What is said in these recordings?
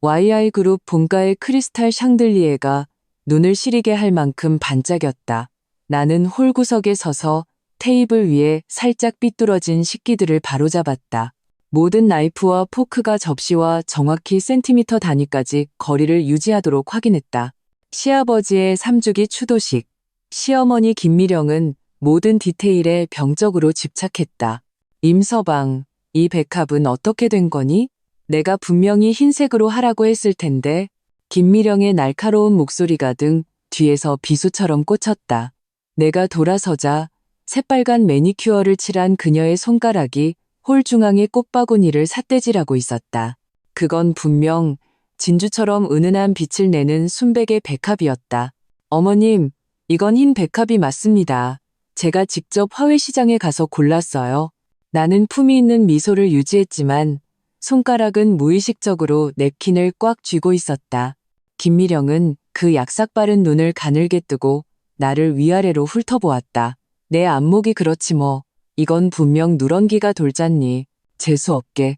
YI그룹 본가의 크리스탈 샹들리에가 눈을 시리게 할 만큼 반짝였다. 나는 홀 구석에 서서 테이블 위에 살짝 삐뚤어진 식기들을 바로잡았다. 모든 나이프와 포크가 접시와 정확히 센티미터 단위까지 거리를 유지하도록 확인했다. 시아버지의 3주기 추도식, 시어머니 김미령은 모든 디테일에 병적으로 집착했다. 임서방, 이 백합은 어떻게 된 거니? 내가 분명히 흰색으로 하라고 했을 텐데. 김미령의 날카로운 목소리가 등 뒤에서 비수처럼 꽂혔다. 내가 돌아서자 새빨간 매니큐어를 칠한 그녀의 손가락이 홀 중앙의 꽃바구니를 삿대질하고 있었다. 그건 분명 진주처럼 은은한 빛을 내는 순백의 백합이었다. 어머님, 이건 흰 백합이 맞습니다. 제가 직접 화훼시장에 가서 골랐어요. 나는 품위 있는 미소를 유지했지만 손가락은 무의식적으로 냅킨을 꽉 쥐고 있었다. 김미령은 그 약삭빠른 눈을 가늘게 뜨고 나를 위아래로 훑어보았다. 내 안목이 그렇지 뭐. 이건 분명 누런기가 돌잖니. 재수없게.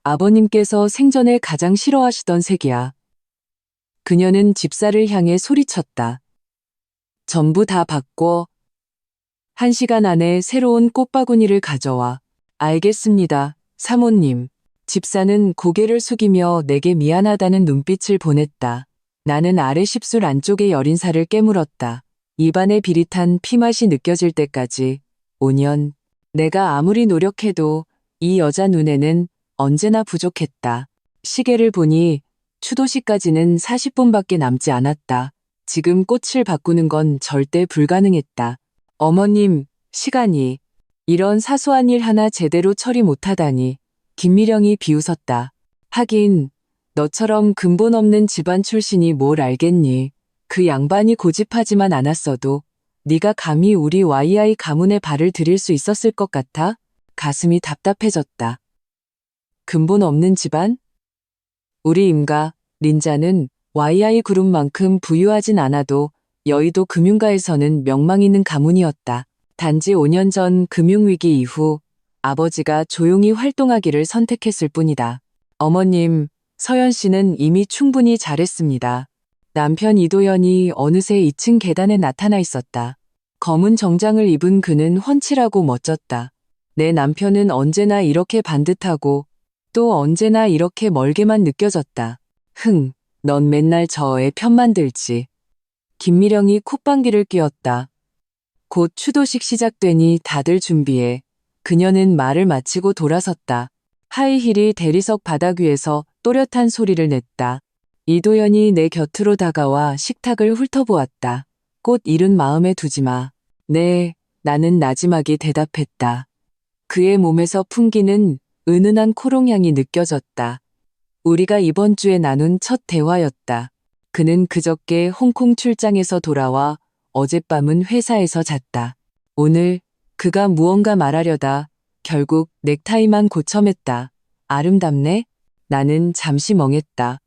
아버님께서 생전에 가장 싫어하시던 색이야. 그녀는 집사를 향해 소리쳤다. 전부 다 바꿔. 1시간 안에 새로운 꽃바구니를 가져와. 알겠습니다, 사모님. 집사는 고개를 숙이며 내게 미안하다는 눈빛을 보냈다. 나는 아래 십술 안쪽의 여린 살을 깨물었다. 입안에 비릿한 피맛이 느껴질 때까지 5년. 내가 아무리 노력해도 이 여자 눈에는 언제나 부족했다. 시계를 보니 추도식까지는 40분밖에 남지 않았다. 지금 꽃을 바꾸는 건 절대 불가능했다. 어머님, 시간이. 이런 사소한 일 하나 제대로 처리 못하다니. 김미령이 비웃었다. 하긴 너처럼 근본 없는 집안 출신이 뭘 알겠니. 그 양반이 고집하지만 않았어도 네가 감히 우리 YI 가문에 발을 들일 수 있었을 것 같아? 가슴이 답답해졌다. 근본 없는 집안? 우리 임가, 린자는 YI 그룹만큼 부유하진 않아도 여의도 금융가에서는 명망 있는 가문이었다. 단지 5년 전 금융위기 이후 아버지가 조용히 활동하기를 선택했을 뿐이다. 어머님, 서연 씨는 이미 충분히 잘했습니다. 남편 이도현이 어느새 2층 계단에 나타나 있었다. 검은 정장을 입은 그는 훤칠하고 멋졌다. 내 남편은 언제나 이렇게 반듯하고 또 언제나 이렇게 멀게만 느껴졌다. 흥, 넌 맨날 저 애 편만 들지. 김미령이 콧방귀를 뀌었다. 곧 추도식 시작되니 다들 준비해. 그녀는 말을 마치고 돌아섰다. 하이힐이 대리석 바닥 위에서 또렷한 소리를 냈다. 이도현이 내 곁으로 다가와 식탁을 훑어보았다. 꽃 일은 마음에 두지 마. 네, 나는 나지막이 대답했다. 그의 몸에서 풍기는 은은한 코롱향이 느껴졌다. 우리가 이번 주에 나눈 첫 대화였다. 그는 그저께 홍콩 출장에서 돌아와 어젯밤은 회사에서 잤다. 오늘 그가 무언가 말하려다 결국 넥타이만 고첨했다. 아름답네? 나는 잠시 멍했다.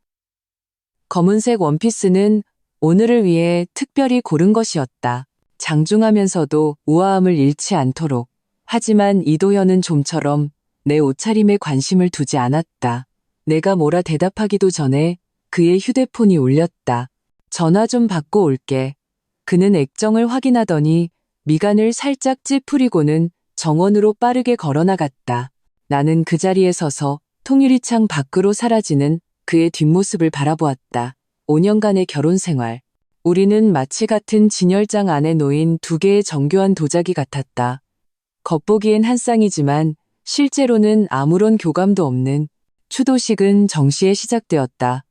검은색 원피스는 오늘을 위해 특별히 고른 것이었다. 장중하면서도 우아함을 잃지 않도록. 하지만 이도현은 좀처럼 내 옷차림에 관심을 두지 않았다. 내가 뭐라 대답하기도 전에 그의 휴대폰이 울렸다. 전화 좀 받고 올게. 그는 액정을 확인하더니 미간을 살짝 찌푸리고는 정원으로 빠르게 걸어나갔다. 나는 그 자리에 서서 통유리창 밖으로 사라지는 그의 뒷모습을 바라보았다. 5년간의 결혼 생활. 우리는 마치 같은 진열장 안에 놓인 2개의 정교한 도자기 같았다. 겉보기엔 한 쌍이지만 실제로는 아무런 교감도 없는. 추도식은 정시에 시작되었다.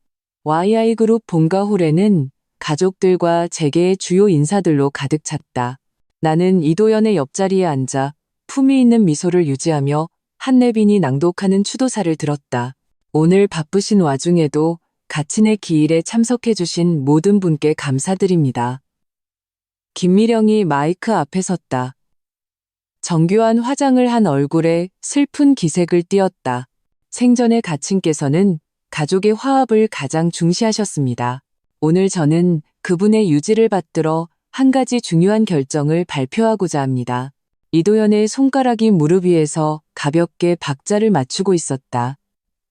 YI그룹 본가 홀에는 가족들과 재계의 주요 인사들로 가득 찼다. 나는 이도현의 옆자리에 앉아 품위 있는 미소를 유지하며 한내빈이 낭독하는 추도사를 들었다. 오늘 바쁘신 와중에도 가친의 기일에 참석해주신 모든 분께 감사드립니다. 김미령이 마이크 앞에 섰다. 정교한 화장을 한 얼굴에 슬픈 기색을 띄었다. 생전에 가친께서는 가족의 화합을 가장 중시하셨습니다. 오늘 저는 그분의 유지를 받들어 한 가지 중요한 결정을 발표하고자 합니다. 이도현의 손가락이 무릎 위에서 가볍게 박자를 맞추고 있었다.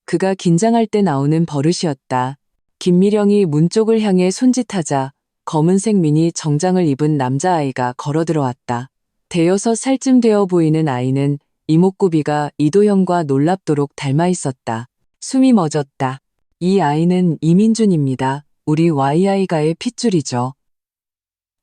그가 긴장할 때 나오는 버릇이었다. 김미령이 문 쪽을 향해 손짓하자 검은색 미니 정장을 입은 남자아이가 걸어 들어왔다. 대여섯 살쯤 되어 보이는 아이는 이목구비가 이도현과 놀랍도록 닮아 있었다. 숨이 멎었다. 이 아이는 이민준입니다. 우리 Y아이가의 핏줄이죠.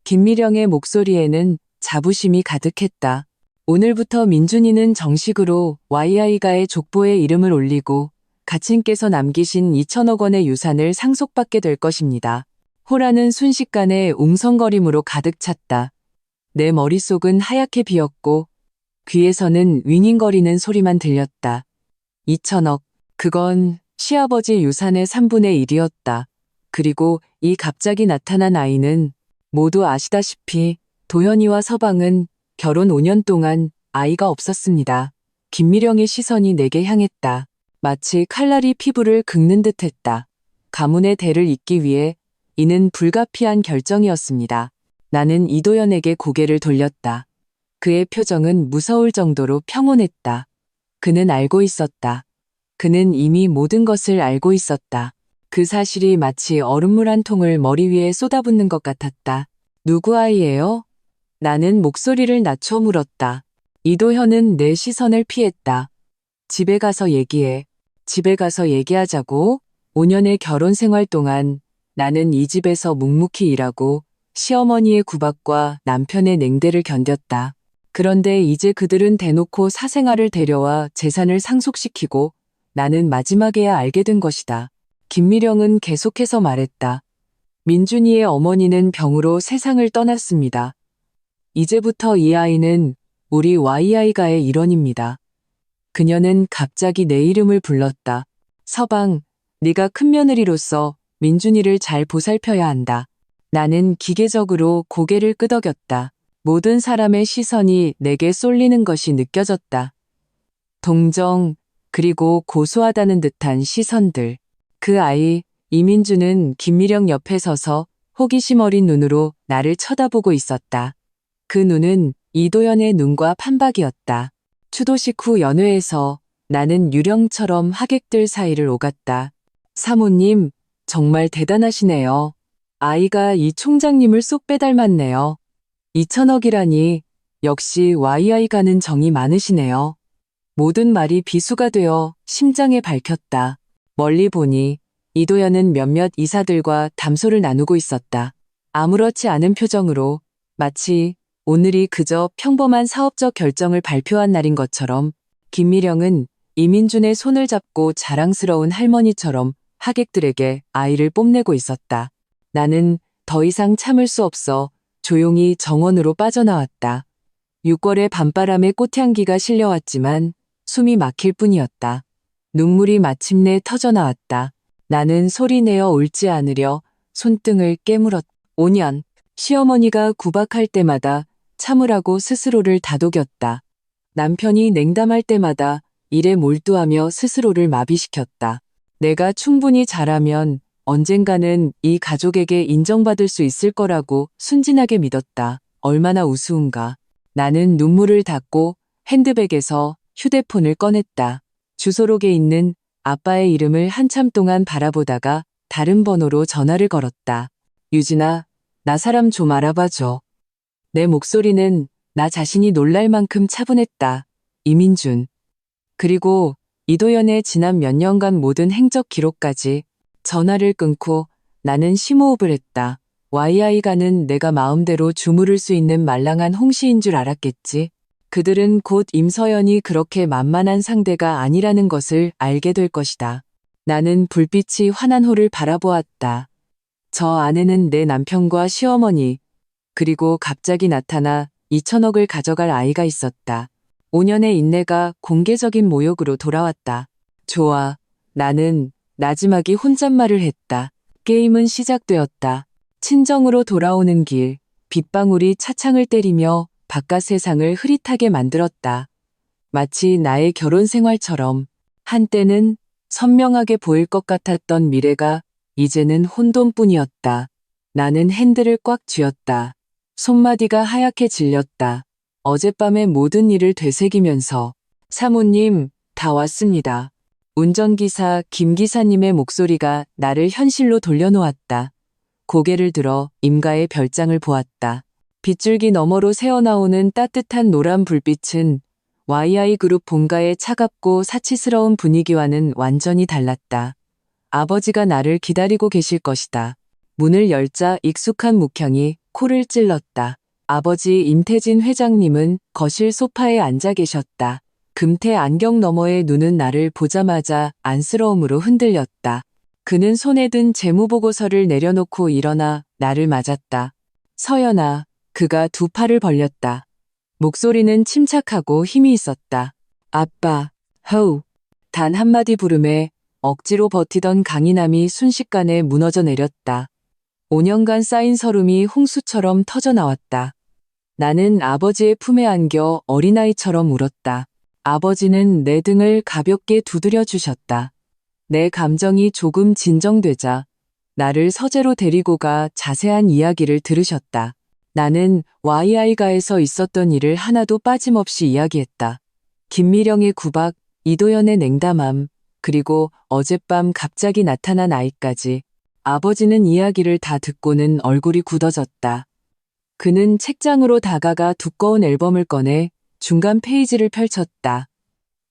김미령의 목소리에는 자부심이 가득했다. 오늘부터 민준이는 정식으로 Y아이가의 족보에 이름을 올리고 가친께서 남기신 2천억 원의 유산을 상속받게 될 것입니다. 호라는 순식간에 웅성거림으로 가득 찼다. 내 머릿속은 하얗게 비었고 귀에서는 윙윙거리는 소리만 들렸다. 2천억. 그건 시아버지 유산의 3분의 1이었다. 그리고 이 갑자기 나타난 아이는 모두 아시다시피 도현이와 서방은 결혼 5년 동안 아이가 없었습니다. 김미령의 시선이 내게 향했다. 마치 칼날이 피부를 긁는 듯했다. 가문의 대를 잇기 위해 이는 불가피한 결정이었습니다. 나는 이도현에게 고개를 돌렸다. 그의 표정은 무서울 정도로 평온했다. 그는 알고 있었다. 그는 이미 모든 것을 알고 있었다. 그 사실이 마치 얼음물 한 통을 머리 위에 쏟아붓는 것 같았다. 누구 아이예요? 나는 목소리를 낮춰 물었다. 이도현은 내 시선을 피했다. 집에 가서 얘기해. 집에 가서 얘기하자고. 5년의 결혼 생활 동안 나는 이 집에서 묵묵히 일하고 시어머니의 구박과 남편의 냉대를 견뎠다. 그런데 이제 그들은 대놓고 사생아를 데려와 재산을 상속시키고 나는 마지막에야 알게 된 것이다. 김미령은 계속해서 말했다. 민준이의 어머니는 병으로 세상을 떠났습니다. 이제부터 이 아이는 우리 Y아이가의 일원입니다. 그녀는 갑자기 내 이름을 불렀다. 서방, 네가 큰며느리로서 민준이를 잘 보살펴야 한다. 나는 기계적으로 고개를 끄덕였다. 모든 사람의 시선이 내게 쏠리는 것이 느껴졌다. 동정, 그리고 고소하다는 듯한 시선들. 그 아이, 이민주는 김미령 옆에 서서 호기심 어린 눈으로 나를 쳐다보고 있었다. 그 눈은 이도현의 눈과 판박이었다. 추도식 후 연회에서 나는 유령처럼 하객들 사이를 오갔다. 사모님, 정말 대단하시네요. 아이가 이 총장님을 쏙 빼닮았네요. 2천억이라니 역시 Y아이가는 정이 많으시네요. 모든 말이 비수가 되어 심장에 박혔다. 멀리 보니 이도현은 몇몇 이사들과 담소를 나누고 있었다. 아무렇지 않은 표정으로 마치 오늘이 그저 평범한 사업적 결정을 발표한 날인 것처럼 김미령은 이민준의 손을 잡고 자랑스러운 할머니처럼 하객들에게 아이를 뽐내고 있었다. 나는 더 이상 참을 수 없어 조용히 정원으로 빠져나왔다. 6월의 밤바람에 꽃향기가 실려왔지만 숨이 막힐 뿐이었다. 눈물이 마침내 터져나왔다. 나는 소리내어 울지 않으려 손등을 깨물었다. 5년, 시어머니가 구박할 때마다 참으라고 스스로를 다독였다. 남편이 냉담할 때마다 일에 몰두하며 스스로를 마비시켰다. 내가 충분히 잘하면 언젠가는 이 가족에게 인정받을 수 있을 거라고 순진하게 믿었다. 얼마나 우스운가. 나는 눈물을 닦고 핸드백에서 휴대폰을 꺼냈다. 주소록에 있는 아빠의 이름을 한참 동안 바라보다가 다른 번호로 전화를 걸었다. 유진아, 나 사람 좀 알아봐줘. 내 목소리는 나 자신이 놀랄 만큼 차분했다. 이민준. 그리고 이도현의 지난 몇 년간 모든 행적 기록까지. 전화를 끊고 나는 심호흡을 했다. Y아이가는 내가 마음대로 주무를 수 있는 말랑한 홍시인 줄 알았겠지. 그들은 곧 임서연이 그렇게 만만한 상대가 아니라는 것을 알게 될 것이다. 나는 불빛이 환한 홀을 바라보았다. 저 안에는 내 남편과 시어머니, 그리고 갑자기 나타나 2천억을 가져갈 아이가 있었다. 5년의 인내가 공개적인 모욕으로 돌아왔다. 좋아. 나는 나지막이 혼잣말을 했다. 게임은 시작되었다. 친정으로 돌아오는 길, 빗방울이 차창을 때리며 바깥 세상을 흐릿하게 만들었다. 마치 나의 결혼 생활처럼 한때는 선명하게 보일 것 같았던 미래가 이제는 혼돈뿐이었다. 나는 핸들을 꽉 쥐었다. 손마디가 하얗게 질렸다. 어젯밤의 모든 일을 되새기면서 사모님, 다 왔습니다. 운전기사 김 기사님의 목소리가 나를 현실로 돌려놓았다. 고개를 들어 임가의 별장을 보았다. 빗줄기 너머로 새어나오는 따뜻한 노란 불빛은 YI그룹 본가의 차갑고 사치스러운 분위기와는 완전히 달랐다. 아버지가 나를 기다리고 계실 것이다. 문을 열자 익숙한 묵형이 코를 찔렀다. 아버지 임태진 회장님은 거실 소파에 앉아 계셨다. 금태 안경 너머의 눈은 나를 보자마자 안쓰러움으로 흔들렸다. 그는 손에 든 재무보고서를 내려놓고 일어나 나를 맞았다. 서연아, 그가 두 팔을 벌렸다. 목소리는 침착하고 힘이 있었다. 아빠, 허우. 단 한마디 부름에 억지로 버티던 강인함이 순식간에 무너져 내렸다. 5년간 쌓인 서름이 홍수처럼 터져나왔다. 나는 아버지의 품에 안겨 어린아이처럼 울었다. 아버지는 내 등을 가볍게 두드려 주셨다. 내 감정이 조금 진정되자 나를 서재로 데리고 가 자세한 이야기를 들으셨다. 나는 YI가에서 있었던 일을 하나도 빠짐없이 이야기했다. 김미령의 구박, 이도연의 냉담함, 그리고 어젯밤 갑자기 나타난 아이까지. 아버지는 이야기를 다 듣고는 얼굴이 굳어졌다. 그는 책장으로 다가가 두꺼운 앨범을 꺼내 중간 페이지를 펼쳤다.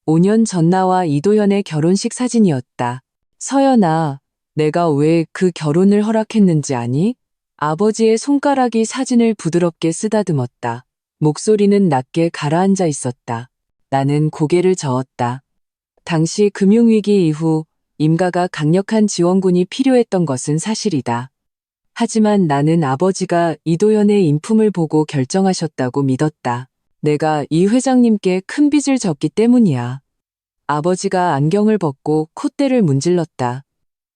5년 전 나와 이도연의 결혼식 사진이었다. 서연아, 내가 왜 그 결혼을 허락했는지 아니? 아버지의 손가락이 사진을 부드럽게 쓰다듬었다. 목소리는 낮게 가라앉아 있었다. 나는 고개를 저었다. 당시 금융위기 이후 임가가 강력한 지원군이 필요했던 것은 사실이다. 하지만 나는 아버지가 이도연의 인품을 보고 결정하셨다고 믿었다. 내가 이 회장님께 큰 빚을 졌기 때문이야. 아버지가 안경을 벗고 콧대를 문질렀다.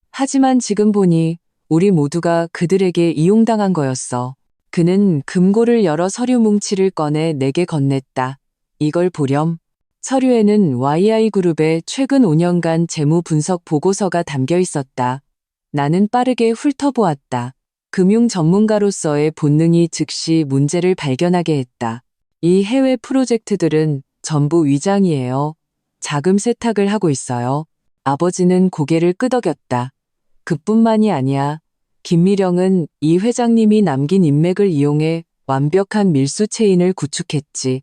하지만 지금 보니 우리 모두가 그들에게 이용당한 거였어. 그는 금고를 열어 서류 뭉치를 꺼내 내게 건넸다. 이걸 보렴. 서류에는 YI그룹의 최근 5년간 재무 분석 보고서가 담겨 있었다. 나는 빠르게 훑어보았다. 금융 전문가로서의 본능이 즉시 문제를 발견하게 했다. 이 해외 프로젝트들은 전부 위장이에요. 자금 세탁을 하고 있어요. 아버지는 고개를 끄덕였다. 그뿐만이 아니야. 김미령은 이 회장님이 남긴 인맥을 이용해 완벽한 밀수 체인을 구축했지.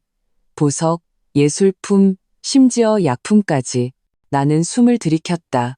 보석, 예술품, 심지어 약품까지. 나는 숨을 들이켰다.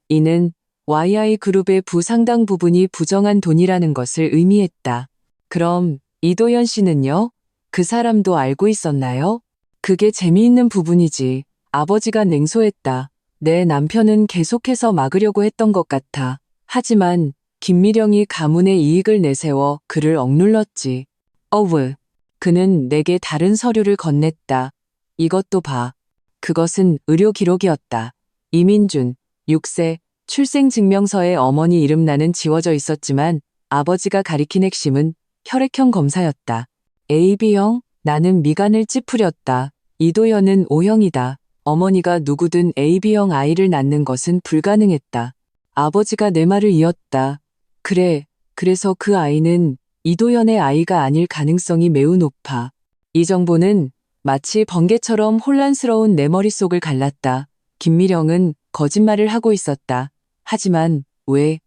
이는 YI그룹의 부상당 부분이 부정한 돈이라는 것을 의미했다. 그럼 이도연 씨는요? 그 사람도 알고 있었나요? 그게 재미있는 부분이지. 아버지가 냉소했다. 내 남편은 계속해서 막으려고 했던 것 같아. 하지만 김미령이 가문의 이익을 내세워 그를 억눌렀지. 어우. 그는 내게 다른 서류를 건넸다. 이것도 봐. 그것은 의료 기록이었다. 이민준, 6세, 출생증명서에 어머니 이름란은 지워져 있었지만 아버지가 가리킨 핵심은 혈액형 검사였다. AB형? 나는 미간을 찌푸렸다. 이도연은 O형이다. 어머니가 누구든 AB형 아이를 낳는 것은 불가능했다. 아버지가 내 말을 이었다. 그래, 그래서 그 아이는 이도연의 아이가 아닐 가능성이 매우 높아. 이 정보는 마치 번개처럼 혼란스러운 내 머릿속을 갈랐다. 김미령은 거짓말을 하고 있었다. 하지만 왜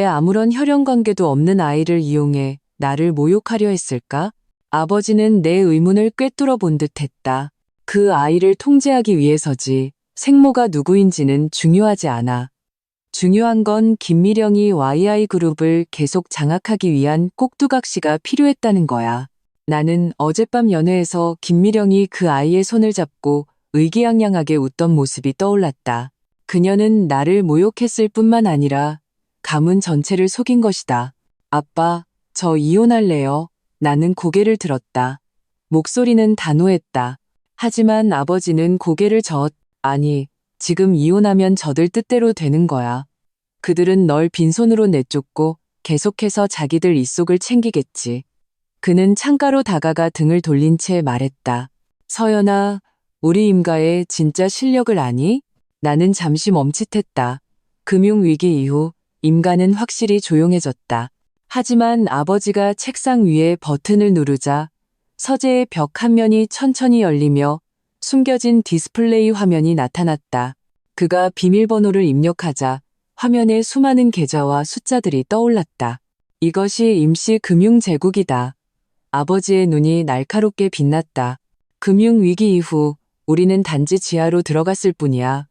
아무런 혈연 관계도 없는 아이를 이용해 나를 모욕하려 했을까? 아버지는 내 의문을 꿰뚫어 본 듯했다. 그 아이를 통제하기 위해서지. 생모가 누구인지는 중요하지 않아. 중요한 건 김미령이 YI그룹을 계속 장악하기 위한 꼭두각시가 필요했다는 거야. 나는 어젯밤 연회에서 김미령이 그 아이의 손을 잡고 의기양양하게 웃던 모습이 떠올랐다. 그녀는 나를 모욕했을 뿐만 아니라 가문 전체를 속인 것이다. 아빠, 저 이혼할래요. 나는 고개를 들었다. 목소리는 단호했다. 하지만 아버지는 고개를 아니, 지금 이혼하면 저들 뜻대로 되는 거야. 그들은 널 빈손으로 내쫓고 계속해서 자기들 입속을 챙기겠지. 그는 창가로 다가가 등을 돌린 채 말했다. 서연아, 우리 임가의 진짜 실력을 아니? 나는 잠시 멈칫했다. 금융위기 이후 임가는 확실히 조용해졌다. 하지만 아버지가 책상 위에 버튼을 누르자 서재의 벽 한 면이 천천히 열리며 숨겨진 디스플레이 화면이 나타났다. 그가 비밀번호를 입력하자 화면에 수많은 계좌와 숫자들이 떠올랐다. 이것이 임시 금융제국이다. 아버지의 눈이 날카롭게 빛났다. 금융위기 이후 우리는 단지 지하로 들어갔을 뿐이야.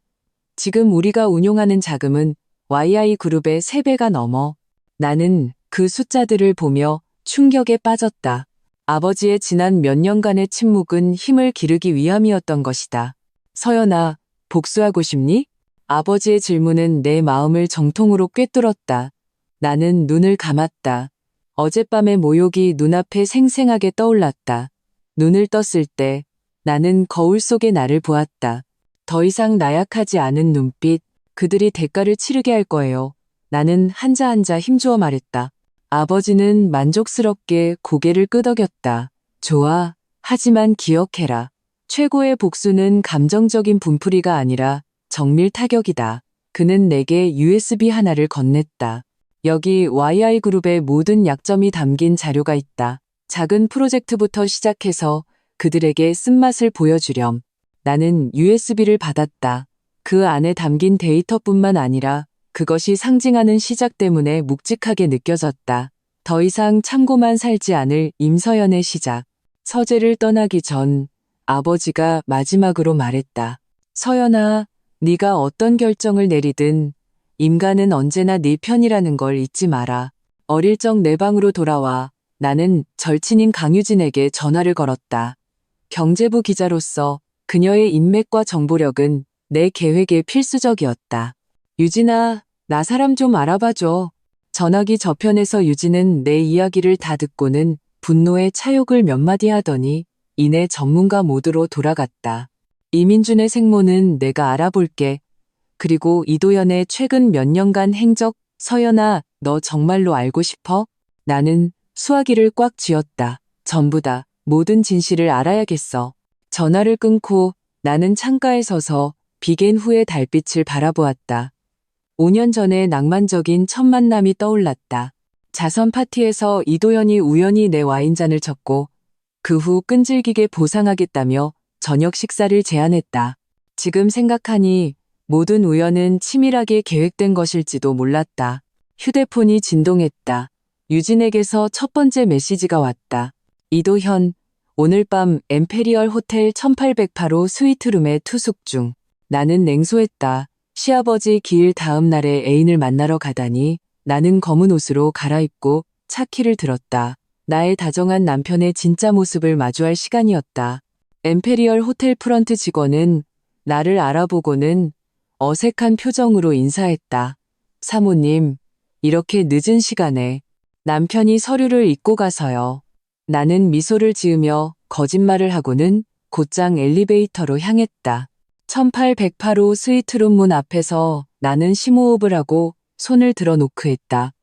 지금 우리가 운용하는 자금은 YI그룹의 3배가 넘어. 나는 그 숫자들을 보며 충격에 빠졌다. 아버지의 지난 몇 년간의 침묵은 힘을 기르기 위함이었던 것이다. 서연아, 복수하고 싶니? 아버지의 질문은 내 마음을 정통으로 꿰뚫었다. 나는 눈을 감았다. 어젯밤의 모욕이 눈앞에 생생하게 떠올랐다. 눈을 떴을 때 나는 거울 속의 나를 보았다. 더 이상 나약하지 않은 눈빛, 그들이 대가를 치르게 할 거예요. 나는 한자 한자 힘주어 말했다. 아버지는 만족스럽게 고개를 끄덕였다. 좋아, 하지만 기억해라. 최고의 복수는 감정적인 분풀이가 아니라 정밀 타격이다. 그는 내게 USB 하나를 건넸다. 여기 YI그룹의 모든 약점이 담긴 자료가 있다. 작은 프로젝트부터 시작해서 그들에게 쓴맛을 보여주렴. 나는 USB를 받았다. 그 안에 담긴 데이터뿐만 아니라 그것이 상징하는 시작 때문에 묵직하게 느껴졌다. 더 이상 참고만 살지 않을 임서연의 시작. 서재를 떠나기 전 아버지가 마지막으로 말했다. 서연아, 네가 어떤 결정을 내리든 인간은 언제나 네 편이라는 걸 잊지 마라. 어릴 적 내 방으로 돌아와 나는 절친인 강유진에게 전화를 걸었다. 경제부 기자로서 그녀의 인맥과 정보력은 내 계획에 필수적이었다. 유진아, 나 사람 좀 알아봐줘. 전화기 저편에서 유진은 내 이야기를 다 듣고는 분노의 차욕을 몇 마디 하더니 이내 전문가 모드로 돌아갔다. 이민준의 생모는 내가 알아볼게. 그리고 이도현의 최근 몇 년간 행적, 서연아, 너 정말로 알고 싶어? 나는 수화기를 꽉 쥐었다. 전부 다, 모든 진실을 알아야겠어. 전화를 끊고 나는 창가에 서서 비갠 후의 달빛을 바라보았다. 5년 전의 낭만적인 첫 만남이 떠올랐다. 자선 파티에서 이도현이 우연히 내 와인잔을 쳤고 그 후 끈질기게 보상하겠다며 저녁 식사를 제안했다. 지금 생각하니 모든 우연은 치밀하게 계획된 것일지도 몰랐다. 휴대폰이 진동했다. 유진에게서 첫 번째 메시지가 왔다. 이도현, 오늘 밤 엠페리얼 호텔 1808호 스위트룸에 투숙 중. 나는 냉소했다. 시아버지 기일 다음 날에 애인을 만나러 가다니 나는 검은 옷으로 갈아입고 차 키를 들었다. 나의 다정한 남편의 진짜 모습을 마주할 시간이었다. 엠페리얼 호텔 프런트 직원은 나를 알아보고는 어색한 표정으로 인사했다. 사모님, 이렇게 늦은 시간에 남편이 서류를 잊고 가서요. 나는 미소를 지으며 거짓말을 하고는 곧장 엘리베이터로 향했다. 1808호 스위트룸 문 앞에서 나는 심호흡을 하고 손을 들어 노크했다.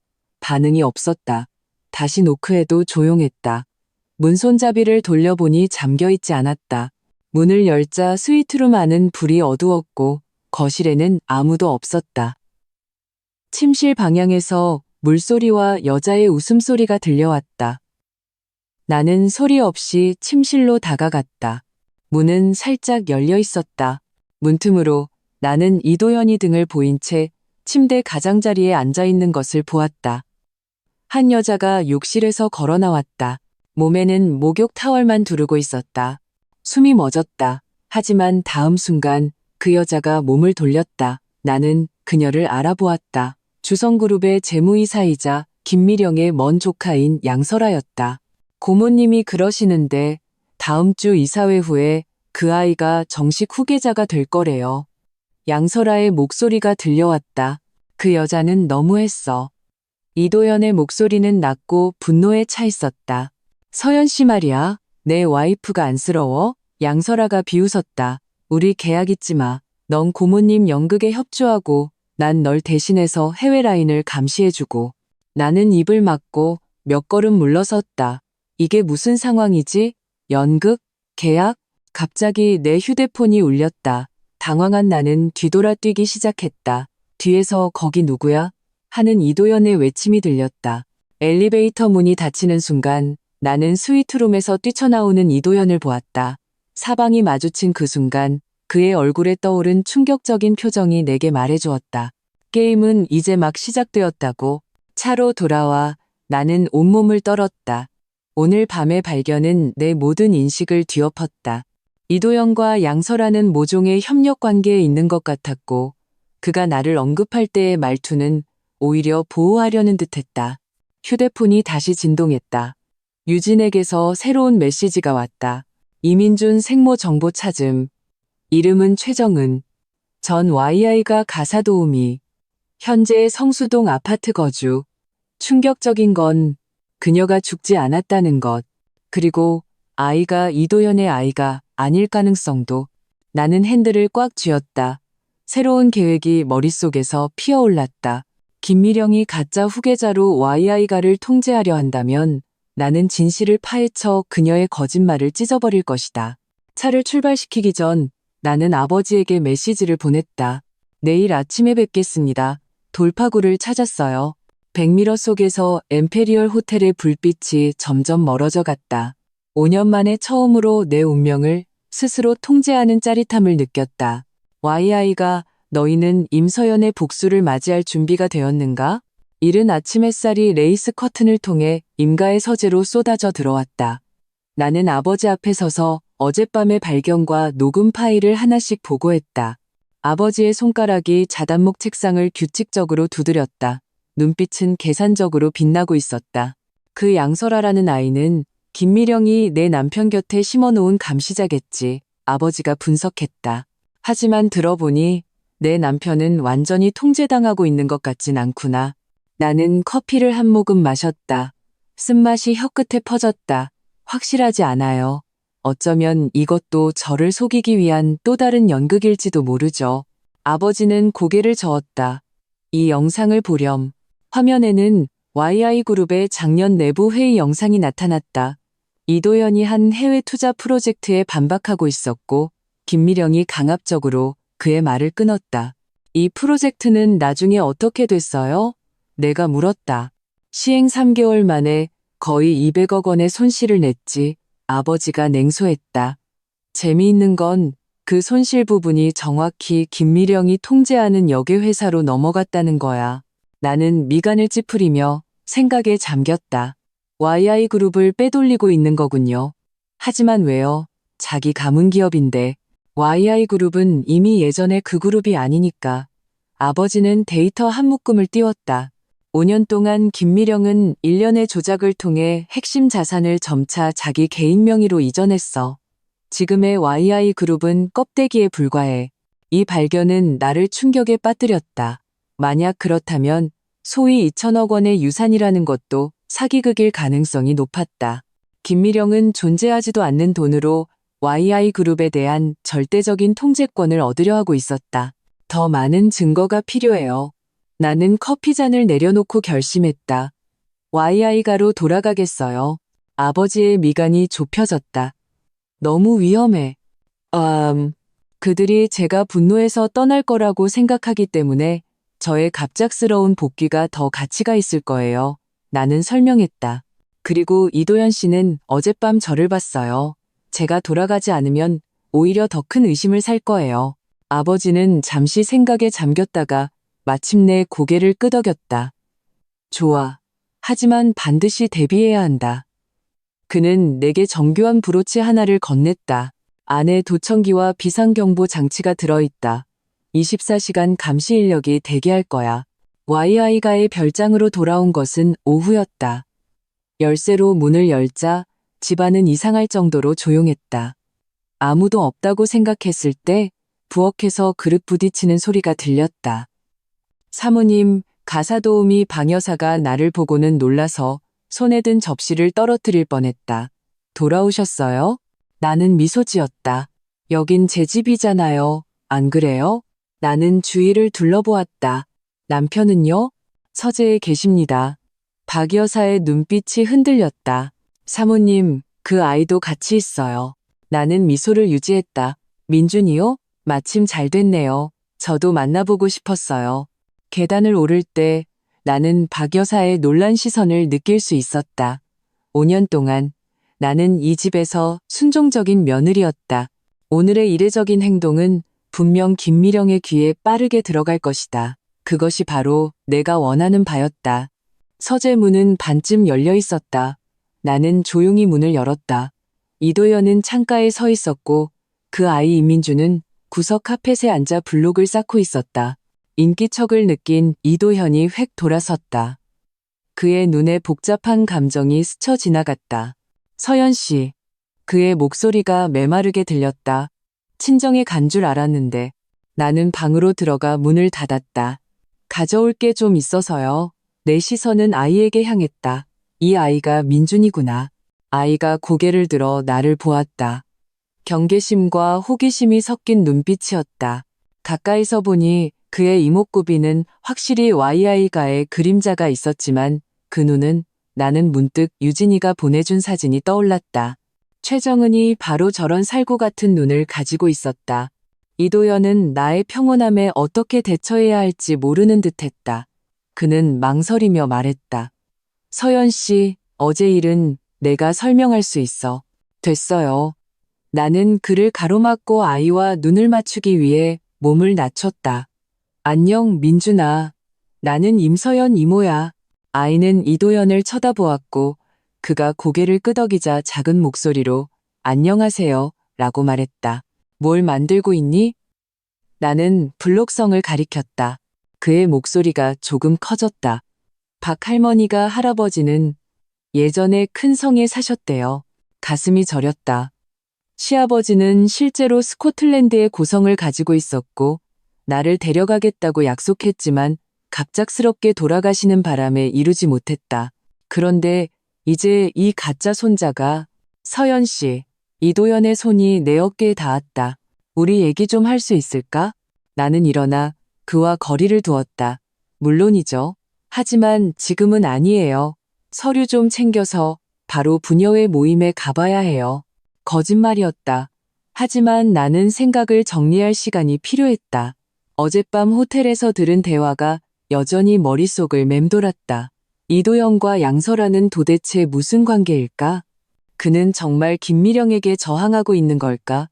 반응이 없었다. 다시 노크해도 조용했다. 문 손잡이를 돌려보니 잠겨있지 않았다. 문을 열자 스위트룸 안은 불이 어두웠고 거실에는 아무도 없었다. 침실 방향에서 물소리와 여자의 웃음소리가 들려왔다. 나는 소리 없이 침실로 다가갔다. 문은 살짝 열려 있었다. 문틈으로 나는 이도현이 등을 보인 채 침대 가장자리에 앉아 있는 것을 보았다. 한 여자가 욕실에서 걸어 나왔다. 몸에는 목욕 타월만 두르고 있었다. 숨이 멎었다. 하지만 다음 순간 그 여자가 몸을 돌렸다. 나는 그녀를 알아보았다. 주성그룹의 재무이사이자 김미령의 먼 조카인 양설아였다. 고모님이 그러시는데 다음 주 이사회 후에 그 아이가 정식 후계자가 될 거래요. 양설아의 목소리가 들려왔다. 그 여자는 너무했어. 이도현의 목소리는 낮고 분노에 차 있었다. 서연 씨 말이야. 내 와이프가 안쓰러워? 양설아가 비웃었다. 우리 계약 잊지 마. 넌 고모님 연극에 협조하고 난 널 대신해서 해외 라인을 감시해주고. 나는 입을 막고 몇 걸음 물러섰다. 이게 무슨 상황이지? 연극? 계약? 갑자기 내 휴대폰이 울렸다. 당황한 나는 뒤돌아 뛰기 시작했다. 뒤에서 거기 누구야? 하는 이도현의 외침이 들렸다. 엘리베이터 문이 닫히는 순간 나는 스위트룸에서 뛰쳐나오는 이도현을 보았다. 사방이 마주친 그 순간 그의 얼굴에 떠오른 충격적인 표정이 내게 말해주었다. 게임은 이제 막 시작되었다고. 차로 돌아와 나는 온몸을 떨었다. 오늘 밤의 발견은 내 모든 인식을 뒤엎었다. 이도영과 양설아는 모종의 협력 관계에 있는 것 같았고 그가 나를 언급할 때의 말투는 오히려 보호하려는 듯했다. 휴대폰이 다시 진동했다. 유진에게서 새로운 메시지가 왔다. 이민준 생모 정보 찾음. 이름은 최정은. 전 YI가 가사 도우미. 현재 성수동 아파트 거주. 충격적인 건 그녀가 죽지 않았다는 것. 그리고 아이가 이도현의 아이가 아닐 가능성도. 나는 핸들을 꽉 쥐었다. 새로운 계획이 머릿속에서 피어올랐다. 김미령이 가짜 후계자로 YI가를 통제하려 한다면 나는 진실을 파헤쳐 그녀의 거짓말을 찢어버릴 것이다. 차를 출발시키기 전 나는 아버지에게 메시지를 보냈다. 내일 아침에 뵙겠습니다. 돌파구를 찾았어요. 백미러 속에서 엠페리얼 호텔의 불빛이 점점 멀어져 갔다. 5년 만에 처음으로 내 운명을 스스로 통제하는 짜릿함을 느꼈다. YI가 너희는 임서연의 복수를 맞이할 준비가 되었는가? 이른 아침 햇살이 레이스 커튼을 통해 임가의 서재로 쏟아져 들어왔다. 나는 아버지 앞에 서서 어젯밤의 발견과 녹음 파일을 하나씩 보고했다. 아버지의 손가락이 자단목 책상을 규칙적으로 두드렸다. 눈빛은 계산적으로 빛나고 있었다. 그 양설아라는 아이는 김미령이 내 남편 곁에 심어놓은 감시자겠지. 아버지가 분석했다. 하지만 들어보니 내 남편은 완전히 통제당하고 있는 것 같진 않구나. 나는 커피를 한 모금 마셨다. 쓴맛이 혀끝에 퍼졌다. 확실하지 않아요. 어쩌면 이것도 저를 속이기 위한 또 다른 연극일지도 모르죠. 아버지는 고개를 저었다. 이 영상을 보렴. 화면에는 YI그룹의 작년 내부 회의 영상이 나타났다. 이도현이 한 해외 투자 프로젝트에 반박하고 있었고 김미령이 강압적으로 그의 말을 끊었다. 이 프로젝트는 나중에 어떻게 됐어요? 내가 물었다. 시행 3개월 만에 거의 200억 원의 손실을 냈지. 아버지가 냉소했다. 재미있는 건 그 손실 부분이 정확히 김미령이 통제하는 역의 회사로 넘어갔다는 거야. 나는 미간을 찌푸리며 생각에 잠겼다. YI그룹을 빼돌리고 있는 거군요. 하지만 왜요? 자기 가문 기업인데. YI그룹은 이미 예전에 그 그룹이 아니니까. 아버지는 데이터 한 묶음을 띄웠다. 5년 동안 김미령은 일련의 조작을 통해 핵심 자산을 점차 자기 개인 명의로 이전했어. 지금의 YI그룹은 껍데기에 불과해. 이 발견은 나를 충격에 빠뜨렸다. 만약 그렇다면 소위 2천억 원의 유산이라는 것도 사기극일 가능성이 높았다. 김미령은 존재하지도 않는 돈으로 YI그룹에 대한 절대적인 통제권을 얻으려 하고 있었다. 더 많은 증거가 필요해요. 나는 커피잔을 내려놓고 결심했다. YI가로 돌아가겠어요. 아버지의 미간이 좁혀졌다. 너무 위험해. 그들이 제가 분노해서 떠날 거라고 생각하기 때문에 저의 갑작스러운 복귀가 더 가치가 있을 거예요. 나는 설명했다. 그리고 이도현 씨는 어젯밤 저를 봤어요. 제가 돌아가지 않으면 오히려 더 큰 의심을 살 거예요. 아버지는 잠시 생각에 잠겼다가 마침내 고개를 끄덕였다. 좋아. 하지만 반드시 대비해야 한다. 그는 내게 정교한 브로치 하나를 건넸다. 안에 도청기와 비상경보 장치가 들어있다. 24시간 감시 인력이 대기할 거야. YI가의 별장으로 돌아온 것은 오후였다. 열쇠로 문을 열자 집안은 이상할 정도로 조용했다. 아무도 없다고 생각했을 때 부엌에서 그릇 부딪히는 소리가 들렸다. 사모님, 가사도우미 방 여사가 나를 보고는 놀라서 손에 든 접시를 떨어뜨릴 뻔했다. 돌아오셨어요? 나는 미소 지었다. 여긴 제 집이잖아요. 안 그래요? 나는 주위를 둘러보았다. 남편은요? 서재에 계십니다. 박 여사의 눈빛이 흔들렸다. 사모님, 그 아이도 같이 있어요. 나는 미소를 유지했다. 민준이요? 마침 잘 됐네요. 저도 만나보고 싶었어요. 계단을 오를 때 나는 박 여사의 놀란 시선을 느낄 수 있었다. 5년 동안 나는 이 집에서 순종적인 며느리였다. 오늘의 이례적인 행동은 분명 김미령의 귀에 빠르게 들어갈 것이다. 그것이 바로 내가 원하는 바였다. 서재 문은 반쯤 열려 있었다. 나는 조용히 문을 열었다. 이도현은 창가에 서 있었고 그 아이 이민주는 구석 카펫에 앉아 블록을 쌓고 있었다. 인기척을 느낀 이도현이 획 돌아섰다. 그의 눈에 복잡한 감정이 스쳐 지나갔다. 서연 씨. 그의 목소리가 메마르게 들렸다. 친정에 간 줄 알았는데. 나는 방으로 들어가 문을 닫았다. 가져올 게 좀 있어서요. 내 시선은 아이에게 향했다. 이 아이가 민준이구나. 아이가 고개를 들어 나를 보았다. 경계심과 호기심이 섞인 눈빛이었다. 가까이서 보니 그의 이목구비는 확실히 Y아이가의 그림자가 있었지만 그 눈은 나는 문득 유진이가 보내준 사진이 떠올랐다. 최정은이 바로 저런 살구 같은 눈을 가지고 있었다. 이도현은 나의 평온함에 어떻게 대처해야 할지 모르는 듯했다. 그는 망설이며 말했다. 서연 씨, 어제 일은 내가 설명할 수 있어. 됐어요. 나는 그를 가로막고 아이와 눈을 맞추기 위해 몸을 낮췄다. 안녕, 민준아. 나는 임서연 이모야. 아이는 이도현을 쳐다보았고 그가 고개를 끄덕이자 작은 목소리로 안녕하세요 라고 말했다. 뭘 만들고 있니? 나는 블록성을 가리켰다. 그의 목소리가 조금 커졌다. 박 할머니가 할아버지는 예전에 큰 성에 사셨대요. 가슴이 저렸다. 시아버지는 실제로 스코틀랜드의 고성을 가지고 있었고 나를 데려가겠다고 약속했지만 갑작스럽게 돌아가시는 바람에 이루지 못했다. 그런데 이제 이 가짜 손자가 서연 씨, 이도현의 손이 내 어깨에 닿았다. 우리 얘기 좀 할 수 있을까? 나는 일어나 그와 거리를 두었다. 물론이죠. 하지만 지금은 아니에요. 서류 좀 챙겨서 바로 부녀회 모임에 가봐야 해요. 거짓말이었다. 하지만 나는 생각을 정리할 시간이 필요했다. 어젯밤 호텔에서 들은 대화가 여전히 머릿속을 맴돌았다. 이도현과 양설아는 도대체 무슨 관계일까? 그는 정말 김미령에게 저항하고 있는 걸까?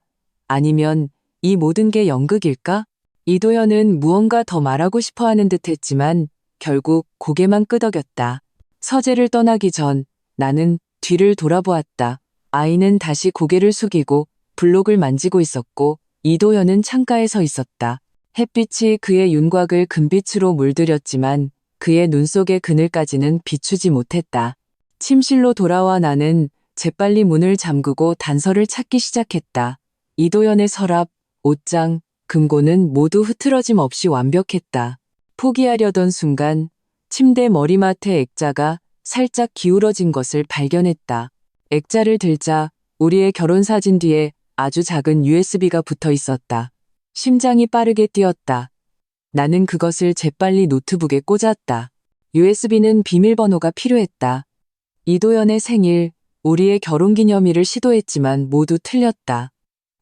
아니면 이 모든 게 연극일까? 이도현은 무언가 더 말하고 싶어 하는 듯 했지만 결국 고개만 끄덕였다. 서재를 떠나기 전 나는 뒤를 돌아보았다. 아이는 다시 고개를 숙이고 블록을 만지고 있었고 이도현은 창가에 서 있었다. 햇빛이 그의 윤곽을 금빛으로 물들였지만 그의 눈 속의 그늘까지는 비추지 못했다. 침실로 돌아와 나는 재빨리 문을 잠그고 단서를 찾기 시작했다. 이도현의 서랍, 옷장, 금고는 모두 흐트러짐 없이 완벽했다. 포기하려던 순간 침대 머리맡에 액자가 살짝 기울어진 것을 발견했다. 액자를 들자 우리의 결혼사진 뒤에 아주 작은 USB가 붙어 있었다. 심장이 빠르게 뛰었다. 나는 그것을 재빨리 노트북에 꽂았다. USB는 비밀번호가 필요했다. 이도현의 생일, 우리의 결혼기념일을 시도했지만 모두 틀렸다.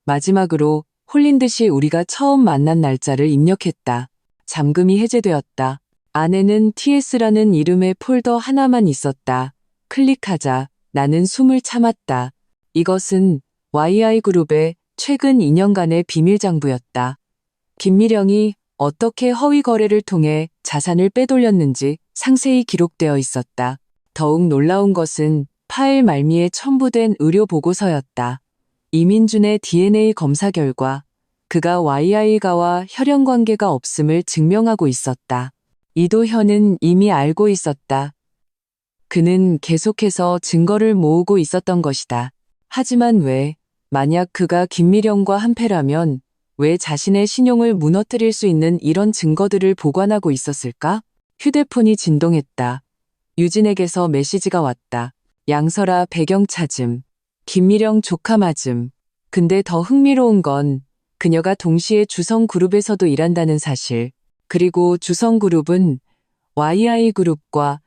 마지막으로 홀린 듯이 우리가 처음 만난 날짜를 입력했다. 잠금이 해제되었다. 안에는 TS라는 이름의 폴더 하나만 있었다. 클릭하자 나는 숨을 참았다. 이것은 YI그룹의 최근 2년간의 비밀 장부였다. 김미령이 어떻게 허위 거래를 통해 자산을 빼돌렸는지 상세히 기록되어 있었다. 더욱 놀라운 것은 파일 말미에 첨부된 의료 보고서였다. 이민준의 DNA 검사 결과 그가 Y아이가와 혈연 관계가 없음을 증명하고 있었다. 이도현은 이미 알고 있었다. 그는 계속해서 증거를 모으고 있었던 것이다. 하지만 왜, 만약 그가 김미령과 한패라면 왜 자신의 신용을 무너뜨릴 수 있는 이런 증거들을 보관하고 있었을까? 휴대폰이 진동했다. 유진에게서 메시지가 왔다. 양설아 배경 찾음. 김미령 조카 맞음. 근데 더 흥미로운 건 그녀가 동시에 주성그룹에서도 일한다는 사실. 그리고 주성그룹은 YI그룹과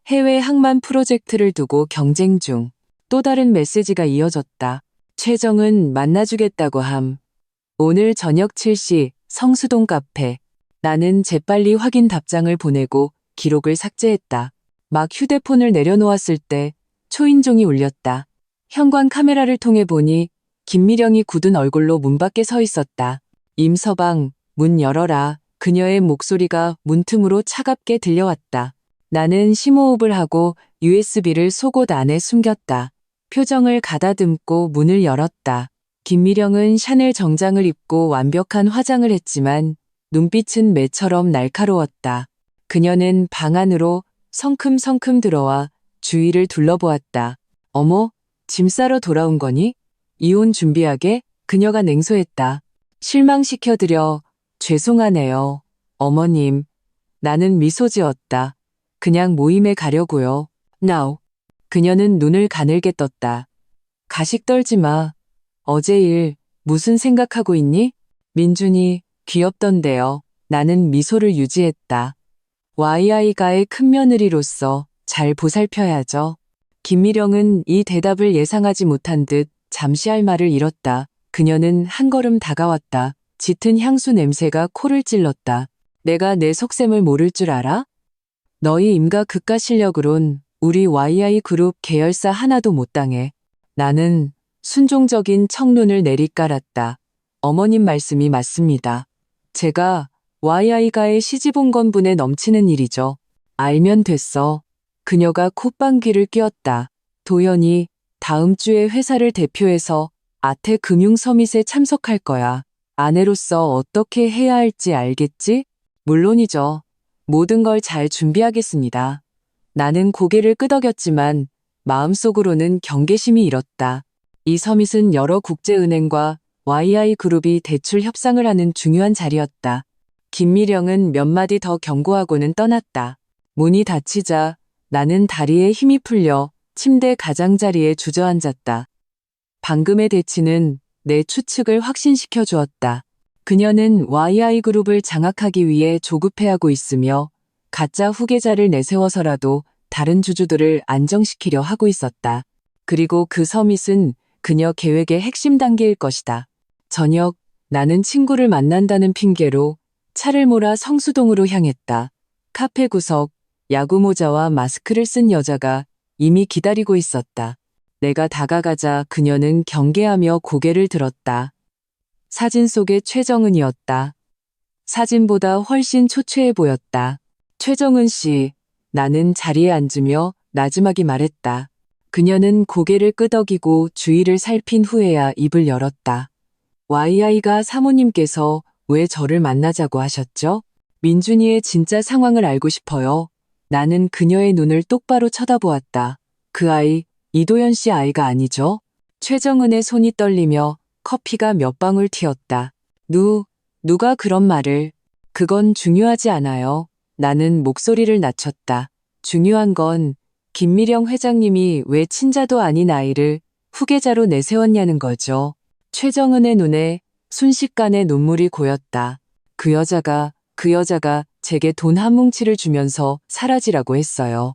해외 항만 프로젝트를 두고 경쟁 중. 또 다른 메시지가 이어졌다. 최정은 만나주겠다고 함. 오늘 저녁 7시 성수동 카페. 나는 재빨리 확인 답장을 보내고 기록을 삭제했다. 막 휴대폰을 내려놓았을 때 초인종이 울렸다. 현관 카메라를 통해 보니 김미령이 굳은 얼굴로 문 밖에 서 있었다. 임서방, 문 열어라. 그녀의 목소리가 문틈으로 차갑게 들려왔다. 나는 심호흡을 하고 USB를 속옷 안에 숨겼다. 표정을 가다듬고 문을 열었다. 김미령은 샤넬 정장을 입고 완벽한 화장을 했지만 눈빛은 매처럼 날카로웠다. 그녀는 방 안으로 성큼성큼 들어와 주위를 둘러보았다. 어머, 짐 싸러 돌아온 거니? 이혼 준비하게? 그녀가 냉소했다. 실망시켜드려 죄송하네요. 어머님. 나는 미소 지었다. 그냥 모임에 가려고요. Now. 그녀는 눈을 가늘게 떴다. 가식 떨지 마. 어제 일 무슨 생각하고 있니? 민준이 귀엽던데요. 나는 미소를 유지했다. YI가의 큰며느리로서 잘 보살펴야죠. 김미령은 이 대답을 예상하지 못한 듯 잠시 할 말을 잃었다. 그녀는 한 걸음 다가왔다. 짙은 향수 냄새가 코를 찔렀다. 내가 내 속셈을 모를 줄 알아? 너희 임가 그깟 실력으론 우리 YI 그룹 계열사 하나도 못 당해. 나는 순종적인 청눈을 내리깔았다. 어머님 말씀이 맞습니다. 제가 YI가의 시집 온 건 분에 넘치는 일이죠. 알면 됐어. 그녀가 콧방귀를 뀌었다. 도연이 다음 주에 회사를 대표해서 아태금융서밋에 참석할 거야. 아내로서 어떻게 해야 할지 알겠지? 물론이죠. 모든 걸 잘 준비하겠습니다. 나는 고개를 끄덕였지만 마음속으로는 경계심이 일었다. 이 서밋은 여러 국제은행과 YI 그룹이 대출 협상을 하는 중요한 자리였다. 김미령은 몇 마디 더 경고하고는 떠났다. 문이 닫히자 나는 다리에 힘이 풀려 침대 가장자리에 주저앉았다. 방금의 대치는 내 추측을 확신시켜 주었다. 그녀는 YI 그룹을 장악하기 위해 조급해하고 있으며 가짜 후계자를 내세워서라도 다른 주주들을 안정시키려 하고 있었다. 그리고 그 서밋은 그녀 계획의 핵심 단계일 것이다. 저녁 나는 친구를 만난다는 핑계로 차를 몰아 성수동으로 향했다. 카페 구석 야구 모자와 마스크를 쓴 여자가 이미 기다리고 있었다. 내가 다가가자 그녀는 경계하며 고개를 들었다. 사진 속의 최정은이었다. 사진보다 훨씬 초췌해 보였다. 최정은 씨, 나는 자리에 앉으며 나지막이 말했다. 그녀는 고개를 끄덕이고 주위를 살핀 후에야 입을 열었다. YI가 사모님께서 왜 저를 만나자고 하셨죠? 민준이의 진짜 상황을 알고 싶어요. 나는 그녀의 눈을 똑바로 쳐다보았다. 그 아이, 이도연 씨 아이가 아니죠? 최정은의 손이 떨리며 커피가 몇 방울 튀었다. 누가 그런 말을. 그건 중요하지 않아요. 나는 목소리를 낮췄다. 중요한 건 김미령 회장님이 왜 친자도 아닌 아이를 후계자로 내세웠냐는 거죠. 최정은의 눈에 순식간에 눈물이 고였다. 그 여자가 제게 돈 한 뭉치를 주면서 사라지라고 했어요.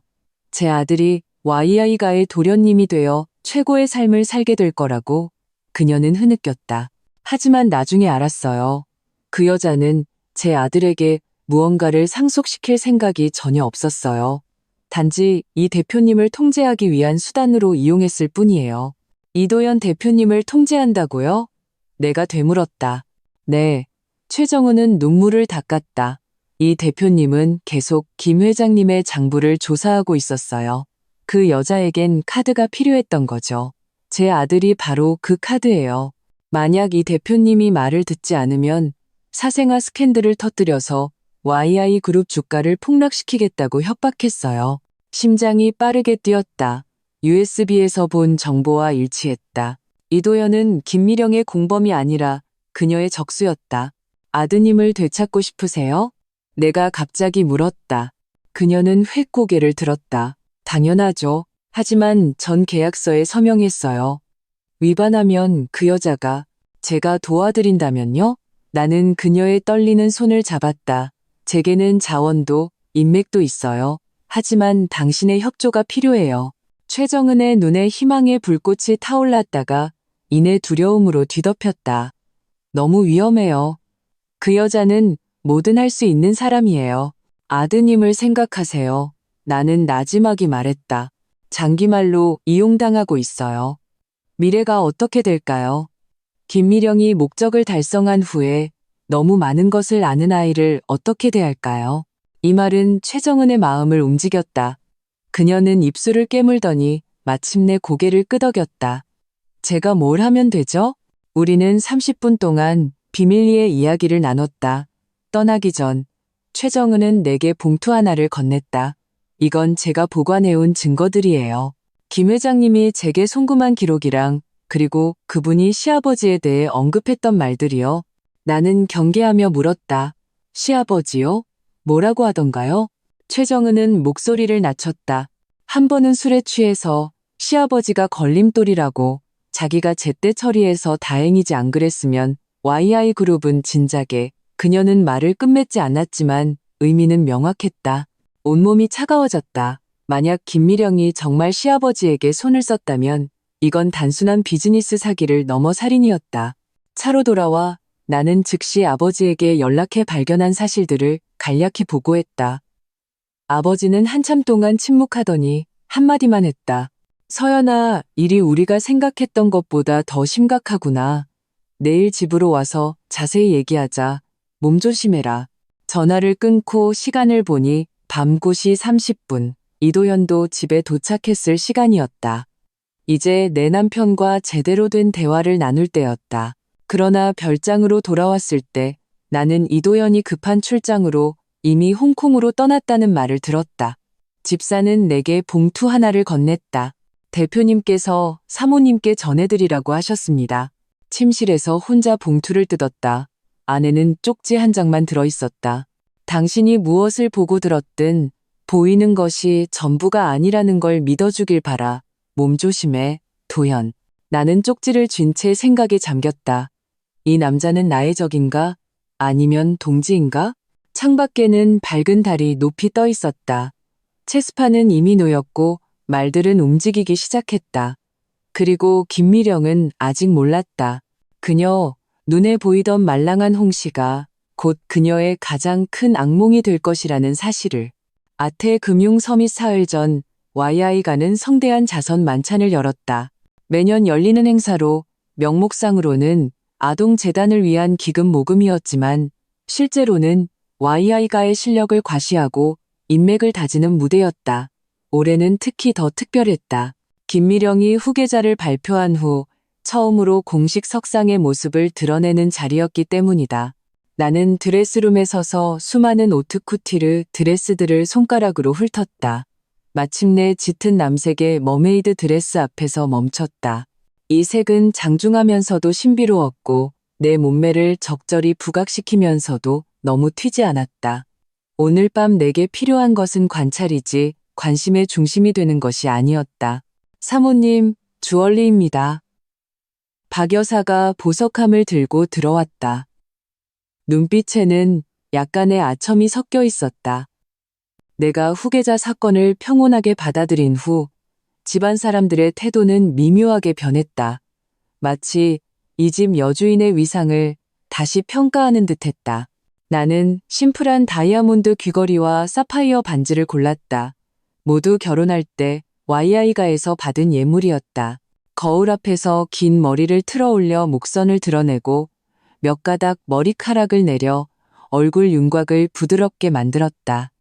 제 아들이 YI가의 도련님이 되어 최고의 삶을 살게 될 거라고. 그녀는 흐느꼈다. 하지만 나중에 알았어요. 그 여자는 제 아들에게 무언가를 상속시킬 생각이 전혀 없었어요. 단지 이 대표님을 통제하기 위한 수단으로 이용했을 뿐이에요. 이도연 대표님을 통제한다고요? 내가 되물었다. 네. 최정은은 눈물을 닦았다. 이 대표님은 계속 김 회장님의 장부를 조사하고 있었어요. 그 여자에겐 카드가 필요했던 거죠. 제 아들이 바로 그 카드예요. 만약 이 대표님이 말을 듣지 않으면 사생아 스캔들을 터뜨려서 YI 그룹 주가를 폭락시키겠다고 협박했어요. 심장이 빠르게 뛰었다. USB에서 본 정보와 일치했다. 이도연은 김미령의 공범이 아니라 그녀의 적수였다. 아드님을 되찾고 싶으세요? 내가 갑자기 물었다. 그녀는 휙 고개를 들었다. 당연하죠. 하지만 전 계약서에 서명했어요. 위반하면 그 여자가 제가 도와드린다면요? 나는 그녀의 떨리는 손을 잡았다. 제게는 자원도 인맥도 있어요. 하지만 당신의 협조가 필요해요. 최정은의 눈에 희망의 불꽃이 타올랐다가 이내 두려움으로 뒤덮였다. 너무 위험해요. 그 여자는 뭐든 할 수 있는 사람이에요. 아드님을 생각하세요. 나는 나지막이 말했다. 장기말로 이용당하고 있어요. 미래가 어떻게 될까요? 김미령이 목적을 달성한 후에 너무 많은 것을 아는 아이를 어떻게 대할까요? 이 말은 최정은의 마음을 움직였다. 그녀는 입술을 깨물더니 마침내 고개를 끄덕였다. 제가 뭘 하면 되죠? 우리는 30분 동안 비밀리에 이야기를 나눴다. 떠나기 전 최정은은 내게 봉투 하나를 건넸다. 이건 제가 보관해온 증거들이에요. 김 회장님이 제게 송금한 기록이랑 그리고 그분이 시아버지에 대해 언급했던 말들이요. 나는 경계하며 물었다. 시아버지요? 뭐라고 하던가요? 최정은은 목소리를 낮췄다. 한 번은 술에 취해서 시아버지가 걸림돌이라고 자기가 제때 처리해서 다행이지 안 그랬으면 YI그룹은 진작에 그녀는 말을 끝맺지 않았지만 의미는 명확했다. 온몸이 차가워졌다. 만약 김미령이 정말 시아버지에게 손을 썼다면 이건 단순한 비즈니스 사기를 넘어 살인이었다. 차로 돌아와 나는 즉시 아버지에게 연락해 발견한 사실들을 간략히 보고했다. 아버지는 한참 동안 침묵하더니 한마디만 했다. 서연아, 일이 우리가 생각했던 것보다 더 심각하구나. 내일 집으로 와서 자세히 얘기하자. 몸 조심해라. 전화를 끊고 시간을 보니 밤 9시 30분. 이도현도 집에 도착했을 시간이었다. 이제 내 남편과 제대로 된 대화를 나눌 때였다. 그러나 별장으로 돌아왔을 때 나는 이도현이 급한 출장으로 이미 홍콩으로 떠났다는 말을 들었다. 집사는 내게 봉투 하나를 건넸다. 대표님께서 사모님께 전해드리라고 하셨습니다. 침실에서 혼자 봉투를 뜯었다. 안에는 쪽지 한 장만 들어있었다. 당신이 무엇을 보고 들었든 보이는 것이 전부가 아니라는 걸 믿어주길 바라. 몸 조심해, 도현. 나는 쪽지를 쥔 채 생각에 잠겼다. 이 남자는 나의 적인가? 아니면 동지인가? 창밖에는 밝은 달이 높이 떠 있었다. 체스판은 이미 놓였고 말들은 움직이기 시작했다. 그리고 김미령은 아직 몰랐다. 그녀, 눈에 보이던 말랑한 홍시가 곧 그녀의 가장 큰 악몽이 될 것이라는 사실을. 아태 금융서밋 사흘 전 YI가는 성대한 자선 만찬을 열었다. 매년 열리는 행사로 명목상으로는 아동재단을 위한 기금 모금이었지만 실제로는 YI가의 실력을 과시하고 인맥을 다지는 무대였다. 올해는 특히 더 특별했다. 김미령이 후계자를 발표한 후 처음으로 공식 석상의 모습을 드러내는 자리였기 때문이다. 나는 드레스룸에 서서 수많은 오트쿠티르 드레스들을 손가락으로 훑었다. 마침내 짙은 남색의 머메이드 드레스 앞에서 멈췄다. 이 색은 장중하면서도 신비로웠고 내 몸매를 적절히 부각시키면서도 너무 튀지 않았다. 오늘 밤 내게 필요한 것은 관찰이지 관심의 중심이 되는 것이 아니었다. 사모님, 주얼리입니다. 박 여사가 보석함을 들고 들어왔다. 눈빛에는 약간의 아첨이 섞여 있었다. 내가 후계자 사건을 평온하게 받아들인 후 집안 사람들의 태도는 미묘하게 변했다. 마치 이 집 여주인의 위상을 다시 평가하는 듯했다. 나는 심플한 다이아몬드 귀걸이와 사파이어 반지를 골랐다. 모두 결혼할 때 YI가에서 받은 예물이었다. 거울 앞에서 긴 머리를 틀어 올려 목선을 드러내고 몇 가닥 머리카락을 내려 얼굴 윤곽을 부드럽게 만들었다.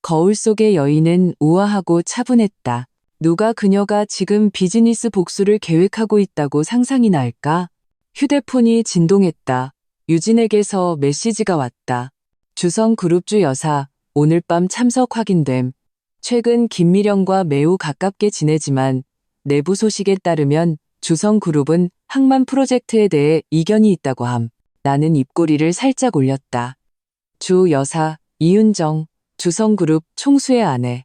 거울 속의 여인은 우아하고 차분했다. 누가 그녀가 지금 비즈니스 복수를 계획하고 있다고 상상이나 할까? 휴대폰이 진동했다. 유진에게서 메시지가 왔다. 주성그룹주 여사, 오늘 밤 참석 확인됨. 최근 김미령과 매우 가깝게 지내지만 내부 소식에 따르면 주성그룹은 항만 프로젝트에 대해 이견이 있다고 함. 나는 입꼬리를 살짝 올렸다. 주 여사, 이윤정, 주성그룹 총수의 아내.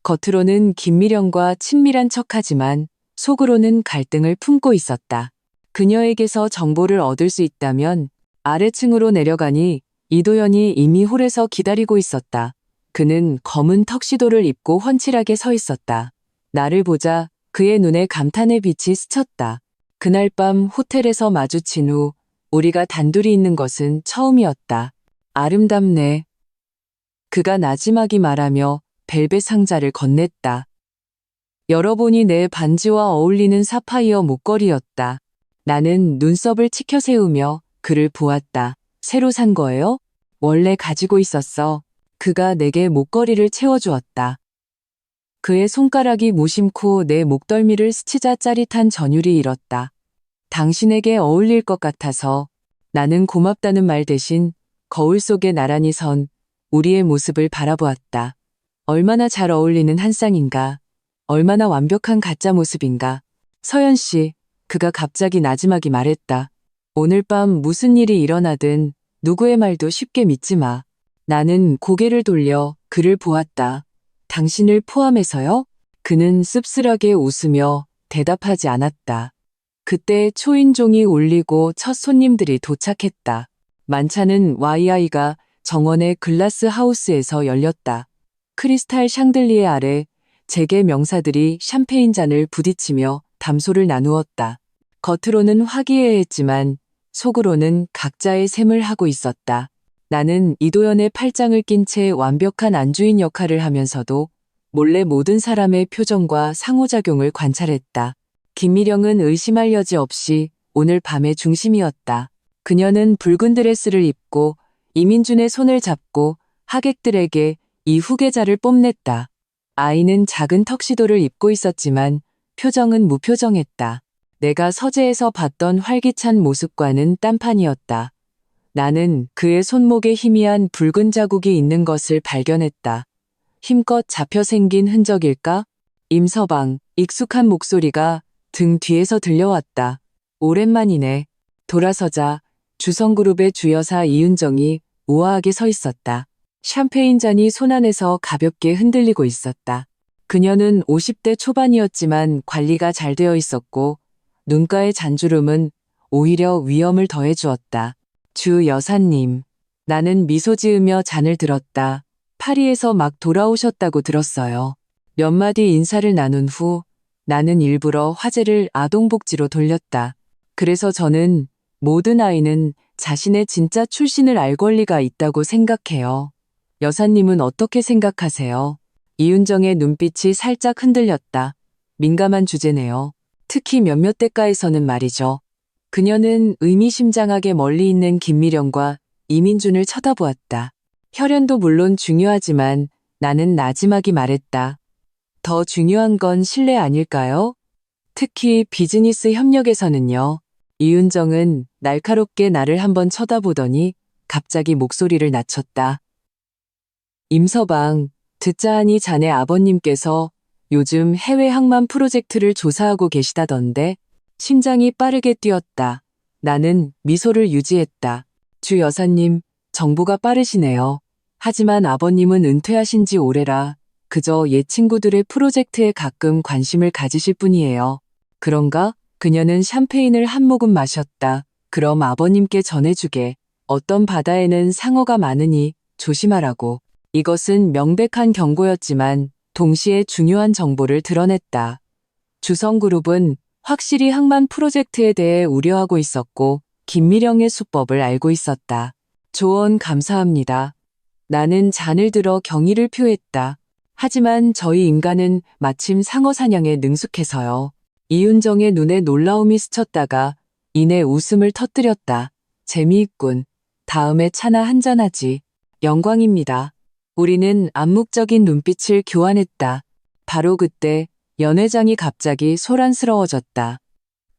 겉으로는 김미령과 친밀한 척하지만 속으로는 갈등을 품고 있었다. 그녀에게서 정보를 얻을 수 있다면 아래층으로 내려가니 이도현이 이미 홀에서 기다리고 있었다. 그는 검은 턱시도를 입고 훤칠하게 서 있었다. 나를 보자 그의 눈에 감탄의 빛이 스쳤다. 그날 밤 호텔에서 마주친 후 우리가 단둘이 있는 것은 처음이었다. 아름답네. 그가 나지막이 말하며 벨벳 상자를 건넸다. 열어보니 내 반지와 어울리는 사파이어 목걸이였다. 나는 눈썹을 치켜세우며 그를 보았다. 새로 산 거예요? 원래 가지고 있었어. 그가 내게 목걸이를 채워주었다. 그의 손가락이 무심코 내 목덜미를 스치자 짜릿한 전율이 일었다. 당신에게 어울릴 것 같아서. 나는 고맙다는 말 대신 거울 속에 나란히 선 우리의 모습을 바라보았다. 얼마나 잘 어울리는 한 쌍인가. 얼마나 완벽한 가짜 모습인가. 서연 씨, 그가 갑자기 나지막이 말했다. 오늘 밤 무슨 일이 일어나든 누구의 말도 쉽게 믿지 마. 나는 고개를 돌려 그를 보았다. 당신을 포함해서요? 그는 씁쓸하게 웃으며 대답하지 않았다. 그때 초인종이 울리고 첫 손님들이 도착했다. 만찬은 YI가 정원의 글라스 하우스에서 열렸다. 크리스탈 샹들리에 아래 재계 명사들이 샴페인 잔을 부딪히며 담소를 나누었다. 겉으로는 화기애애했지만 속으로는 각자의 셈을 하고 있었다. 나는 이도연의 팔짱을 낀 채 완벽한 안주인 역할을 하면서도 몰래 모든 사람의 표정과 상호작용을 관찰했다. 김미령은 의심할 여지 없이 오늘 밤의 중심이었다. 그녀는 붉은 드레스를 입고 이민준의 손을 잡고 하객들에게 이 후계자를 뽐냈다. 아이는 작은 턱시도를 입고 있었지만 표정은 무표정했다. 내가 서재에서 봤던 활기찬 모습과는 딴판이었다. 나는 그의 손목에 희미한 붉은 자국이 있는 것을 발견했다. 힘껏 잡혀 생긴 흔적일까? 임서방, 익숙한 목소리가 등 뒤에서 들려왔다. 오랜만이네. 돌아서자 주성그룹의 주여사 이윤정이 우아하게 서 있었다. 샴페인 잔이 손 안에서 가볍게 흔들리고 있었다. 그녀는 50대 초반이었지만 관리가 잘 되어 있었고 눈가의 잔주름은 오히려 위험을 더해주었다. 주 여사님. 나는 미소 지으며 잔을 들었다. 파리에서 막 돌아오셨다고 들었어요. 몇 마디 인사를 나눈 후 나는 일부러 화제를 아동복지로 돌렸다. 그래서 저는 모든 아이는 자신의 진짜 출신을 알 권리가 있다고 생각해요. 여사님은 어떻게 생각하세요? 이윤정의 눈빛이 살짝 흔들렸다. 민감한 주제네요. 특히 몇몇 대가에서는 말이죠. 그녀는 의미심장하게 멀리 있는 김미령과 이민준을 쳐다보았다. 혈연도 물론 중요하지만 나는 나지막이 말했다. 더 중요한 건 신뢰 아닐까요? 특히 비즈니스 협력에서는요. 이윤정은 날카롭게 나를 한번 쳐다보더니 갑자기 목소리를 낮췄다. 임서방, 듣자 하니 자네 아버님께서 요즘 해외 항만 프로젝트를 조사하고 계시다던데. 심장이 빠르게 뛰었다. 나는 미소를 유지했다. 주 여사님, 정보가 빠르시네요. 하지만 아버님은 은퇴하신 지 오래라 그저 옛 친구들의 프로젝트에 가끔 관심을 가지실 뿐이에요. 그런가? 그녀는 샴페인을 한 모금 마셨다. 그럼 아버님께 전해주게. 어떤 바다에는 상어가 많으니 조심하라고. 이것은 명백한 경고였지만 동시에 중요한 정보를 드러냈다. 주성그룹은 확실히 항만 프로젝트에 대해 우려하고 있었고 김미령의 수법을 알고 있었다. 조언 감사합니다. 나는 잔을 들어 경의를 표했다. 하지만 저희 인간은 마침 상어 사냥에 능숙해서요. 이윤정의 눈에 놀라움이 스쳤다가 이내 웃음을 터뜨렸다. 재미있군. 다음에 차나 한잔하지. 영광입니다. 우리는 암묵적인 눈빛을 교환했다. 바로 그때 연 회장이 갑자기 소란스러워졌다.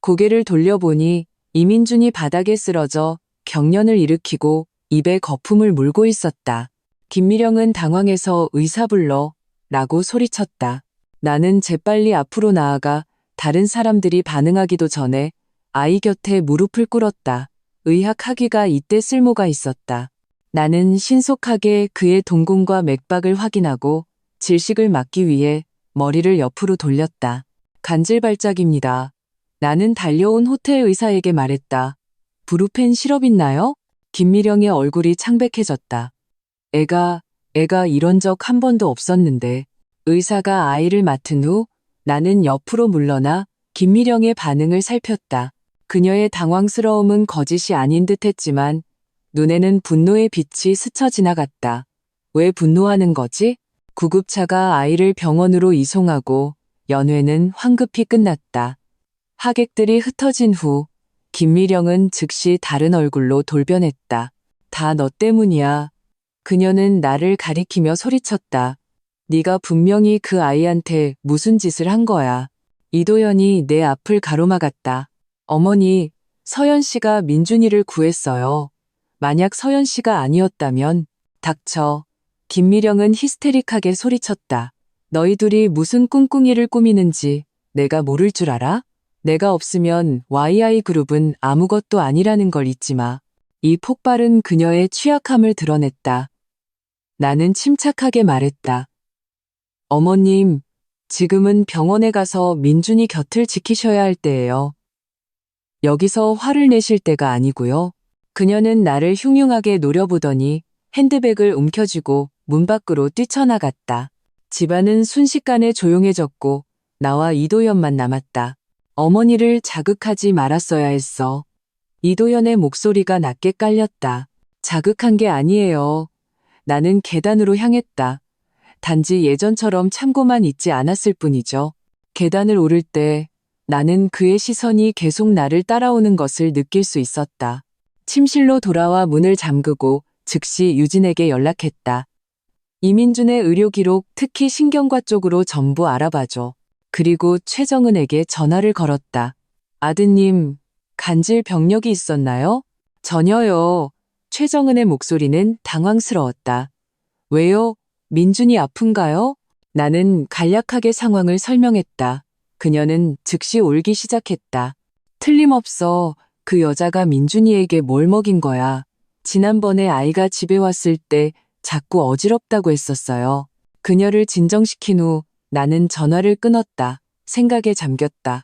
고개를 돌려보니 이민준이 바닥에 쓰러져 경련을 일으키고 입에 거품을 물고 있었다. 김미령은 당황해서 의사 불러 라고 소리쳤다. 나는 재빨리 앞으로 나아가 다른 사람들이 반응하기도 전에 아이 곁에 무릎을 꿇었다. 의학학위가 이때 쓸모가 있었다. 나는 신속하게 그의 동공과 맥박을 확인하고 질식을 막기 위해 머리를 옆으로 돌렸다. 간질발작입니다. 나는 달려온 호텔 의사에게 말했다. 브루펜 시럽 있나요? 김미령의 얼굴이 창백해졌다. 애가 이런 적 한 번도 없었는데. 의사가 아이를 맡은 후 나는 옆으로 물러나 김미령의 반응을 살폈다. 그녀의 당황스러움은 거짓이 아닌 듯 했지만 눈에는 분노의 빛이 스쳐 지나갔다. 왜 분노하는 거지? 구급차가 아이를 병원으로 이송하고 연회는 황급히 끝났다. 하객들이 흩어진 후 김미령은 즉시 다른 얼굴로 돌변했다. 다 너 때문이야. 그녀는 나를 가리키며 소리쳤다. 네가 분명히 그 아이한테 무슨 짓을 한 거야. 이도연이 내 앞을 가로막았다. 어머니, 서연 씨가 민준이를 구했어요. 만약 서연 씨가 아니었다면 닥쳐. 김미령은 히스테릭하게 소리쳤다. 너희 둘이 무슨 꿍꿍이를 꾸미는지 내가 모를 줄 알아? 내가 없으면 YI그룹은 아무것도 아니라는 걸 잊지 마. 이 폭발은 그녀의 취약함을 드러냈다. 나는 침착하게 말했다. 어머님, 지금은 병원에 가서 민준이 곁을 지키셔야 할 때예요. 여기서 화를 내실 때가 아니고요. 그녀는 나를 흉흉하게 노려보더니 핸드백을 움켜쥐고 문 밖으로 뛰쳐나갔다. 집안은 순식간에 조용해졌고 나와 이도연만 남았다. 어머니를 자극하지 말았어야 했어. 이도연의 목소리가 낮게 깔렸다. 자극한 게 아니에요. 나는 계단으로 향했다. 단지 예전처럼 참고만 있지 않았을 뿐이죠. 계단을 오를 때 나는 그의 시선이 계속 나를 따라오는 것을 느낄 수 있었다. 침실로 돌아와 문을 잠그고 즉시 유진에게 연락했다. 이민준의 의료 기록, 특히 신경과 쪽으로 전부 알아봐줘. 그리고 최정은에게 전화를 걸었다. 아드님, 간질 병력이 있었나요? 전혀요. 최정은의 목소리는 당황스러웠다. 왜요? 민준이 아픈가요? 나는 간략하게 상황을 설명했다. 그녀는 즉시 울기 시작했다. 틀림없어. 그 여자가 민준이에게 뭘 먹인 거야. 지난번에 아이가 집에 왔을 때 자꾸 어지럽다고 했었어요. 그녀를 진정시킨 후 나는 전화를 끊었다. 생각에 잠겼다.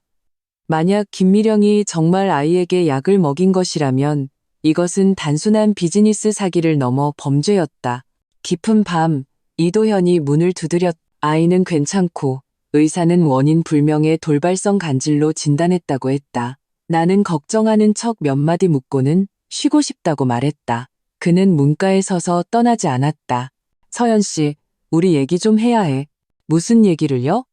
만약 김미령이 정말 아이에게 약을 먹인 것이라면 이것은 단순한 비즈니스 사기를 넘어 범죄였다. 깊은 밤, 이도현이 문을 두드렸. 아이는 괜찮고 의사는 원인 불명의 돌발성 간질로 진단했다고 했다. 나는 걱정하는 척 몇 마디 묻고는 쉬고 싶다고 말했다. 그는 문가에 서서 떠나지 않았다. 서연 씨, 우리 얘기 좀 해야 해. 무슨 얘기를요?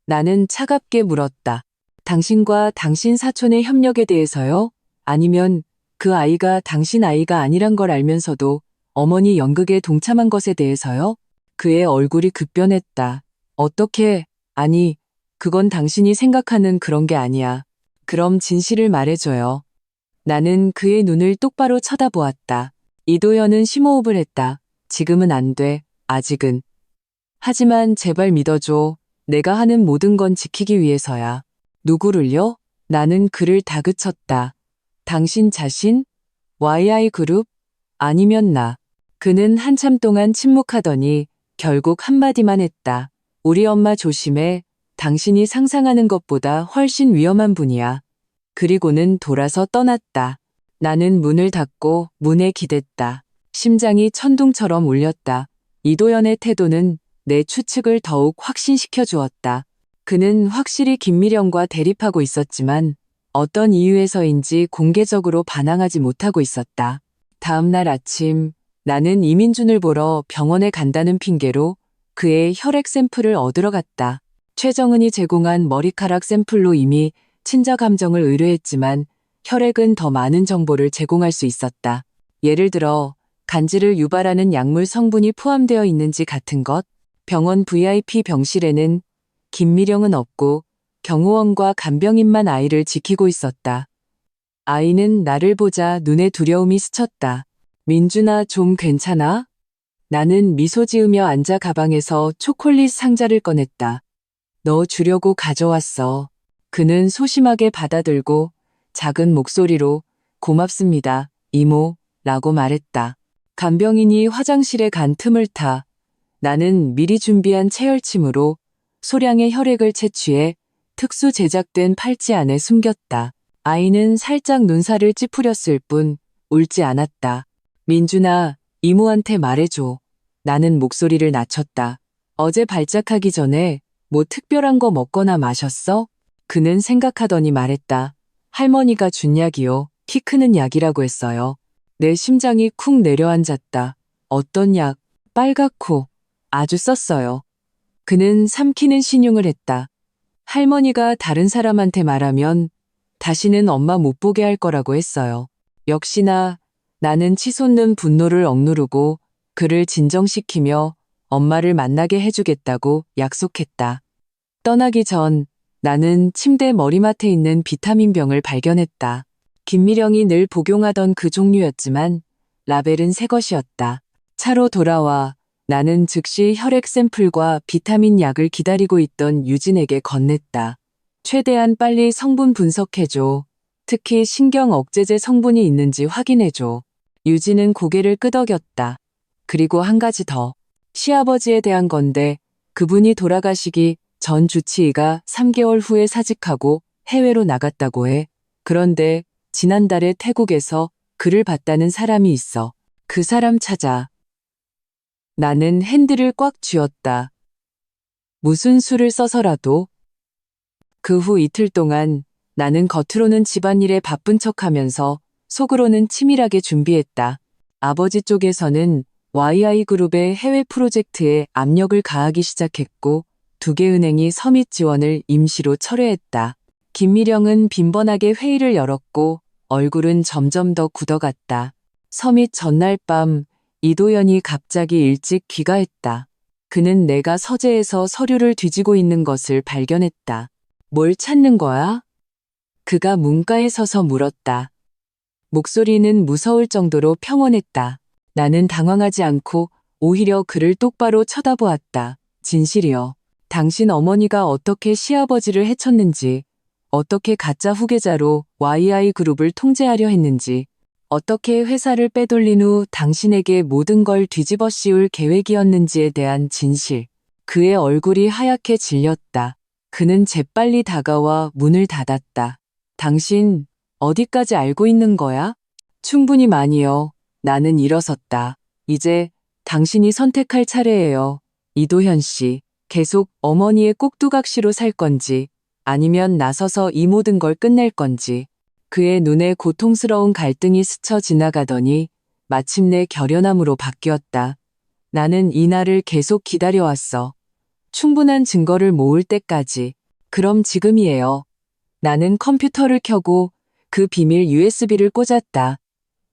나는 차갑게 물었다. 당신과 당신 사촌의 협력에 대해서요? 아니면 그 아이가 당신 아이가 아니란 걸 알면서도 어머니 연극에 동참한 것에 대해서요? 그의 얼굴이 급변했다. 어떻게, 아니, 그건 당신이 생각하는 그런 게 아니야. 그럼 진실을 말해줘요. 나는 그의 눈을 똑바로 쳐다보았다. 이도연은 심호흡을 했다. 지금은 안 돼. 아직은. 하지만 제발 믿어줘. 내가 하는 모든 건 지키기 위해서야. 누구를요? 나는 그를 다그쳤다. 당신 자신? YI그룹? 아니면 나. 그는 한참 동안 침묵하더니 결국 한마디만 했다. 우리 엄마 조심해. 당신이 상상하는 것보다 훨씬 위험한 분이야. 그리고는 돌아서 떠났다. 나는 문을 닫고 문에 기댔다. 심장이 천둥처럼 울렸다. 이도연의 태도는 내 추측을 더욱 확신시켜 주었다. 그는 확실히 김미령과 대립하고 있었지만 어떤 이유에서인지 공개적으로 반항하지 못하고 있었다. 다음 날 아침 나는 이민준을 보러 병원에 간다는 핑계로 그의 혈액 샘플을 얻으러 갔다. 최정은이 제공한 머리카락 샘플로 이미 친자 감정을 의뢰했지만 혈액은 더 많은 정보를 제공할 수 있었다. 예를 들어 간질을 유발하는 약물 성분이 포함되어 있는지 같은 것. 병원 VIP 병실에는 김미령은 없고 경호원과 간병인만 아이를 지키고 있었다. 아이는 나를 보자 눈에 두려움이 스쳤다. 민준아, 좀 괜찮아? 나는 미소 지으며 앉아 가방에서 초콜릿 상자를 꺼냈다. 너 주려고 가져왔어. 그는 소심하게 받아들고 작은 목소리로 고맙습니다, 이모, 라고 말했다. 간병인이 화장실에 간 틈을 타 나는 미리 준비한 체열침으로 소량의 혈액을 채취해 특수 제작된 팔찌 안에 숨겼다. 아이는 살짝 눈살을 찌푸렸을 뿐 울지 않았다. 민준아, 이모한테 말해줘. 나는 목소리를 낮췄다. 어제 발작하기 전에 뭐 특별한 거 먹거나 마셨어? 그는 생각하더니 말했다. 할머니가 준 약이요. 키 크는 약이라고 했어요. 내 심장이 쿵 내려앉았다. 어떤 약? 빨갛고 아주 썼어요. 그는 삼키는 신용을 했다. 할머니가 다른 사람한테 말하면 다시는 엄마 못 보게 할 거라고 했어요. 역시나 나는 치솟는 분노를 억누르고 그를 진정시키며 엄마를 만나게 해주겠다고 약속했다. 떠나기 전 나는 침대 머리맡에 있는 비타민병을 발견했다. 김미령이 늘 복용하던 그 종류였지만 라벨은 새 것이었다. 차로 돌아와 나는 즉시 혈액 샘플과 비타민 약을 기다리고 있던 유진에게 건넸다. 최대한 빨리 성분 분석해줘. 특히 신경 억제제 성분이 있는지 확인해줘. 유진은 고개를 끄덕였다. 그리고 한 가지 더. 시아버지에 대한 건데 그분이 돌아가시기 전 주치의가 3개월 후에 사직하고 해외로 나갔다고 해. 그런데 지난달에 태국에서 그를 봤다는 사람이 있어. 그 사람 찾아. 나는 핸들을 꽉 쥐었다. 무슨 수를 써서라도. 그 후 이틀 동안 나는 겉으로는 집안일에 바쁜 척하면서 속으로는 치밀하게 준비했다. 아버지 쪽에서는 YI그룹의 해외 프로젝트에 압력을 가하기 시작했고 2개 은행이 서밋 지원을 임시로 철회했다. 김미령은 빈번하게 회의를 열었고 얼굴은 점점 더 굳어갔다. 서밋 전날 밤 이도연이 갑자기 일찍 귀가했다. 그는 내가 서재에서 서류를 뒤지고 있는 것을 발견했다. 뭘 찾는 거야? 그가 문가에 서서 물었다. 목소리는 무서울 정도로 평온했다. 나는 당황하지 않고 오히려 그를 똑바로 쳐다보았다. 진실이여. 당신 어머니가 어떻게 시아버지를 해쳤는지, 어떻게 가짜 후계자로 YI그룹을 통제하려 했는지, 어떻게 회사를 빼돌린 후 당신에게 모든 걸 뒤집어 씌울 계획이었는지에 대한 진실. 그의 얼굴이 하얗게 질렸다. 그는 재빨리 다가와 문을 닫았다. 당신 어디까지 알고 있는 거야? 충분히 많이요. 나는 일어섰다. 이제 당신이 선택할 차례예요. 이도현 씨, 계속 어머니의 꼭두각시로 살 건지 아니면 나서서 이 모든 걸 끝낼 건지. 그의 눈에 고통스러운 갈등이 스쳐 지나가더니 마침내 결연함으로 바뀌었다. 나는 이 날을 계속 기다려왔어. 충분한 증거를 모을 때까지. 그럼 지금이에요. 나는 컴퓨터를 켜고 그 비밀 USB를 꽂았다.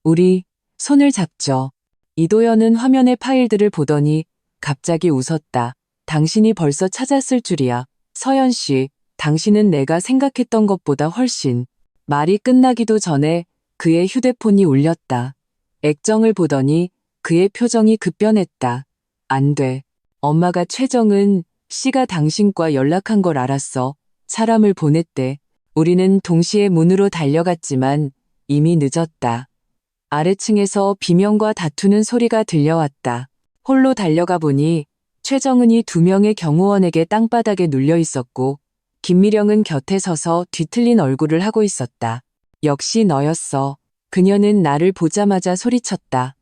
우리 손을 잡죠. 이도연은 화면의 파일들을 보더니 갑자기 웃었다. 당신이 벌써 찾았을 줄이야. 서연 씨, 당신은 내가 생각했던 것보다 훨씬. 말이 끝나기도 전에 그의 휴대폰이 울렸다. 액정을 보더니 그의 표정이 급변했다. 안 돼. 엄마가 최정은 씨가 당신과 연락한 걸 알았어. 사람을 보냈대. 우리는 동시에 문으로 달려갔지만 이미 늦었다. 아래층에서 비명과 다투는 소리가 들려왔다. 홀로 달려가 보니 최정은이 2명의 경호원에게 땅바닥에 눌려 있었고 김미령은 곁에 서서 뒤틀린 얼굴을 하고 있었다. 역시 너였어. 그녀는 나를 보자마자 소리쳤다.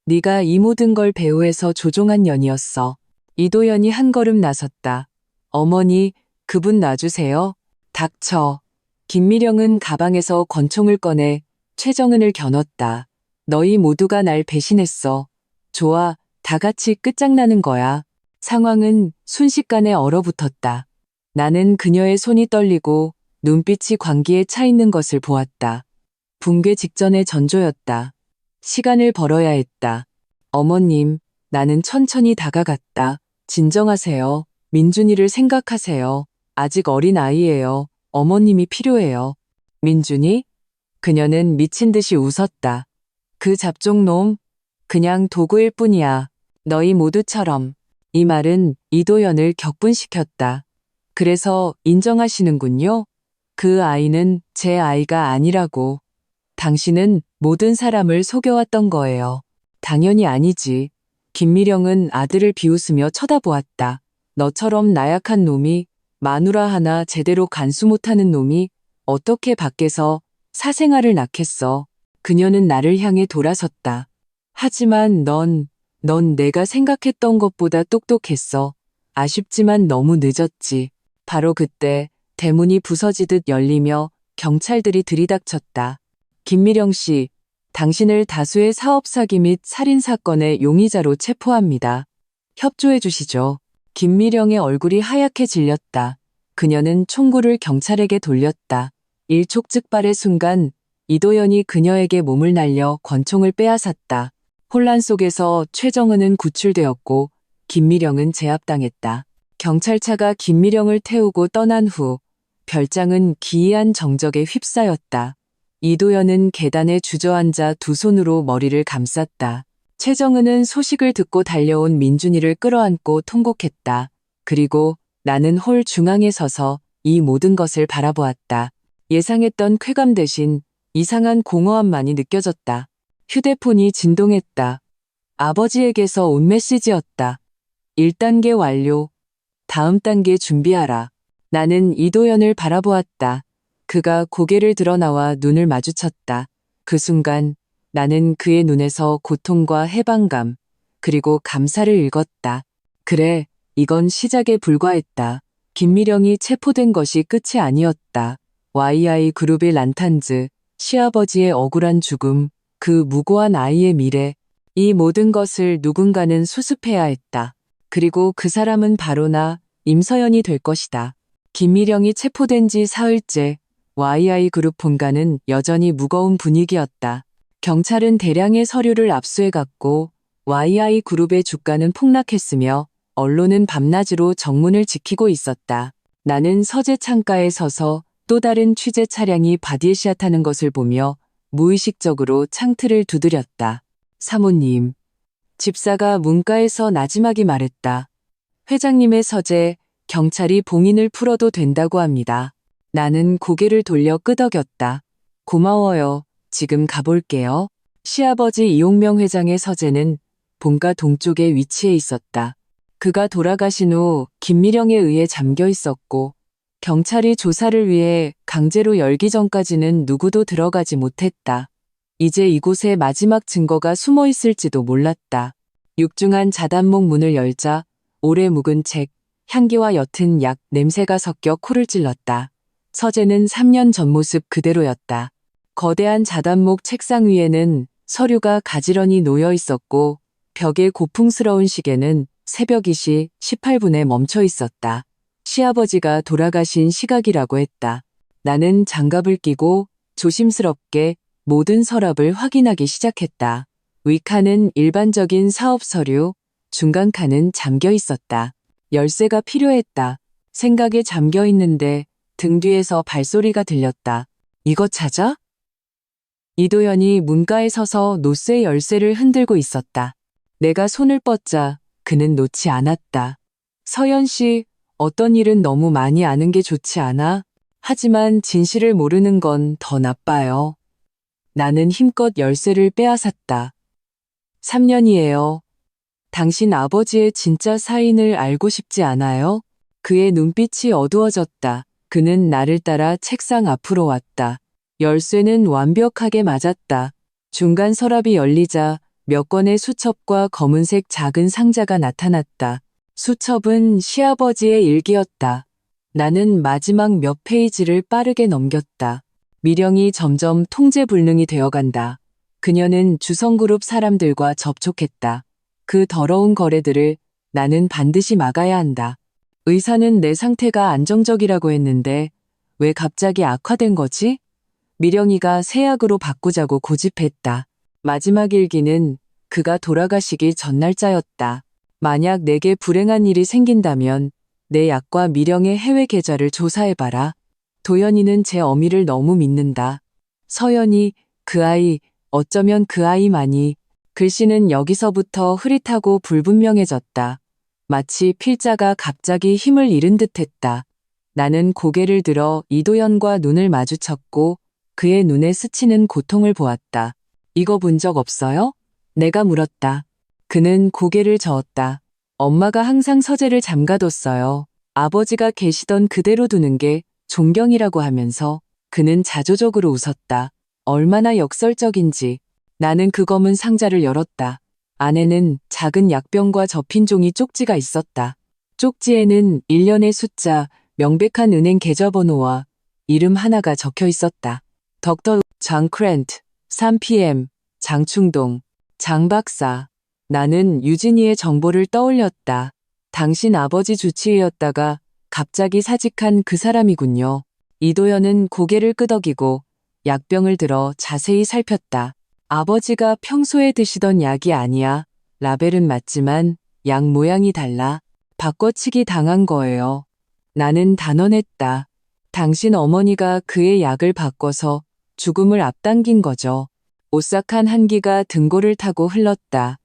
네가 이 모든 걸 배후에서 조종한 년이었어. 이도연이 한 걸음 나섰다. 어머니, 그분 놔주세요. 닥쳐. 김미령은 가방에서 권총을 꺼내 최정은을 겨눴다. 너희 모두가 날 배신했어. 좋아, 다 같이 끝장나는 거야. 상황은 순식간에 얼어붙었다. 나는 그녀의 손이 떨리고 눈빛이 광기에 차 있는 것을 보았다. 붕괴 직전의 전조였다. 시간을 벌어야 했다. 어머님, 나는 천천히 다가갔다. 진정하세요. 민준이를 생각하세요. 아직 어린 아이예요. 어머님이 필요해요. 민준이? 그녀는 미친 듯이 웃었다. 그 잡종놈? 그냥 도구일 뿐이야. 너희 모두처럼. 이 말은 이도연을 격분시켰다. 그래서 인정하시는군요. 그 아이는 제 아이가 아니라고. 당신은 모든 사람을 속여왔던 거예요. 당연히 아니지. 김미령은 아들을 비웃으며 쳐다보았다. 너처럼 나약한 놈이, 마누라 하나 제대로 간수 못하는 놈이 어떻게 밖에서 사생아를 낳겠어. 그녀는 나를 향해 돌아섰다. 하지만 넌 내가 생각했던 것보다 똑똑했어. 아쉽지만 너무 늦었지. 바로 그때 대문이 부서지듯 열리며 경찰들이 들이닥쳤다. 김미령 씨, 당신을 다수의 사업 사기 및 살인 사건의 용의자로 체포합니다. 협조해 주시죠. 김미령의 얼굴이 하얗게 질렸다. 그녀는 총구를 경찰에게 돌렸다. 일촉즉발의 순간 이도연이 그녀에게 몸을 날려 권총을 빼앗았다. 혼란 속에서 최정은은 구출되었고 김미령은 제압당했다. 경찰차가 김미령을 태우고 떠난 후 별장은 기이한 정적에 휩싸였다. 이도연은 계단에 주저앉아 두 손으로 머리를 감쌌다. 최정은은 소식을 듣고 달려온 민준이를 끌어안고 통곡했다. 그리고 나는 홀 중앙에 서서 이 모든 것을 바라보았다. 예상했던 쾌감 대신 이상한 공허함만이 느껴졌다. 휴대폰이 진동했다. 아버지에게서 온 메시지였다. 1단계 완료. 다음 단계 준비하라. 나는 이도연을 바라보았다. 그가 고개를 들어 나와 눈을 마주쳤다. 그 순간 나는 그의 눈에서 고통과 해방감, 그리고 감사를 읽었다. 그래, 이건 시작에 불과했다. 김미령이 체포된 것이 끝이 아니었다. YI 그룹의 란탄즈, 시아버지의 억울한 죽음, 그 무고한 아이의 미래, 이 모든 것을 누군가는 수습해야 했다. 그리고 그 사람은 바로 나, 임서연이 될 것이다. 김미령이 체포된 지 사흘째, YI 그룹 본가는 여전히 무거운 분위기였다. 경찰은 대량의 서류를 압수해갔고 YI 그룹의 주가는 폭락했으며 언론은 밤낮으로 정문을 지키고 있었다. 나는 서재 창가에 서서 또 다른 취재 차량이 바디에시아 타는 것을 보며 무의식적으로 창틀을 두드렸다. 사모님. 집사가 문가에서 나지막이 말했다. 회장님의 서재, 경찰이 봉인을 풀어도 된다고 합니다. 나는 고개를 돌려 끄덕였다. 고마워요. 지금 가볼게요. 시아버지 이용명 회장의 서재는 본가 동쪽에 위치해 있었다. 그가 돌아가신 후 김미령에 의해 잠겨 있었고 경찰이 조사를 위해 강제로 열기 전까지는 누구도 들어가지 못했다. 이제 이곳에 마지막 증거가 숨어 있을지도 몰랐다. 육중한 자단목 문을 열자 오래 묵은 책, 향기와 옅은 약 냄새가 섞여 코를 찔렀다. 서재는 3년 전 모습 그대로였다. 거대한 자단목 책상 위에는 서류가 가지런히 놓여 있었고 벽에 고풍스러운 시계는 새벽 2시 18분에 멈춰 있었다. 시아버지가 돌아가신 시각이라고 했다. 나는 장갑을 끼고 조심스럽게 모든 서랍을 확인하기 시작했다. 위칸은 일반적인 사업 서류, 중간 칸은 잠겨 있었다. 열쇠가 필요했다. 생각에 잠겨 있는데 등 뒤에서 발소리가 들렸다. 이거 찾아? 이도연이 문가에 서서 노쇠 열쇠를 흔들고 있었다. 내가 손을 뻗자 그는 놓지 않았다. 서연 씨, 어떤 일은 너무 많이 아는 게 좋지 않아? 하지만 진실을 모르는 건 더 나빠요. 나는 힘껏 열쇠를 빼앗았다. 3년이에요. 당신 아버지의 진짜 사인을 알고 싶지 않아요? 그의 눈빛이 어두워졌다. 그는 나를 따라 책상 앞으로 왔다. 열쇠는 완벽하게 맞았다. 중간 서랍이 열리자 몇 권의 수첩과 검은색 작은 상자가 나타났다. 수첩은 시아버지의 일기였다. 나는 마지막 몇 페이지를 빠르게 넘겼다. 미령이 점점 통제불능이 되어간다. 그녀는 주성그룹 사람들과 접촉했다. 그 더러운 거래들을 나는 반드시 막아야 한다. 의사는 내 상태가 안정적이라고 했는데 왜 갑자기 악화된 거지? 미령이가 새 약으로 바꾸자고 고집했다. 마지막 일기는 그가 돌아가시기 전날짜였다. 만약 내게 불행한 일이 생긴다면 내 약과 미령의 해외 계좌를 조사해봐라. 도연이는 제 어미를 너무 믿는다. 서연이, 그 아이, 어쩌면 그 아이만이. 글씨는 여기서부터 흐릿하고 불분명해졌다. 마치 필자가 갑자기 힘을 잃은 듯했다. 나는 고개를 들어 이도연과 눈을 마주쳤고 그의 눈에 스치는 고통을 보았다. 이거 본 적 없어요? 내가 물었다. 그는 고개를 저었다. 엄마가 항상 서재를 잠가뒀어요. 아버지가 계시던 그대로 두는 게 존경이라고 하면서 그는 자조적으로 웃었다. 얼마나 역설적인지. 나는 그 검은 상자를 열었다. 안에는 작은 약병과 접힌 종이 쪽지가 있었다. 쪽지에는 1년의 숫자, 명백한 은행 계좌번호와 이름 하나가 적혀 있었다. 덕터 장 크랜트, 3pm, 장충동, 장 박사. 나는 유진이의 정보를 떠올렸다. 당신 아버지 주치의였다가 갑자기 사직한 그 사람이군요. 이도연은 고개를 끄덕이고 약병을 들어 자세히 살폈다. 아버지가 평소에 드시던 약이 아니야. 라벨은 맞지만 약 모양이 달라. 바꿔치기 당한 거예요. 나는 단언했다. 당신 어머니가 그의 약을 바꿔서 죽음을 앞당긴 거죠. 오싹한 한기가 등골을 타고 흘렀다.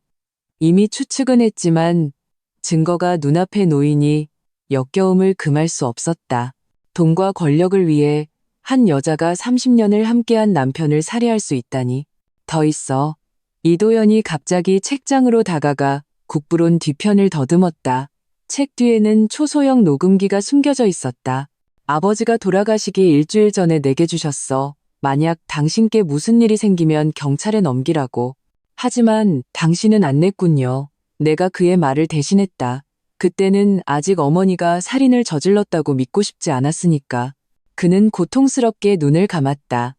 이미 추측은 했지만 증거가 눈앞에 놓이니 역겨움을 금할 수 없었다. 돈과 권력을 위해 한 여자가 30년을 함께한 남편을 살해할 수 있다니. 더 있어. 이도연이 갑자기 책장으로 다가가 국부론 뒤편을 더듬었다. 책 뒤에는 초소형 녹음기가 숨겨져 있었다. 아버지가 돌아가시기 일주일 전에 내게 주셨어. 만약 당신께 무슨 일이 생기면 경찰에 넘기라고. 하지만 당신은 안 냈군요. 내가 그의 말을 대신했다. 그때는 아직 어머니가 살인을 저질렀다고 믿고 싶지 않았으니까. 그는 고통스럽게 눈을 감았다.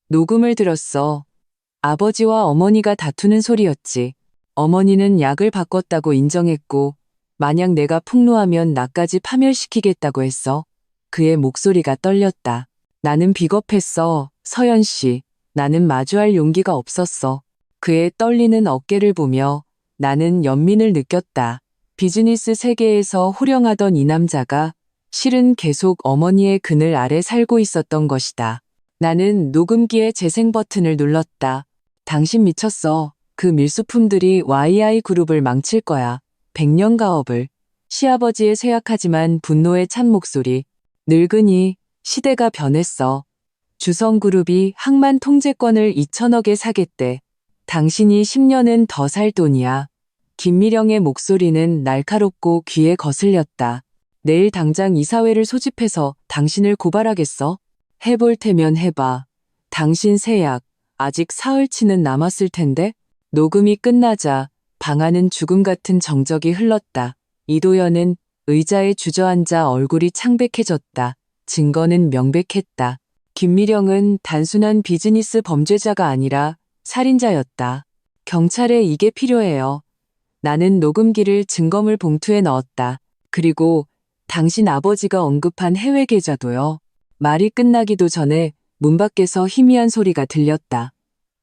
녹음을 들었어. 아버지와 어머니가 다투는 소리였지. 어머니는 약을 바꿨다고 인정했고, 만약 내가 폭로하면 나까지 파멸시키겠다고 했어. 그의 목소리가 떨렸다. 나는 비겁했어, 서연 씨. 나는 마주할 용기가 없었어. 그의 떨리는 어깨를 보며 나는 연민을 느꼈다. 비즈니스 세계에서 호령하던 이 남자가 실은 계속 어머니의 그늘 아래 살고 있었던 것이다. 나는 녹음기의 재생 버튼을 눌렀다. 당신 미쳤어. 그 밀수품들이 YI 그룹을 망칠 거야. 100년 가업을. 시아버지의 쇠약하지만 분노에 찬 목소리. 늙으니 시대가 변했어. 주성그룹이 항만 통제권을 2천억에 사겠대. 당신이 10년은 더 살 돈이야. 김미령의 목소리는 날카롭고 귀에 거슬렸다. 내일 당장 이사회를 소집해서 당신을 고발하겠어? 해볼 테면 해봐. 당신 세약 아직 사흘치는 남았을 텐데? 녹음이 끝나자 방 안은 죽음 같은 정적이 흘렀다. 이도연은 의자에 주저앉아 얼굴이 창백해졌다. 증거는 명백했다. 김미령은 단순한 비즈니스 범죄자가 아니라 살인자였다. 경찰에 이게 필요해요. 나는 녹음기를 증거물 봉투에 넣었다. 그리고 당신 아버지가 언급한 해외 계좌도요. 말이 끝나기도 전에 문 밖에서 희미한 소리가 들렸다.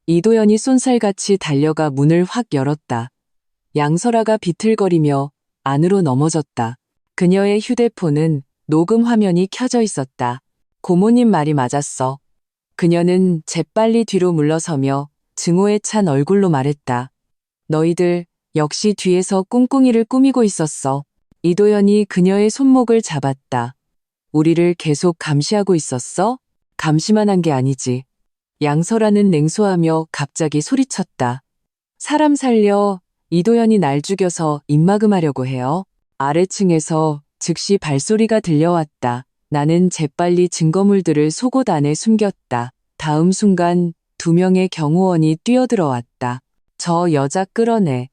이도연이 쏜살같이 달려가 문을 확 열었다. 양설아가 비틀거리며 안으로 넘어졌다. 그녀의 휴대폰은 녹음 화면이 켜져 있었다. 고모님 말이 맞았어. 그녀는 재빨리 뒤로 물러서며 증오에 찬 얼굴로 말했다. 너희들 역시 뒤에서 꿍꿍이를 꾸미고 있었어. 이도연이 그녀의 손목을 잡았다. 우리를 계속 감시하고 있었어? 감시만 한 게 아니지. 양설아는 냉소하며 갑자기 소리쳤다. 사람 살려. 이도연이 날 죽여서 입막음하려고 해요. 아래층에서 즉시 발소리가 들려왔다. 나는 재빨리 증거물들을 속옷 안에 숨겼다. 다음 순간 2명의 경호원이 뛰어들어왔다. 저 여자 끌어내.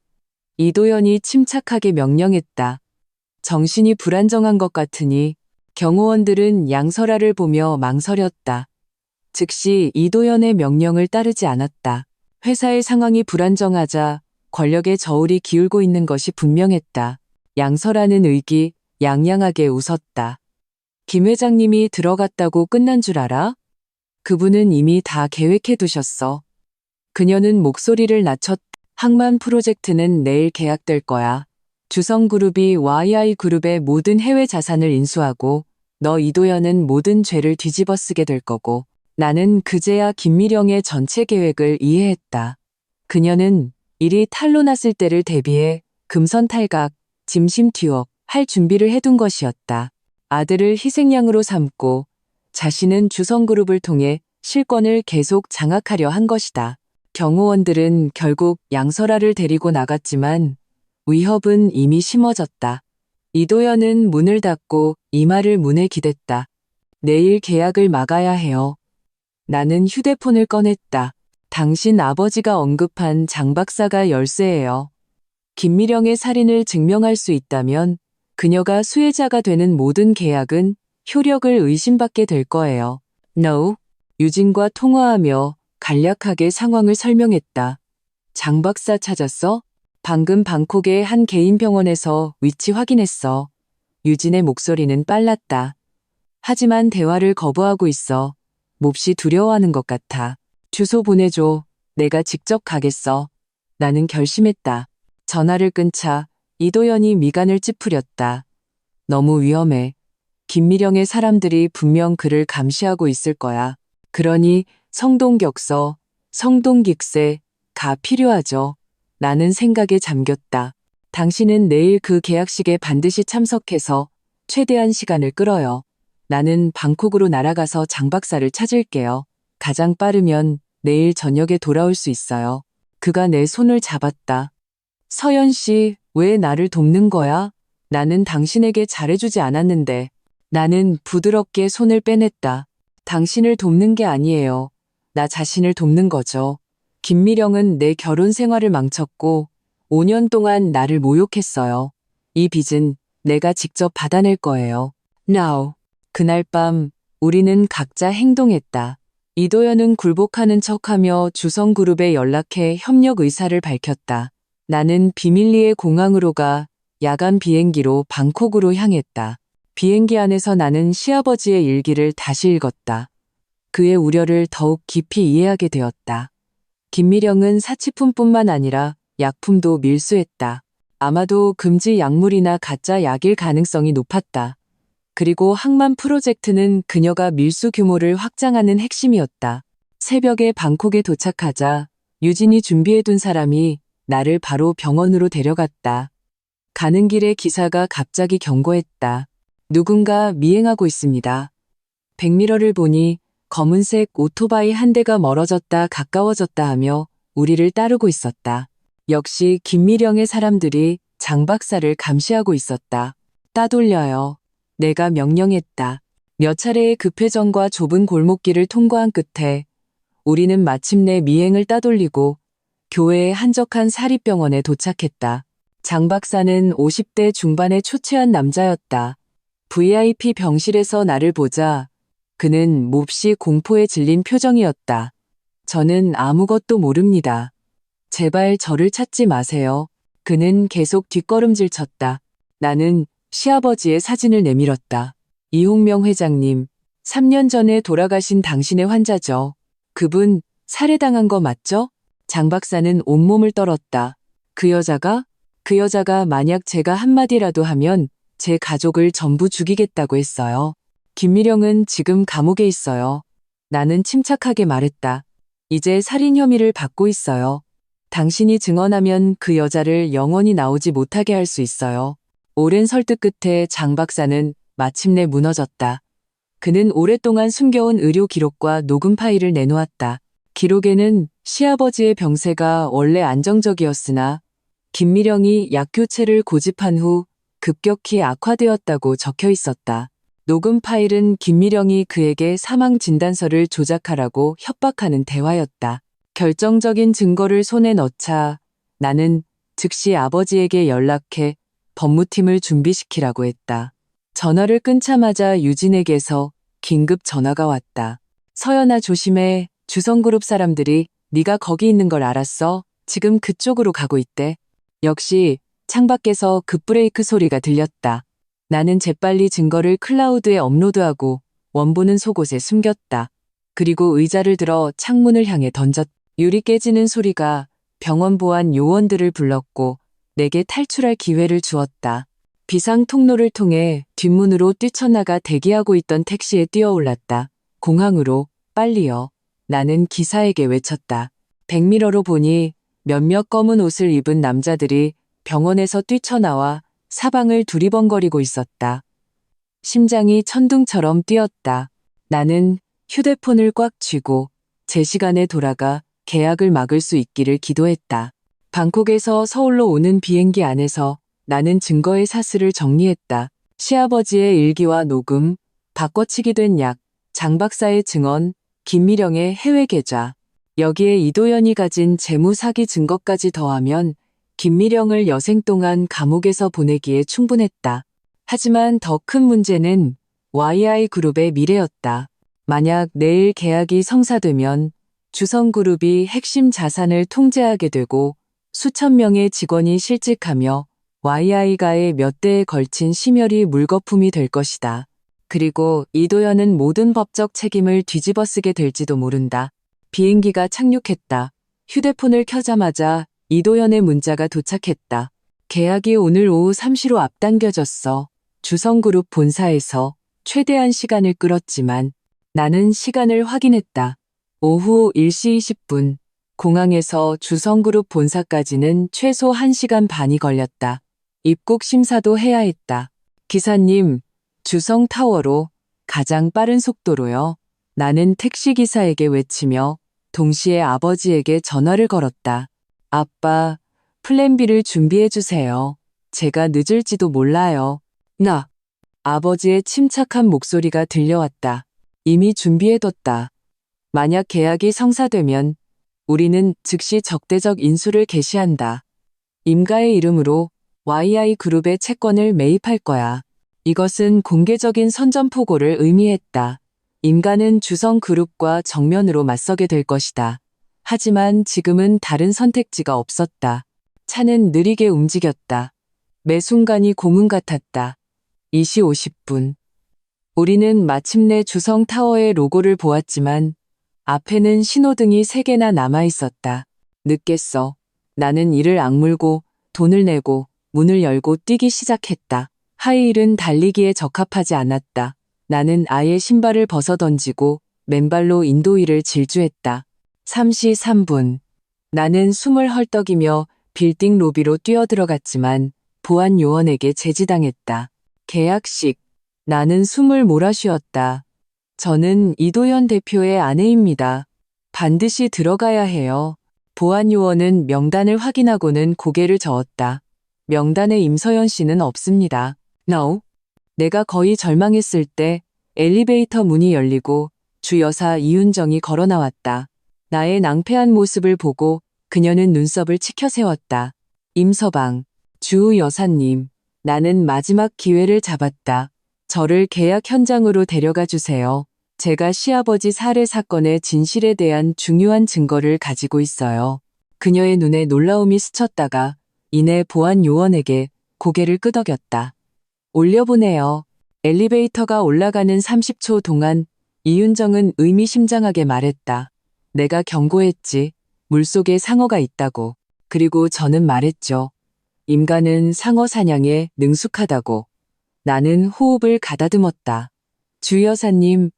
이도연이 침착하게 명령했다. 정신이 불안정한 것 같으니 경호원들은 양설아를 보며 망설였다. 즉시 이도연의 명령을 따르지 않았다. 회사의 상황이 불안정하자 권력의 저울이 기울고 있는 것이 분명했다. 양설아는 의기양양하게 웃었다. 김 회장님이 들어갔다고 끝난 줄 알아? 그분은 이미 다 계획해 두셨어. 그녀는 목소리를 낮췄다. 항만 프로젝트는 내일 계약될 거야. 주성그룹이 YI 그룹의 모든 해외 자산을 인수하고 너 이도연은 모든 죄를 뒤집어 쓰게 될 거고. 나는 그제야 김미령의 전체 계획을 이해했다. 그녀는 일이 탄로 났을 때를 대비해 금선탈각, 짐심투역 할 준비를 해둔 것이었다. 아들을 희생양으로 삼고 자신은 주성그룹을 통해 실권을 계속 장악하려 한 것이다. 경호원들은 결국 양설아를 데리고 나갔지만 위협은 이미 심어졌다. 이도연은 문을 닫고 이마를 문에 기댔다. 내일 계약을 막아야 해요. 나는 휴대폰을 꺼냈다. 당신 아버지가 언급한 장 박사가 열쇠예요. 김미령의 살인을 증명할 수 있다면 그녀가 수혜자가 되는 모든 계약은 효력을 의심받게 될 거예요. No. 유진과 통화하며 간략하게 상황을 설명했다. 장 박사 찾았어? 방금 방콕의 한 개인 병원에서 위치 확인했어. 유진의 목소리는 빨랐다. 하지만 대화를 거부하고 있어. 몹시 두려워하는 것 같아. 주소 보내줘. 내가 직접 가겠어. 나는 결심했다. 전화를 끊자 이도연이 미간을 찌푸렸다. 너무 위험해. 김미령의 사람들이 분명 그를 감시하고 있을 거야. 그러니 성동격서, 성동깃세가 필요하죠. 나는 생각에 잠겼다. 당신은 내일 그 계약식에 반드시 참석해서 최대한 시간을 끌어요. 나는 방콕으로 날아가서 장 박사를 찾을게요. 가장 빠르면 내일 저녁에 돌아올 수 있어요. 그가 내 손을 잡았다. 서연 씨, 왜 나를 돕는 거야? 나는 당신에게 잘해주지 않았는데. 나는 부드럽게 손을 빼냈다. 당신을 돕는 게 아니에요. 나 자신을 돕는 거죠. 김미령은 내 결혼 생활을 망쳤고 5년 동안 나를 모욕했어요. 이 빚은 내가 직접 받아낼 거예요. Now. 그날 밤 우리는 각자 행동했다. 이도연은 굴복하는 척하며 주성그룹에 연락해 협력 의사를 밝혔다. 나는 비밀리에 공항으로 가 야간 비행기로 방콕으로 향했다. 비행기 안에서 나는 시아버지의 일기를 다시 읽었다. 그의 우려를 더욱 깊이 이해하게 되었다. 김미령은 사치품뿐만 아니라 약품도 밀수했다. 아마도 금지 약물이나 가짜 약일 가능성이 높았다. 그리고 항만 프로젝트는 그녀가 밀수 규모를 확장하는 핵심이었다. 새벽에 방콕에 도착하자 유진이 준비해둔 사람이 나를 바로 병원으로 데려갔다. 가는 길에 기사가 갑자기 경고했다. 누군가 미행하고 있습니다. 백미러를 보니 검은색 오토바이 한 대가 멀어졌다 가까워졌다 하며 우리를 따르고 있었다. 역시 김미령의 사람들이 장 박사를 감시하고 있었다. 따돌려요. 내가 명령했다. 몇 차례의 급회전과 좁은 골목길을 통과한 끝에 우리는 마침내 미행을 따돌리고 교회의 한적한 사립병원에 도착했다. 장 박사는 50대 중반의 초췌한 남자였다. VIP 병실에서 나를 보자 그는 몹시 공포에 질린 표정이었다. 저는 아무것도 모릅니다. 제발 저를 찾지 마세요. 그는 계속 뒷걸음질 쳤다. 나는 시아버지의 사진을 내밀었다. 이홍명 회장님, 3년 전에 돌아가신 당신의 환자죠. 그분 살해당한 거 맞죠? 장 박사는 온몸을 떨었다. 그 여자가 만약 제가 한마디라도 하면 제 가족을 전부 죽이겠다고 했어요. 김미령은 지금 감옥에 있어요. 나는 침착하게 말했다. 이제 살인 혐의를 받고 있어요. 당신이 증언하면 그 여자를 영원히 나오지 못하게 할 수 있어요. 오랜 설득 끝에 장 박사는 마침내 무너졌다. 그는 오랫동안 숨겨온 의료 기록과 녹음 파일을 내놓았다. 기록에는 시아버지의 병세가 원래 안정적이었으나 김미령이 약교체를 고집한 후 급격히 악화되었다고 적혀 있었다. 녹음 파일은 김미령이 그에게 사망 진단서를 조작하라고 협박하는 대화였다. 결정적인 증거를 손에 넣자 나는 즉시 아버지에게 연락해 법무팀을 준비시키라고 했다. 전화를 끊자마자 유진에게서 긴급 전화가 왔다. 서연아 조심해. 주성그룹 사람들이 네가 거기 있는 걸 알았어. 지금 그쪽으로 가고 있대. 역시 창밖에서 급브레이크 소리가 들렸다. 나는 재빨리 증거를 클라우드에 업로드하고 원본은 속옷에 숨겼다. 그리고 의자를 들어 창문을 향해 던졌다. 유리 깨지는 소리가 병원 보안 요원들을 불렀고 내게 탈출할 기회를 주었다. 비상 통로를 통해 뒷문으로 뛰쳐나가 대기하고 있던 택시에 뛰어올랐다. 공항으로 빨리요. 나는 기사에게 외쳤다. 백미러로 보니 몇몇 검은 옷을 입은 남자들이 병원에서 뛰쳐나와 사방을 두리번거리고 있었다. 심장이 천둥처럼 뛰었다. 나는 휴대폰을 꽉 쥐고 제 시간에 돌아가 계약을 막을 수 있기를 기도했다. 방콕에서 서울로 오는 비행기 안에서 나는 증거의 사슬을 정리했다. 시아버지의 일기와 녹음, 바꿔치기 된 약, 장 박사의 증언, 김미령의 해외 계좌. 여기에 이도연이 가진 재무 사기 증거까지 더하면 김미령을 여생 동안 감옥에서 보내기에 충분했다. 하지만 더 큰 문제는 YI그룹의 미래였다. 만약 내일 계약이 성사되면 주성그룹이 핵심 자산을 통제하게 되고 수천 명의 직원이 실직하며 YI가의 몇 대에 걸친 심혈이 물거품이 될 것이다. 그리고 이도현은 모든 법적 책임을 뒤집어쓰게 될지도 모른다. 비행기가 착륙했다. 휴대폰을 켜자마자 이도현의 문자가 도착했다. 계약이 오늘 오후 3시로 앞당겨졌어. 주성그룹 본사에서 최대한 시간을 끌었지만 나는 시간을 확인했다. 오후 1시 20분. 공항에서 주성그룹 본사까지는 최소 1시간 반이 걸렸다. 입국 심사도 해야 했다. 기사님, 주성타워로 가장 빠른 속도로요. 나는 택시기사에게 외치며 동시에 아버지에게 전화를 걸었다. 아빠, 플랜 B를 준비해주세요. 제가 늦을지도 몰라요. 아버지의 침착한 목소리가 들려왔다. 이미 준비해뒀다. 만약 계약이 성사되면 우리는 즉시 적대적 인수를 개시한다. 임가의 이름으로 YI그룹의 채권을 매입할 거야. 이것은 공개적인 선전포고를 의미했다. 임가는 주성그룹과 정면으로 맞서게 될 것이다. 하지만 지금은 다른 선택지가 없었다. 차는 느리게 움직였다. 매 순간이 고문 같았다. 2시 50분. 우리는 마침내 주성타워의 로고를 보았지만 앞에는 신호등이 3개나 남아 있었다. 늦겠어. 나는 이를 악물고 돈을 내고 문을 열고 뛰기 시작했다. 하이힐은 달리기에 적합하지 않았다. 나는 아예 신발을 벗어던지고 맨발로 인도위를 질주했다. 3시 3분. 나는 숨을 헐떡이며 빌딩 로비로 뛰어들어갔지만 보안 요원에게 제지당했다. 계약식. 나는 숨을 몰아쉬었다. 저는 이도현 대표의 아내입니다. 반드시 들어가야 해요. 보안 요원은 명단을 확인하고는 고개를 저었다. 명단에 임서연 씨는 없습니다. No. 내가 거의 절망했을 때 엘리베이터 문이 열리고 주 여사 이윤정이 걸어 나왔다. 나의 낭패한 모습을 보고 그녀는 눈썹을 치켜세웠다. 임서방, 주 여사님, 나는 마지막 기회를 잡았다. 저를 계약 현장으로 데려가 주세요. 제가 시아버지 살해 사건의 진실에 대한 중요한 증거를 가지고 있어요. 그녀의 눈에 놀라움이 스쳤다가 이내 보안 요원에게 고개를 끄덕였다. 올려보내요. 엘리베이터가 올라가는 30초 동안 이윤정은 의미심장하게 말했다. 내가 경고했지. 물속에 상어가 있다고. 그리고 저는 말했죠. 임가는 상어 사냥에 능숙하다고. 나는 호흡을 가다듬었다. 주 여사님,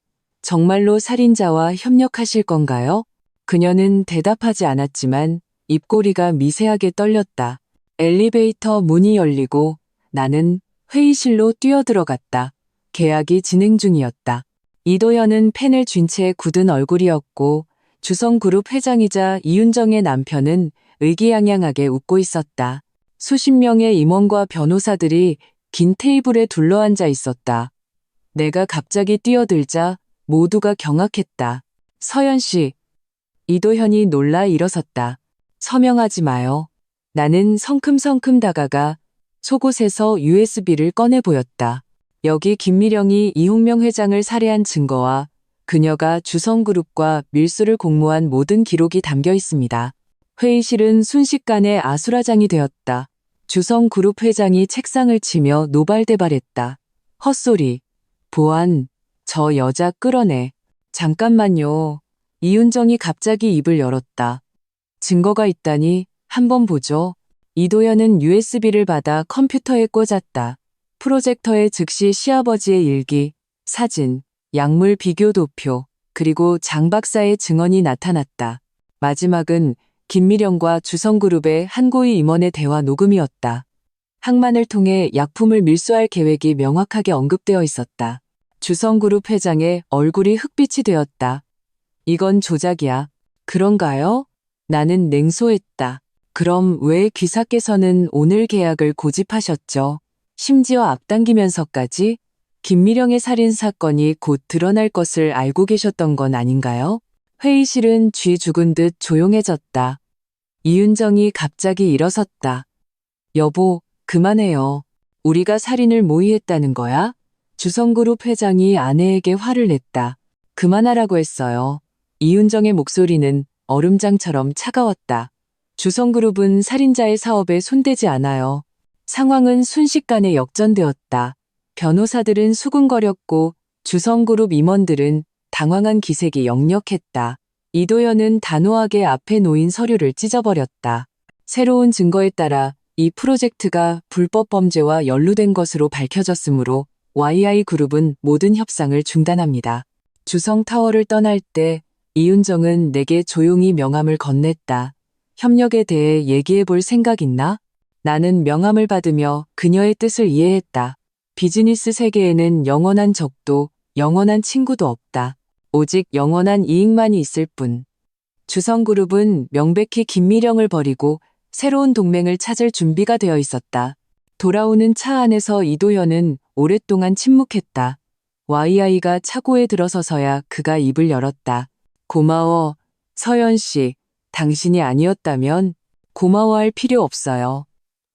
정말로 살인자와 협력하실 건가요? 그녀는 대답하지 않았지만 입꼬리가 미세하게 떨렸다. 엘리베이터 문이 열리고 나는 회의실로 뛰어들어갔다. 계약이 진행 중이었다. 이도현은 펜을 쥔 채 굳은 얼굴이었고 주성그룹 회장이자 이윤정의 남편은 의기양양하게 웃고 있었다. 수십 명의 임원과 변호사들이 긴 테이블에 둘러앉아 있었다. 내가 갑자기 뛰어들자 모두가 경악했다. 서연 씨. 이도현이 놀라 일어섰다. 서명하지 마요. 나는 성큼성큼 다가가 속옷에서 USB를 꺼내 보였다. 여기 김미령이 이홍명 회장을 살해한 증거와 그녀가 주성그룹과 밀수를 공모한 모든 기록이 담겨 있습니다. 회의실은 순식간에 아수라장이 되었다. 주성그룹 회장이 책상을 치며 노발대발했다. 헛소리. 보안. 저 여자 끌어내. 잠깐만요. 이윤정이 갑자기 입을 열었다. 증거가 있다니 한번 보죠. 이도현은 USB를 받아 컴퓨터에 꽂았다. 프로젝터에 즉시 시아버지의 일기, 사진, 약물 비교 도표, 그리고 장 박사의 증언이 나타났다. 마지막은 김미령과 주성그룹의 한 고위 임원의 대화 녹음이었다. 항만을 통해 약품을 밀수할 계획이 명확하게 언급되어 있었다. 주성그룹 회장의 얼굴이 흑빛이 되었다. 이건 조작이야. 그런가요? 나는 냉소했다. 그럼 왜 귀사께서는 오늘 계약을 고집하셨죠? 심지어 앞당기면서까지? 김미령의 살인 사건이 곧 드러날 것을 알고 계셨던 건 아닌가요? 회의실은 쥐 죽은 듯 조용해졌다. 이윤정이 갑자기 일어섰다. 여보, 그만해요. 우리가 살인을 모의했다는 거야? 주성그룹 회장이 아내에게 화를 냈다. 그만하라고 했어요. 이윤정의 목소리는 얼음장처럼 차가웠다. 주성그룹은 살인자의 사업에 손대지 않아요. 상황은 순식간에 역전되었다. 변호사들은 수군거렸고 주성그룹 임원들은 당황한 기색이 역력했다. 이도현은 단호하게 앞에 놓인 서류를 찢어버렸다. 새로운 증거에 따라 이 프로젝트가 불법 범죄와 연루된 것으로 밝혀졌으므로 YI그룹은 모든 협상을 중단합니다. 주성타워를 떠날 때 이윤정은 내게 조용히 명함을 건넸다. 협력에 대해 얘기해 볼 생각 있나? 나는 명함을 받으며 그녀의 뜻을 이해했다. 비즈니스 세계에는 영원한 적도 영원한 친구도 없다. 오직 영원한 이익만이 있을 뿐. 주성그룹은 명백히 김미령을 버리고 새로운 동맹을 찾을 준비가 되어 있었다. 돌아오는 차 안에서 이도현은 오랫동안 침묵했다. YI가 차고에 들어서서야 그가 입을 열었다. 고마워, 서연 씨. 당신이 아니었다면 고마워할 필요 없어요.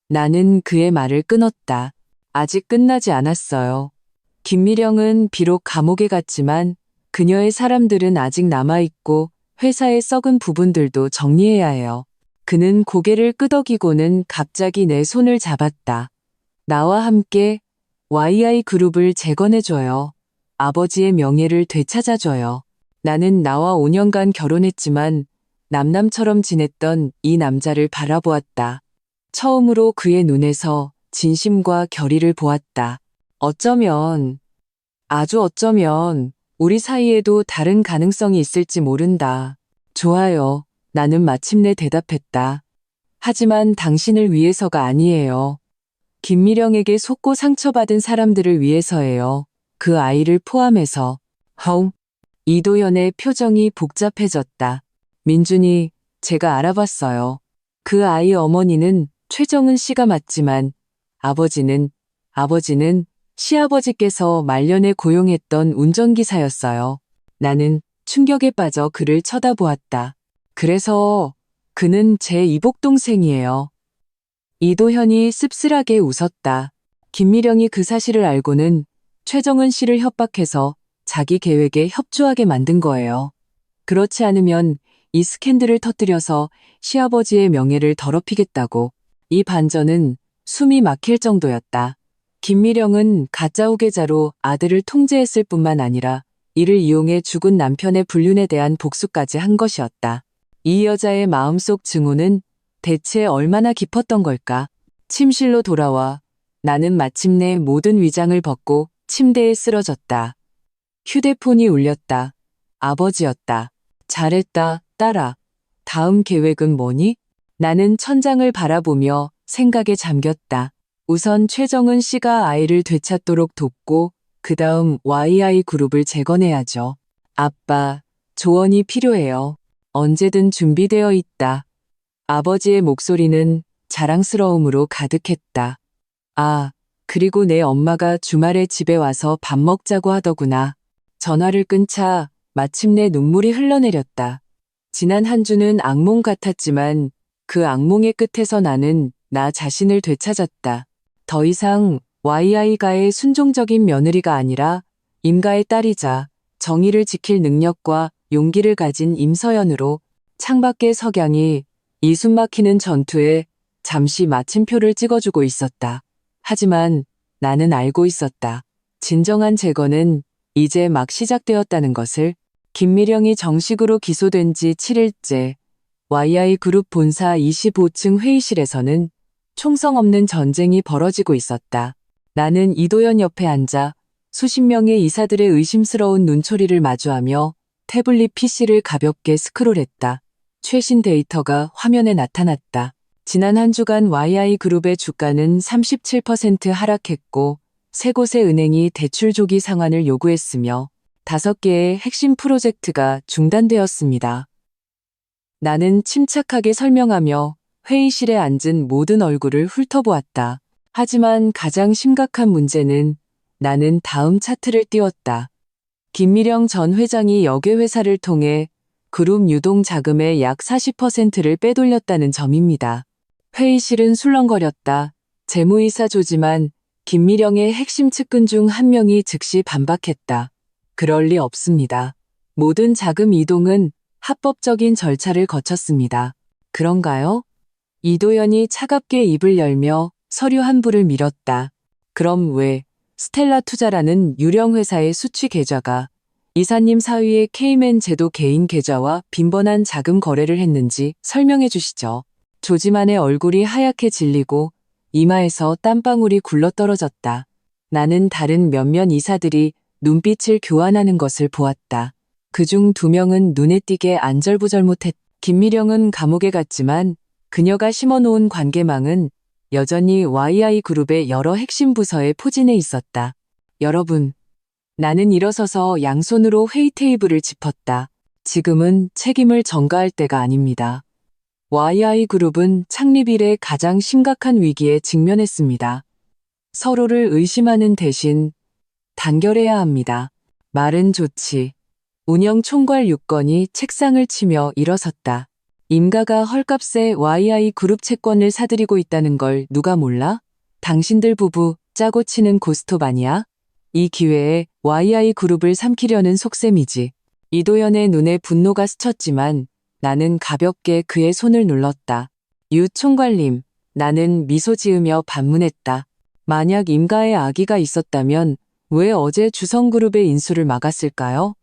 나는 그의 말을 끊었다. 아직 끝나지 않았어요. 김미령은 비록 감옥에 갔지만 그녀의 사람들은 아직 남아있고 회사의 썩은 부분들도 정리해야 해요. 그는 고개를 끄덕이고는 갑자기 내 손을 잡았다. 나와 함께 YI그룹을 재건해줘요. 아버지의 명예를 되찾아줘요. 나는 나와 5년간 결혼했지만 남남처럼 지냈던 이 남자를 바라보았다. 처음으로 그의 눈에서 진심과 결의를 보았다. 어쩌면, 아주 어쩌면 우리 사이에도 다른 가능성이 있을지 모른다. 좋아요. 나는 마침내 대답했다. 하지만 당신을 위해서가 아니에요. 김미령에게 속고 상처받은 사람들을 위해서예요. 그 아이를 포함해서. 이도현의 표정이 복잡해졌다. 민준이, 제가 알아봤어요. 그 아이 어머니는 최정은 씨가 맞지만 아버지는 시아버지께서 말년에 고용했던 운전기사였어요. 나는 충격에 빠져 그를 쳐다보았다. 그래서 그는 제 이복동생이에요. 이도현이 씁쓸하게 웃었다. 김미령이 그 사실을 알고는 최정은 씨를 협박해서 자기 계획에 협조하게 만든 거예요. 그렇지 않으면 이 스캔들을 터뜨려서 시아버지의 명예를 더럽히겠다고. 이 반전은 숨이 막힐 정도였다. 김미령은 가짜 후계자로 아들을 통제했을 뿐만 아니라 이를 이용해 죽은 남편의 불륜에 대한 복수까지 한 것이었다. 이 여자의 마음속 증오는 대체 얼마나 깊었던 걸까? 침실로 돌아와 나는 마침내 모든 위장을 벗고 침대에 쓰러졌다. 휴대폰이 울렸다. 아버지였다. 잘했다, 딸아. 다음 계획은 뭐니? 나는 천장을 바라보며 생각에 잠겼다. 우선 최정은 씨가 아이를 되찾도록 돕고 그 다음 YI그룹을 재건해야죠. 아빠, 조언이 필요해요. 언제든 준비되어 있다. 아버지의 목소리는 자랑스러움으로 가득했다. 아, 그리고 내 엄마가 주말에 집에 와서 밥 먹자고 하더구나. 전화를 끊자 마침내 눈물이 흘러내렸다. 지난 한 주는 악몽 같았지만 그 악몽의 끝에서 나는 나 자신을 되찾았다. 더 이상 YI가의 순종적인 며느리가 아니라 임가의 딸이자 정의를 지킬 능력과 용기를 가진 임서연으로 창밖의 석양이 이 숨막히는 전투에 잠시 마침표를 찍어주고 있었다. 하지만 나는 알고 있었다. 진정한 재건은 이제 막 시작되었다는 것을. 김미령이 정식으로 기소된 지 7일째 YI그룹 본사 25층 회의실에서는 총성 없는 전쟁이 벌어지고 있었다. 나는 이도현 옆에 앉아 수십 명의 이사들의 의심스러운 눈초리를 마주하며 태블릿 PC를 가볍게 스크롤했다. 최신 데이터가 화면에 나타났다. 지난 한 주간 YI그룹의 주가는 37% 하락했고 세 곳의 은행이 대출 조기 상환을 요구했으며 5개의 핵심 프로젝트가 중단되었습니다. 나는 침착하게 설명하며 회의실에 앉은 모든 얼굴을 훑어보았다. 하지만 가장 심각한 문제는 나는 다음 차트를 띄웠다. 김미령 전 회장이 역외회사를 통해 그룹 유동 자금의 약 40%를 빼돌렸다는 점입니다. 회의실은 술렁거렸다. 재무이사 조지만 김미령의 핵심 측근 중 한 명이 즉시 반박했다. 그럴 리 없습니다. 모든 자금 이동은 합법적인 절차를 거쳤습니다. 그런가요? 이도현이 차갑게 입을 열며 서류 한 부를 밀었다. 그럼 왜 스텔라 투자라는 유령 회사의 수취 계좌가 이사님 사위의 케이맨 제도 개인 계좌와 빈번한 자금 거래를 했는지 설명해 주시죠. 조지만의 얼굴이 하얗게 질리고 이마에서 땀방울이 굴러떨어졌다. 나는 다른 몇몇 이사들이 눈빛을 교환하는 것을 보았다. 그중 2명은 눈에 띄게 안절부절 못했다. 김미령은 감옥에 갔지만 그녀가 심어놓은 관계망은 여전히 YI그룹의 여러 핵심 부서에 포진해 있었다. 여러분, 나는 일어서서 양손으로 회의 테이블을 짚었다. 지금은 책임을 전가할 때가 아닙니다. YI그룹은 창립 이래 가장 심각한 위기에 직면했습니다. 서로를 의심하는 대신 단결해야 합니다. 말은 좋지. 운영 총괄 유건이 책상을 치며 일어섰다. 임가가 헐값에 YI그룹 채권을 사들이고 있다는 걸 누가 몰라? 당신들 부부 짜고 치는 고스톱 아니야? 이 기회에 YI그룹을 삼키려는 속셈이지. 이도연의 눈에 분노가 스쳤지만 나는 가볍게 그의 손을 눌렀다. 유 총괄님, 나는 미소 지으며 반문했다. 만약 임가에 악의가 있었다면 왜 어제 주성그룹의 인수를 막았을까요?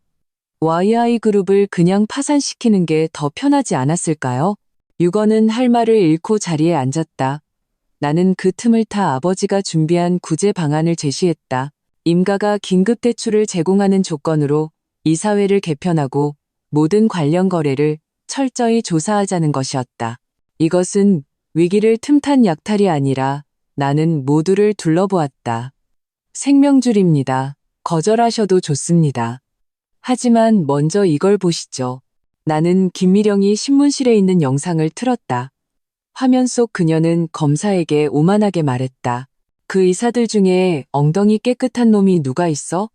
YI그룹을 그냥 파산시키는 게 더 편하지 않았을까요? 유건은 할 말을 잃고 자리에 앉았다. 나는 그 틈을 타 아버지가 준비한 구제 방안을 제시했다. 임가가 긴급대출을 제공하는 조건으로 이사회를 개편하고 모든 관련 거래를 철저히 조사하자는 것이었다. 이것은 위기를 틈탄 약탈이 아니라 나는 모두를 둘러보았다. 생명줄입니다. 거절하셔도 좋습니다. 하지만 먼저 이걸 보시죠. 나는 김미령이 신문실에 있는 영상을 틀었다. 화면 속 그녀는 검사에게 오만하게 말했다. 그 이사들 중에 엉덩이 깨끗한 놈이 누가 있어?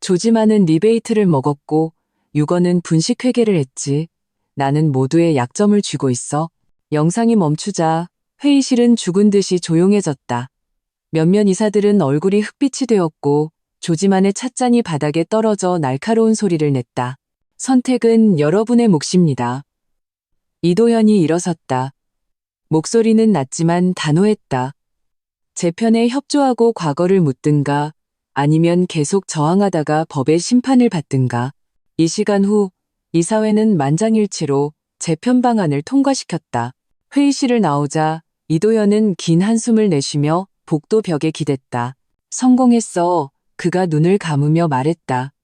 조지만은 리베이트를 먹었고 유건은 분식회계를 했지. 나는 모두의 약점을 쥐고 있어. 영상이 멈추자 회의실은 죽은 듯이 조용해졌다. 몇몇 이사들은 얼굴이 흑빛이 되었고 조지만의 찻잔이 바닥에 떨어져 날카로운 소리를 냈다. 선택은 여러분의 몫입니다. 이도현이 일어섰다. 목소리는 낮지만 단호했다. 재편에 협조하고 과거를 묻든가 아니면 계속 저항하다가 법의 심판을 받든가. 이 시간 후 이사회는 만장일치로 재편 방안을 통과시켰다. 회의실을 나오자 이도현은 긴 한숨을 내쉬며 복도 벽에 기댔다. 성공했어. 그가 눈을 감으며 말했다.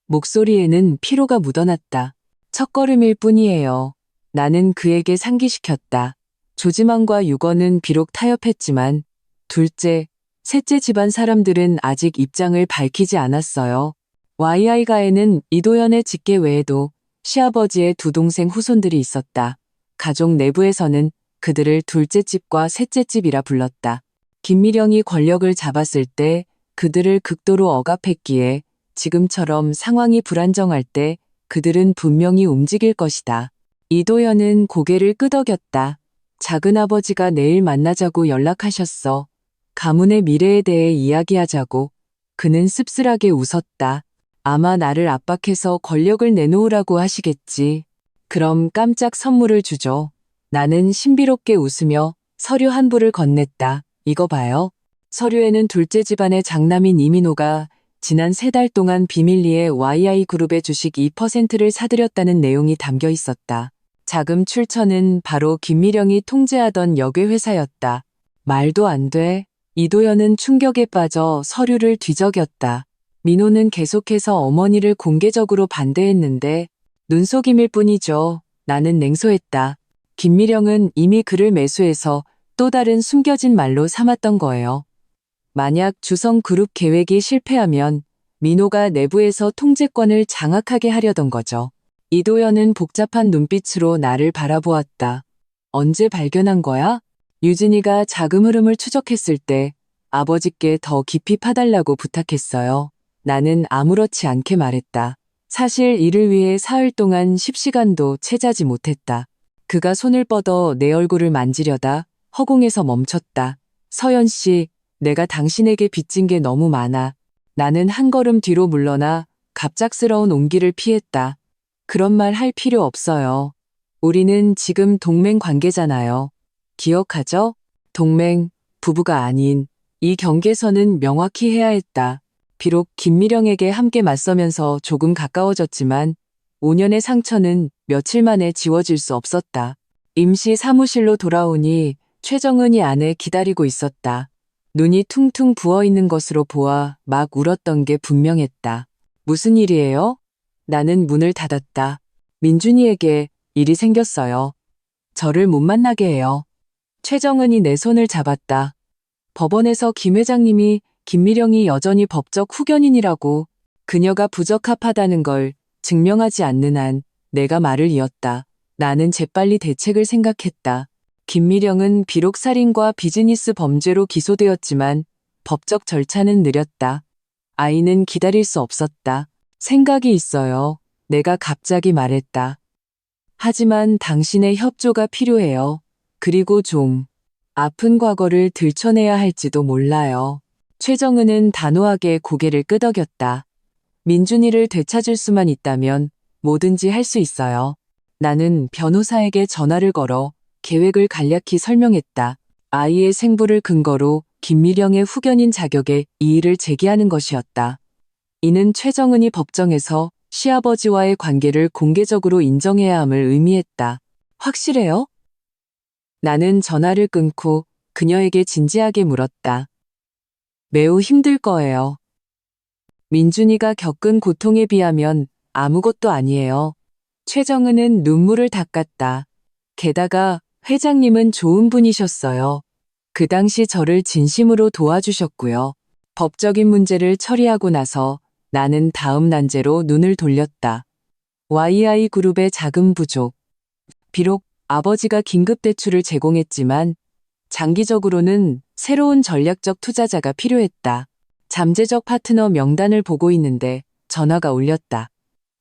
목소리에는 피로가 묻어났다. 첫걸음일 뿐이에요. 나는 그에게 상기시켰다. 조지만과 유건은 비록 타협했지만 둘째, 셋째 집안 사람들은 아직 입장을 밝히지 않았어요. YI가에는 이도현의 직계 외에도 시아버지의 2동생 후손들이 있었다. 가족 내부에서는 그들을 둘째 집과 셋째 집이라 불렀다. 김미령이 권력을 잡았을 때 그들을 극도로 억압했기에 지금처럼 상황이 불안정할 때 그들은 분명히 움직일 것이다. 이도현은 고개를 끄덕였다. 작은아버지가 내일 만나자고 연락하셨어. 가문의 미래에 대해 이야기하자고. 그는 씁쓸하게 웃었다. 아마 나를 압박해서 권력을 내놓으라고 하시겠지. 그럼 깜짝 선물을 주죠. 나는 신비롭게 웃으며 서류 한 부를 건넸다. 이거 봐요. 서류에는 둘째 집안의 장남인 이민호가 지난 3달 동안 비밀리에 YI그룹의 주식 2%를 사들였다는 내용이 담겨 있었다. 자금 출처는 바로 김미령이 통제하던 역외회사였다. 말도 안 돼. 이도현은 충격에 빠져 서류를 뒤적였다. 민호는 계속해서 어머니를 공개적으로 반대했는데 눈속임일 뿐이죠. 나는 냉소했다. 김미령은 이미 그를 매수해서 또 다른 숨겨진 말로 삼았던 거예요. 만약 주성그룹 계획이 실패하면 민호가 내부에서 통제권을 장악하게 하려던 거죠. 이도현은 복잡한 눈빛으로 나를 바라보았다. 언제 발견한 거야? 유진이가 자금 흐름을 추적했을 때 아버지께 더 깊이 파달라고 부탁했어요. 나는 아무렇지 않게 말했다. 사실 이를 위해 사흘 동안 10시간도 채자지 못했다. 그가 손을 뻗어 내 얼굴을 만지려다 허공에서 멈췄다. 서연 씨, 내가 당신에게 빚진 게 너무 많아. 나는 한 걸음 뒤로 물러나 갑작스러운 온기를 피했다. 그런 말 할 필요 없어요. 우리는 지금 동맹 관계잖아요. 기억하죠? 동맹, 부부가 아닌 이 경계선은 명확히 해야 했다. 비록 김미령에게 함께 맞서면서 조금 가까워졌지만 5년의 상처는 며칠 만에 지워질 수 없었다. 임시 사무실로 돌아오니 최정은이 안에 기다리고 있었다. 눈이 퉁퉁 부어있는 것으로 보아 막 울었던 게 분명했다. 무슨 일이에요? 나는 문을 닫았다. 민준이에게 일이 생겼어요. 저를 못 만나게 해요. 최정은이 내 손을 잡았다. 법원에서 김 회장님이 김미령이 여전히 법적 후견인이라고, 그녀가 부적합하다는 걸 증명하지 않는 한 내가 말을 이었다. 나는 재빨리 대책을 생각했다. 김미령은 비록 살인과 비즈니스 범죄로 기소되었지만 법적 절차는 느렸다. 아이는 기다릴 수 없었다. 생각이 있어요. 내가 갑자기 말했다. 하지만 당신의 협조가 필요해요. 그리고 좀 아픈 과거를 들춰내야 할지도 몰라요. 최정은은 단호하게 고개를 끄덕였다. 민준이를 되찾을 수만 있다면 뭐든지 할 수 있어요. 나는 변호사에게 전화를 걸어 계획을 간략히 설명했다. 아이의 생부를 근거로 김미령의 후견인 자격에 이의를 제기하는 것이었다. 이는 최정은이 법정에서 시아버지와의 관계를 공개적으로 인정해야 함을 의미했다. 확실해요? 나는 전화를 끊고 그녀에게 진지하게 물었다. 매우 힘들 거예요. 민준이가 겪은 고통에 비하면 아무것도 아니에요. 최정은은 눈물을 닦았다. 게다가 회장님은 좋은 분이셨어요. 그 당시 저를 진심으로 도와주셨고요. 법적인 문제를 처리하고 나서 나는 다음 난제로 눈을 돌렸다. YI그룹의 자금 부족. 비록 아버지가 긴급대출을 제공했지만 장기적으로는 새로운 전략적 투자자가 필요했다. 잠재적 파트너 명단을 보고 있는데 전화가 울렸다.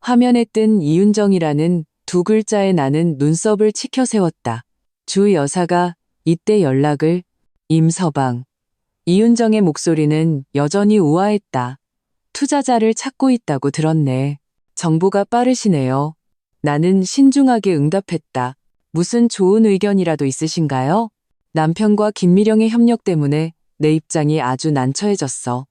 화면에 뜬 이윤정이라는 두 글자에 나는 눈썹을 치켜 세웠다. 주 여사가 이때 연락을. 임서방. 이윤정의 목소리는 여전히 우아했다. 투자자를 찾고 있다고 들었네. 정보가 빠르시네요. 나는 신중하게 응답했다. 무슨 좋은 의견이라도 있으신가요? 남편과 김미령의 협력 때문에 내 입장이 아주 난처해졌어.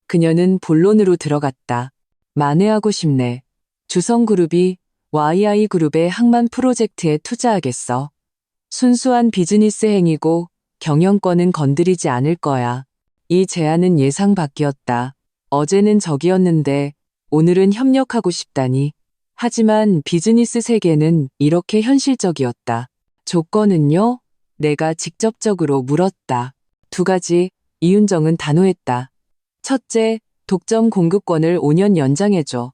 그녀는 본론으로 들어갔다. 만회하고 싶네. 주성그룹이 YI그룹의 항만 프로젝트에 투자하겠어. 순수한 비즈니스 행위고 경영권은 건드리지 않을 거야. 이 제안은 예상 밖이었다. 어제는 적이었는데 오늘은 협력하고 싶다니. 하지만 비즈니스 세계는 이렇게 현실적이었다. 조건은요? 내가 직접적으로 물었다. 두 가지. 이윤정은 단호했다. 첫째, 독점 공급권을 5년 연장해줘.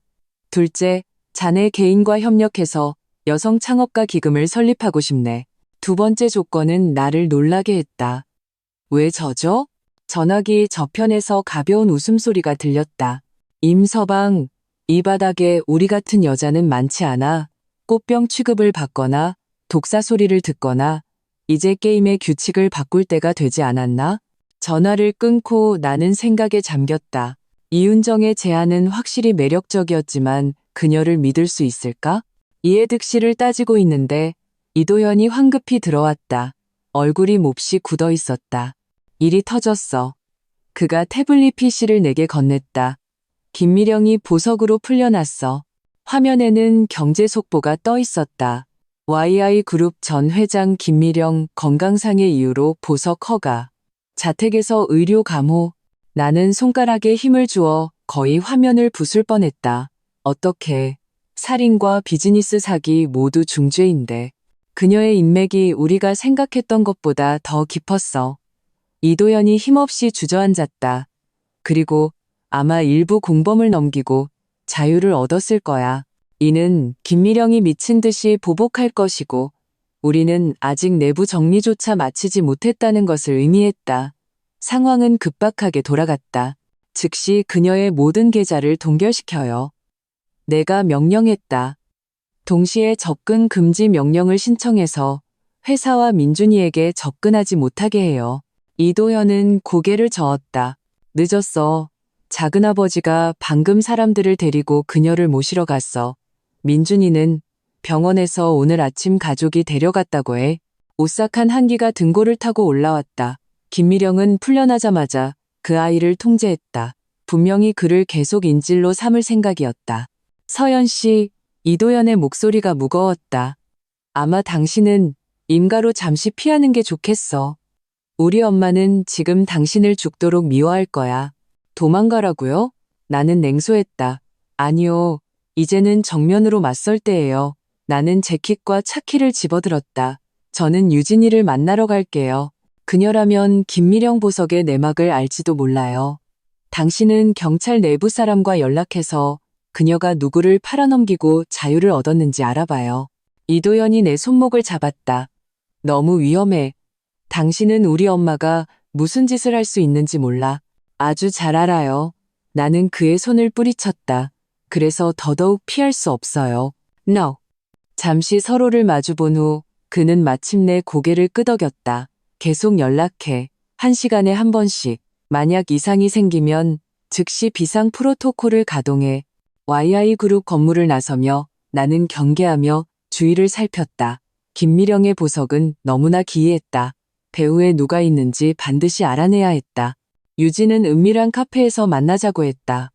둘째, 자네 개인과 협력해서 여성 창업가 기금을 설립하고 싶네. 두 번째 조건은 나를 놀라게 했다. 왜 저죠? 전화기 저편에서 가벼운 웃음소리가 들렸다. 임서방, 이 바닥에 우리 같은 여자는 많지 않아. 꽃병 취급을 받거나 독사 소리를 듣거나 이제 게임의 규칙을 바꿀 때가 되지 않았나? 전화를 끊고 나는 생각에 잠겼다. 이윤정의 제안은 확실히 매력적이었지만 그녀를 믿을 수 있을까? 이해득실을 따지고 있는데 이도현이 황급히 들어왔다. 얼굴이 몹시 굳어 있었다. 일이 터졌어. 그가 태블릿 PC를 내게 건넸다. 김미령이 보석으로 풀려났어. 화면에는 경제 속보가 떠 있었다. YI그룹 전 회장 김미령 건강상의 이유로 보석 허가. 자택에서 의료 감호. 나는 손가락에 힘을 주어 거의 화면을 부술 뻔했다. 어떻게. 살인과 비즈니스 사기 모두 중죄인데. 그녀의 인맥이 우리가 생각했던 것보다 더 깊었어. 이도현이 힘없이 주저앉았다. 그리고 아마 일부 공범을 넘기고 자유를 얻었을 거야. 이는 김미령이 미친 듯이 보복할 것이고 우리는 아직 내부 정리조차 마치지 못했다는 것을 의미했다. 상황은 급박하게 돌아갔다. 즉시 그녀의 모든 계좌를 동결시켜요. 내가 명령했다. 동시에 접근 금지 명령을 신청해서 회사와 민준이에게 접근하지 못하게 해요. 이도현은 고개를 저었다. 늦었어. 작은아버지가 방금 사람들을 데리고 그녀를 모시러 갔어. 민준이는 병원에서 오늘 아침 가족이 데려갔다고 해. 오싹한 한기가 등골을 타고 올라왔다. 김미령은 풀려나자마자 그 아이를 통제했다. 분명히 그를 계속 인질로 삼을 생각이었다. 서연 씨, 이도연의 목소리가 무거웠다. 아마 당신은 임가로 잠시 피하는 게 좋겠어. 우리 엄마는 지금 당신을 죽도록 미워할 거야. 도망가라고요? 나는 냉소했다. 아니요. 이제는 정면으로 맞설 때예요. 나는 재킷과 차키를 집어들었다. 저는 유진이를 만나러 갈게요. 그녀라면 김미령 보석의 내막을 알지도 몰라요. 당신은 경찰 내부 사람과 연락해서 그녀가 누구를 팔아넘기고 자유를 얻었는지 알아봐요. 이도연이 내 손목을 잡았다. 너무 위험해. 당신은 우리 엄마가 무슨 짓을 할 수 있는지 몰라. 아주 잘 알아요. 나는 그의 손을 뿌리쳤다. 그래서 더더욱 피할 수 없어요. No. 잠시 서로를 마주본 후 그는 마침내 고개를 끄덕였다. 계속 연락해. 1시간에 한 번씩. 만약 이상이 생기면 즉시 비상 프로토콜을 가동해. YI그룹 건물을 나서며 나는 경계하며 주위를 살폈다. 김미령의 보석은 너무나 기이했다. 배후에 누가 있는지 반드시 알아내야 했다. 유진은 은밀한 카페에서 만나자고 했다.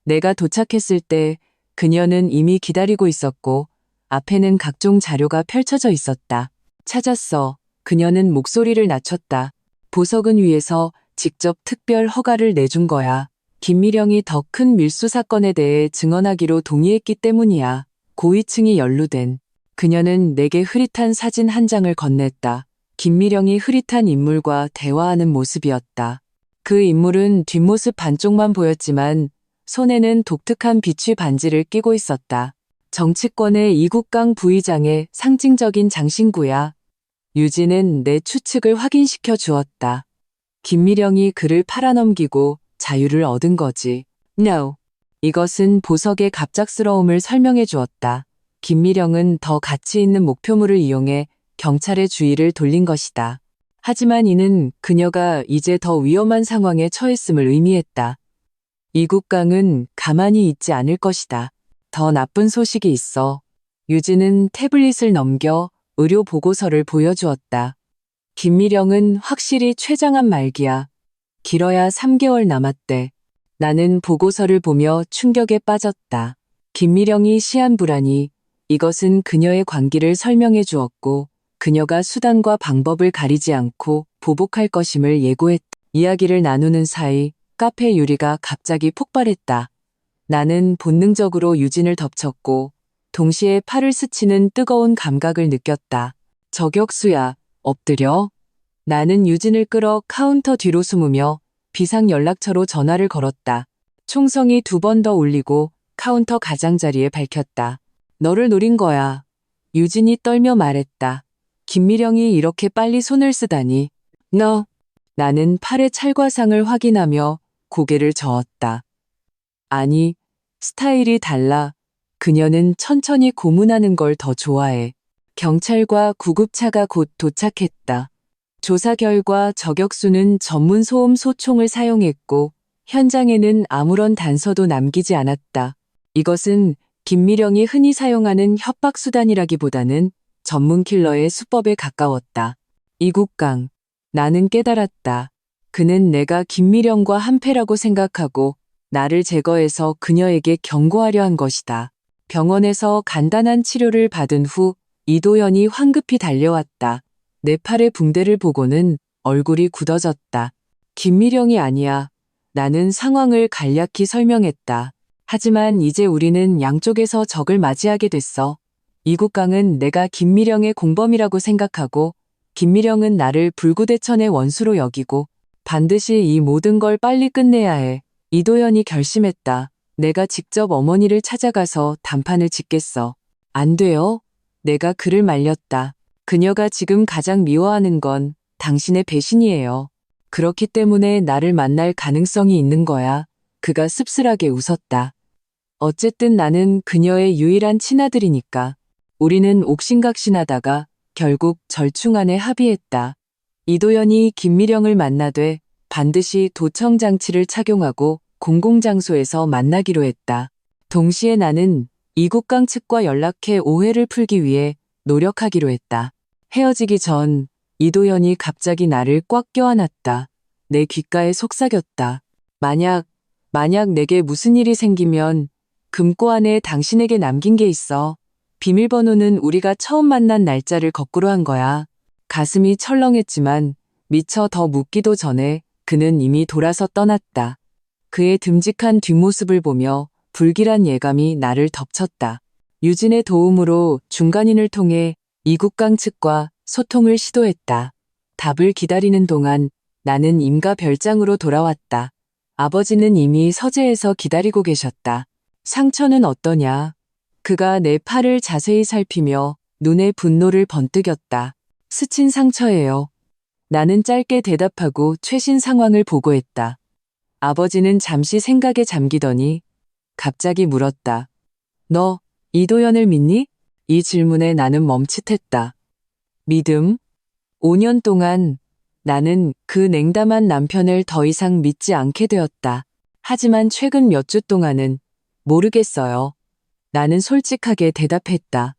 내가 도착했을 때 그녀는 이미 기다리고 있었고 앞에는 각종 자료가 펼쳐져 있었다. 찾았어. 그녀는 목소리를 낮췄다. 보석은 위에서 직접 특별 허가를 내준 거야. 김미령이 더 큰 밀수 사건에 대해 증언하기로 동의했기 때문이야. 고위층이 연루된. 그녀는 내게 흐릿한 사진 한 장을 건넸다. 김미령이 흐릿한 인물과 대화하는 모습이었다. 그 인물은 뒷모습 반쪽만 보였지만 손에는 독특한 비취 반지를 끼고 있었다. 정치권의 이국강 부의장의 상징적인 장신구야. 유진은 내 추측을 확인시켜 주었다. 김미령이 그를 팔아넘기고 자유를 얻은 거지. No. 이것은 보석의 갑작스러움을 설명해 주었다. 김미령은 더 가치 있는 목표물을 이용해 경찰의 주의를 돌린 것이다. 하지만 이는 그녀가 이제 더 위험한 상황에 처했음을 의미했다. 이국강은 가만히 있지 않을 것이다. 더 나쁜 소식이 있어. 유진은 태블릿을 넘겨 의료 보고서를 보여주었다. 김미령은 확실히 췌장암 말기야. 길어야 3개월 남았대. 나는 보고서를 보며 충격에 빠졌다. 김미령이 시한부라니 이것은 그녀의 관기를 설명해 주었고 그녀가 수단과 방법을 가리지 않고 보복할 것임을 예고했다. 이야기를 나누는 사이 카페 유리가 갑자기 폭발했다. 나는 본능적으로 유진을 덮쳤고 동시에 팔을 스치는 뜨거운 감각을 느꼈다. 저격수야, 엎드려. 나는 유진을 끌어 카운터 뒤로 숨으며 비상연락처로 전화를 걸었다. 총성이 2번 더 울리고 카운터 가장자리에 밝혔다. 너를 노린 거야. 유진이 떨며 말했다. 김미령이 이렇게 빨리 손을 쓰다니. 너. 나는 팔의 찰과상을 확인하며 고개를 저었다. 아니, 스타일이 달라. 그녀는 천천히 고문하는 걸 더 좋아해. 경찰과 구급차가 곧 도착했다. 조사 결과 저격수는 전문 소음 소총을 사용했고 현장에는 아무런 단서도 남기지 않았다. 이것은 김미령이 흔히 사용하는 협박수단이라기보다는 전문 킬러의 수법에 가까웠다. 이국강. 나는 깨달았다. 그는 내가 김미령과 한패라고 생각하고 나를 제거해서 그녀에게 경고하려 한 것이다. 병원에서 간단한 치료를 받은 후 이도연이 황급히 달려왔다. 내 팔의 붕대를 보고는 얼굴이 굳어졌다. 김미령이 아니야. 나는 상황을 간략히 설명했다. 하지만 이제 우리는 양쪽에서 적을 맞이하게 됐어. 이국강은 내가 김미령의 공범이라고 생각하고 김미령은 나를 불구대천의 원수로 여기고 반드시 이 모든 걸 빨리 끝내야 해. 이도연이 결심했다. 내가 직접 어머니를 찾아가서 단판을 짓겠어. 안 돼요. 내가 그를 말렸다. 그녀가 지금 가장 미워하는 건 당신의 배신이에요. 그렇기 때문에 나를 만날 가능성이 있는 거야. 그가 씁쓸하게 웃었다. 어쨌든 나는 그녀의 유일한 친아들이니까. 우리는 옥신각신하다가 결국 절충안에 합의했다. 이도연이 김미령을 만나되 반드시 도청장치를 착용하고 공공장소에서 만나기로 했다. 동시에 나는 이국강 측과 연락해 오해를 풀기 위해 노력하기로 했다. 헤어지기 전 이도연이 갑자기 나를 꽉 껴안았다. 내 귓가에 속삭였다. 만약 만약 내게 무슨 일이 생기면 금고 안에 당신에게 남긴 게 있어. 비밀번호는 우리가 처음 만난 날짜를 거꾸로 한 거야. 가슴이 철렁했지만 미처 더 묻기도 전에 그는 이미 돌아서 떠났다. 그의 듬직한 뒷모습을 보며 불길한 예감이 나를 덮쳤다. 유진의 도움으로 중간인을 통해 이국강 측과 소통을 시도했다. 답을 기다리는 동안 나는 임가 별장으로 돌아왔다. 아버지는 이미 서재에서 기다리고 계셨다. 상처는 어떠냐? 그가 내 팔을 자세히 살피며 눈에 분노를 번뜩였다. 스친 상처예요. 나는 짧게 대답하고 최신 상황을 보고했다. 아버지는 잠시 생각에 잠기더니 갑자기 물었다. 너 이도연을 믿니? 이 질문에 나는 멈칫했다. 믿음? 5년 동안 나는 그 냉담한 남편을 더 이상 믿지 않게 되었다. 하지만 최근 몇 주 동안은 모르겠어요. 나는 솔직하게 대답했다.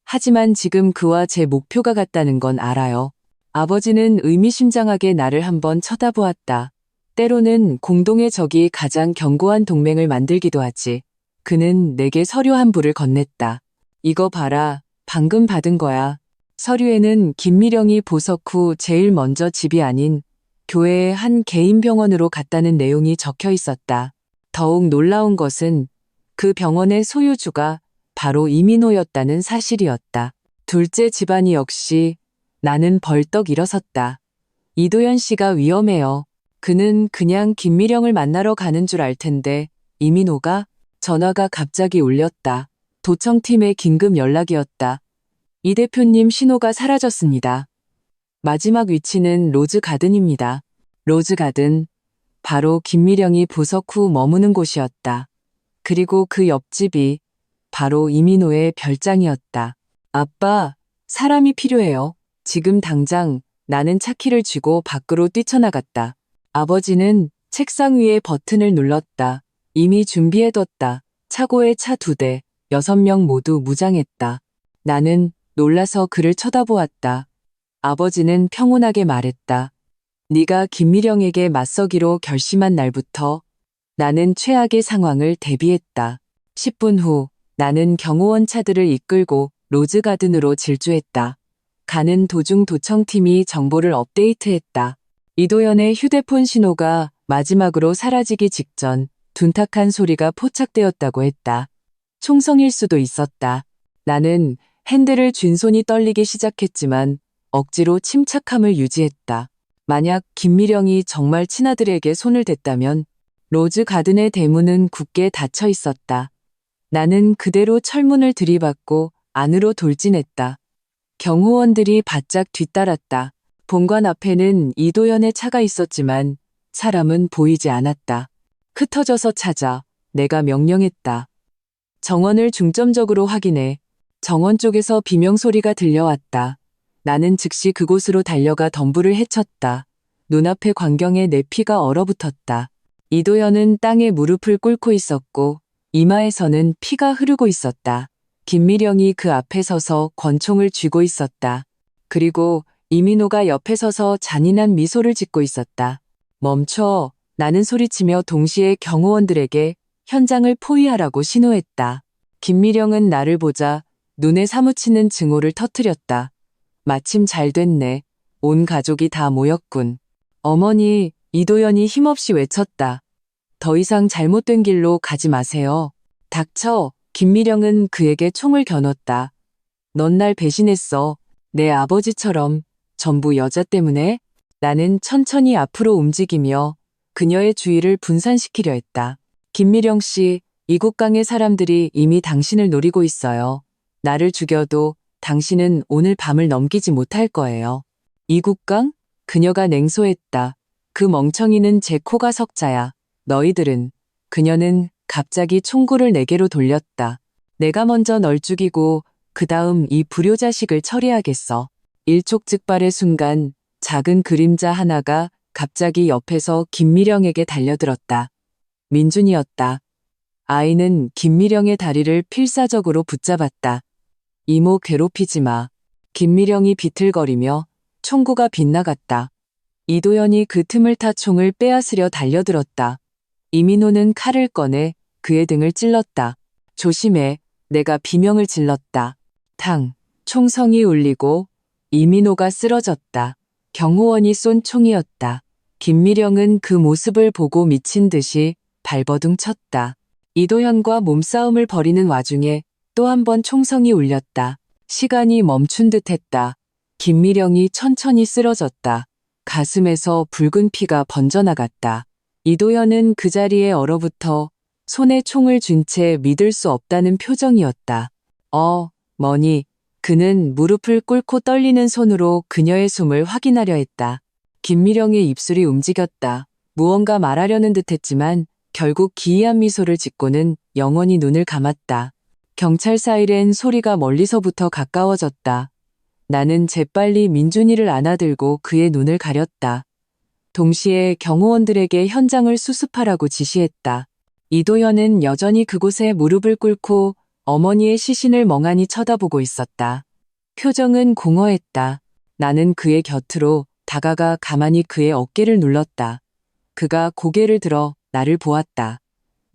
하지만 지금 그와 제 목표가 같다는 건 알아요. 아버지는 의미심장하게 나를 한번 쳐다보았다. 때로는 공동의 적이 가장 견고한 동맹을 만들기도 하지. 그는 내게 서류 한 부를 건넸다. 이거 봐라. 방금 받은 거야. 서류에는 김미령이 보석 후 제일 먼저 집이 아닌 교회의 한 개인 병원으로 갔다는 내용이 적혀 있었다. 더욱 놀라운 것은 그 병원의 소유주가 바로 이민호였다는 사실이었다. 둘째 집안이 역시 나는 벌떡 일어섰다. 이도연 씨가 위험해요. 그는 그냥 김미령을 만나러 가는 줄 알 텐데 이민호가 전화가 갑자기 울렸다. 도청팀의 긴급 연락이었다. 이 대표님 신호가 사라졌습니다. 마지막 위치는 로즈가든입니다. 로즈가든, 바로 김미령이 부석 후 머무는 곳이었다. 그리고 그 옆집이 바로 이민호의 별장이었다. 아빠, 사람이 필요해요. 지금 당장. 나는 차키를 쥐고 밖으로 뛰쳐나갔다. 아버지는 책상 위에 버튼을 눌렀다. 이미 준비해뒀다. 차고에 차 2대, 6명 모두 무장했다. 나는 놀라서 그를 쳐다보았다. 아버지는 평온하게 말했다. 네가 김미령에게 맞서기로 결심한 날부터 나는 최악의 상황을 대비했다. 10분 후 나는 경호원 차들을 이끌고 로즈가든으로 질주했다. 가는 도중 도청팀이 정보를 업데이트했다. 이도연의 휴대폰 신호가 마지막으로 사라지기 직전 둔탁한 소리가 포착되었다고 했다. 총성일 수도 있었다. 나는 핸들을 쥔 손이 떨리기 시작했지만 억지로 침착함을 유지했다. 만약 김미령이 정말 친아들에게 손을 댔다면 로즈가든의 대문은 굳게 닫혀 있었다. 나는 그대로 철문을 들이받고 안으로 돌진했다. 경호원들이 바짝 뒤따랐다. 본관 앞에는 이도연의 차가 있었지만 사람은 보이지 않았다. 흩어져서 찾아. 내가 명령했다. 정원을 중점적으로 확인해. 정원 쪽에서 비명소리가 들려왔다. 나는 즉시 그곳으로 달려가 덤불을 헤쳤다. 눈앞의 광경에 내 피가 얼어붙었다. 이도연은 땅에 무릎을 꿇고 있었고 이마에서는 피가 흐르고 있었다. 김미령이 그 앞에 서서 권총을 쥐고 있었다. 그리고 이민호가 옆에 서서 잔인한 미소를 짓고 있었다. 멈춰. 나는 소리치며 동시에 경호원들에게 현장을 포위하라고 신호했다. 김미령은 나를 보자 눈에 사무치는 증오를 터뜨렸다. 마침 잘 됐네. 온 가족이 다 모였군. 어머니, 이도연이 힘없이 외쳤다. 더 이상 잘못된 길로 가지 마세요. 닥쳐. 김미령은 그에게 총을 겨눴다. 넌 날 배신했어. 내 아버지처럼. 전부 여자 때문에? 나는 천천히 앞으로 움직이며 그녀의 주의를 분산시키려 했다. 김미령 씨, 이국강의 사람들이 이미 당신을 노리고 있어요. 나를 죽여도 당신은 오늘 밤을 넘기지 못할 거예요. 이국강? 그녀가 냉소했다. 그 멍청이는 제 코가 석자야. 너희들은. 그녀는 갑자기 총구를 내게로 돌렸다. 내가 먼저 널 죽이고 그 다음 이 불효자식을 처리하겠어. 일촉즉발의 순간 작은 그림자 하나가 갑자기 옆에서 김미령에게 달려들었다. 민준이었다. 아이는 김미령의 다리를 필사적으로 붙잡았다. 이모 괴롭히지 마. 김미령이 비틀거리며 총구가 빗나갔다. 이도연이 그 틈을 타 총을 빼앗으려 달려들었다. 이민호는 칼을 꺼내 그의 등을 찔렀다. 조심해. 내가 비명을 질렀다. 탕. 총성이 울리고 이민호가 쓰러졌다. 경호원이 쏜 총이었다. 김미령은 그 모습을 보고 미친 듯이 발버둥 쳤다. 이도현과 몸싸움을 벌이는 와중에 또 한 번 총성이 울렸다. 시간이 멈춘 듯했다. 김미령이 천천히 쓰러졌다. 가슴에서 붉은 피가 번져나갔다. 이도현은 그 자리에 얼어붙어 손에 총을 쥔 채 믿을 수 없다는 표정이었다. 머니. 그는 무릎을 꿇고 떨리는 손으로 그녀의 숨을 확인하려 했다. 김미령의 입술이 움직였다. 무언가 말하려는 듯했지만 결국 기이한 미소를 짓고는 영원히 눈을 감았다. 경찰 사이렌 소리가 멀리서부터 가까워졌다. 나는 재빨리 민준이를 안아들고 그의 눈을 가렸다. 동시에 경호원들에게 현장을 수습하라고 지시했다. 이도현은 여전히 그곳에 무릎을 꿇고 어머니의 시신을 멍하니 쳐다보고 있었다. 표정은 공허했다. 나는 그의 곁으로 다가가 가만히 그의 어깨를 눌렀다. 그가 고개를 들어 나를 보았다.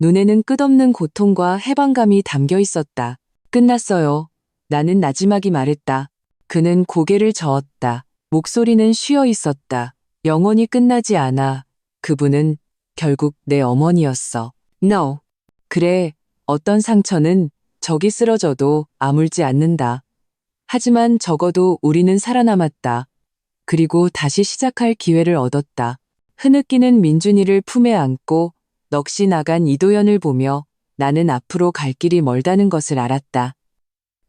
눈에는 끝없는 고통과 해방감이 담겨 있었다. 끝났어요. 나는 나지막이 말했다. 그는 고개를 저었다. 목소리는 쉬어 있었다. 영원히 끝나지 않아. 그분은 결국 내 어머니였어. No. 그래, 어떤 상처는 적이 쓰러져도 아물지 않는다. 하지만 적어도 우리는 살아남았다. 그리고 다시 시작할 기회를 얻었다. 흐느끼는 민준이를 품에 안고 넋이 나간 이도현을 보며 나는 앞으로 갈 길이 멀다는 것을 알았다.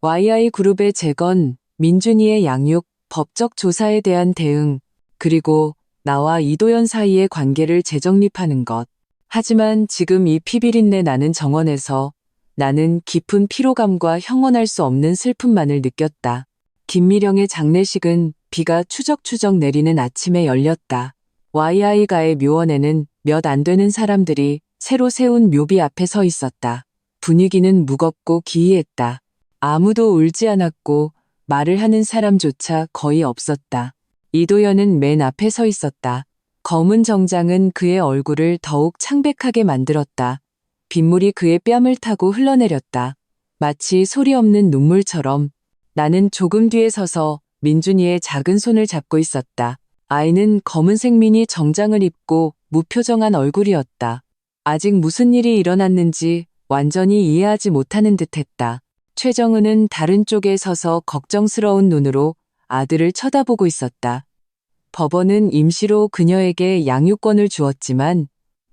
YI그룹의 재건, 민준이의 양육, 법적 조사에 대한 대응, 그리고 나와 이도현 사이의 관계를 재정립하는 것. 하지만 지금 이 피비린내 나는 정원에서 나는 깊은 피로감과 형언할 수 없는 슬픔만을 느꼈다. 김미령의 장례식은 비가 추적추적 내리는 아침에 열렸다. YI가의 묘원에는 몇 안 되는 사람들이 새로 세운 묘비 앞에 서 있었다. 분위기는 무겁고 기이했다. 아무도 울지 않았고 말을 하는 사람조차 거의 없었다. 이도현은 맨 앞에 서 있었다. 검은 정장은 그의 얼굴을 더욱 창백하게 만들었다. 빗물이 그의 뺨을 타고 흘러내렸다. 마치 소리 없는 눈물처럼. 나는 조금 뒤에 서서 민준이의 작은 손을 잡고 있었다. 아이는 검은색 미니 정장을 입고 무표정한 얼굴이었다. 아직 무슨 일이 일어났는지 완전히 이해하지 못하는 듯했다. 최정은은 다른 쪽에 서서 걱정스러운 눈으로 아들을 쳐다보고 있었다. 법원은 임시로 그녀에게 양육권을 주었지만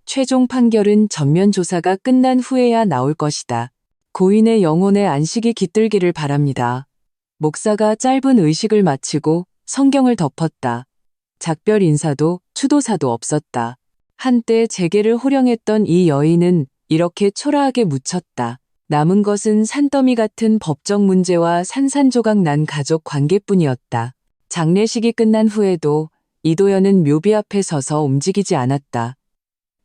최종 판결은 전면 조사가 끝난 후에야 나올 것이다. 고인의 영혼의 안식이 깃들기를 바랍니다. 목사가 짧은 의식을 마치고 성경을 덮었다. 작별 인사도 추도사도 없었다. 한때 재계를 호령했던 이 여인은 이렇게 초라하게 묻혔다. 남은 것은 산더미 같은 법적 문제와 산산조각 난 가족 관계뿐이었다. 장례식이 끝난 후에도 이도현은 묘비 앞에 서서 움직이지 않았다.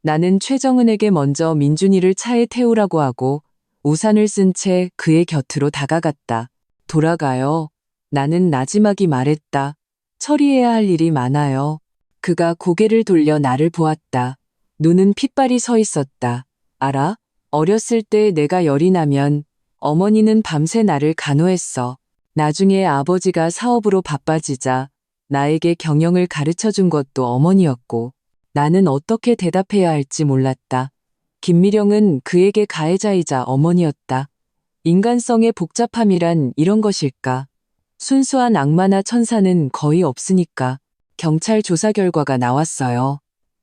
나는 최정은에게 먼저 민준이를 차에 태우라고 하고 우산을 쓴 채 그의 곁으로 다가갔다. 돌아가요. 나는 나지막이 말했다. 처리해야 할 일이 많아요. 그가 고개를 돌려 나를 보았다. 눈은 핏발이 서 있었다. 알아? 어렸을 때 내가 열이 나면 어머니는 밤새 나를 간호했어. 나중에 아버지가 사업으로 바빠지자 나에게 경영을 가르쳐 준 것도 어머니였고 나는 어떻게 대답해야 할지 몰랐다. 김미령은 그에게 가해자이자 어머니였다. 인간성의 복잡함이란 이런 것일까? 순수한 악마나 천사는 거의 없으니까. 경찰 조사 결과가 나왔어요.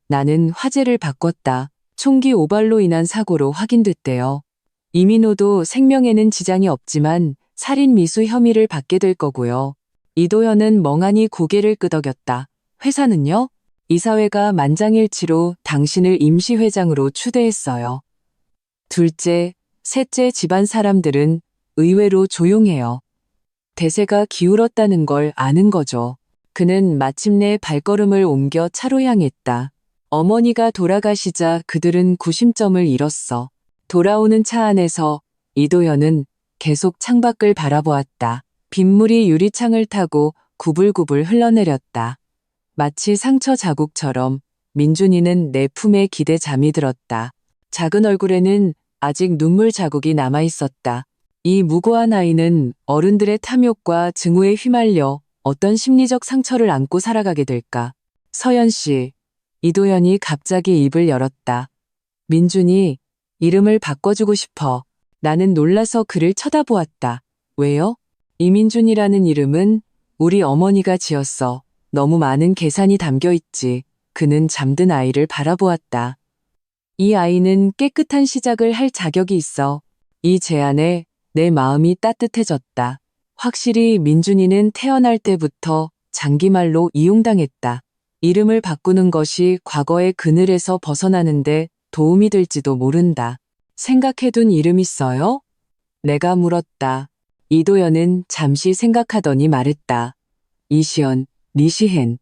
나는 화제를 바꿨다. 총기 오발로 인한 사고로 확인됐대요. 이민호도 생명에는 지장이 없지만 살인 미수 혐의를 받게 될 거고요. 이도현은 멍하니 고개를 끄덕였다. 회사는요? 이사회가 만장일치로 당신을 임시회장으로 추대했어요. 둘째, 셋째 집안 사람들은 의외로 조용해요. 대세가 기울었다는 걸 아는 거죠. 그는 마침내 발걸음을 옮겨 차로 향했다. 어머니가 돌아가시자 그들은 구심점을 잃었어. 돌아오는 차 안에서 이도현은 계속 창밖을 바라보았다. 빗물이 유리창을 타고 구불구불 흘러내렸다. 마치 상처 자국처럼 민준이는 내 품에 기대 잠이 들었다. 작은 얼굴에는 아직 눈물 자국이 남아 있었다. 이 무고한 아이는 어른들의 탐욕과 증오에 휘말려 어떤 심리적 상처를 안고 살아가게 될까? 서연 씨, 이도연이 갑자기 입을 열었다. 민준이 이름을 바꿔주고 싶어. 나는 놀라서 그를 쳐다보았다. 왜요? 이민준이라는 이름은 우리 어머니가 지었어. 너무 많은 계산이 담겨 있지. 그는 잠든 아이를 바라보았다. 이 아이는 깨끗한 시작을 할 자격이 있어. 이 제안에 내 마음이 따뜻해졌다. 확실히 민준이는 태어날 때부터 장기말로 이용당했다. 이름을 바꾸는 것이 과거의 그늘에서 벗어나는데 도움이 될지도 모른다. 생각해둔 이름 있어요? 내가 물었다. 이도연은 잠시 생각하더니 말했다. 이시연, 리시헨.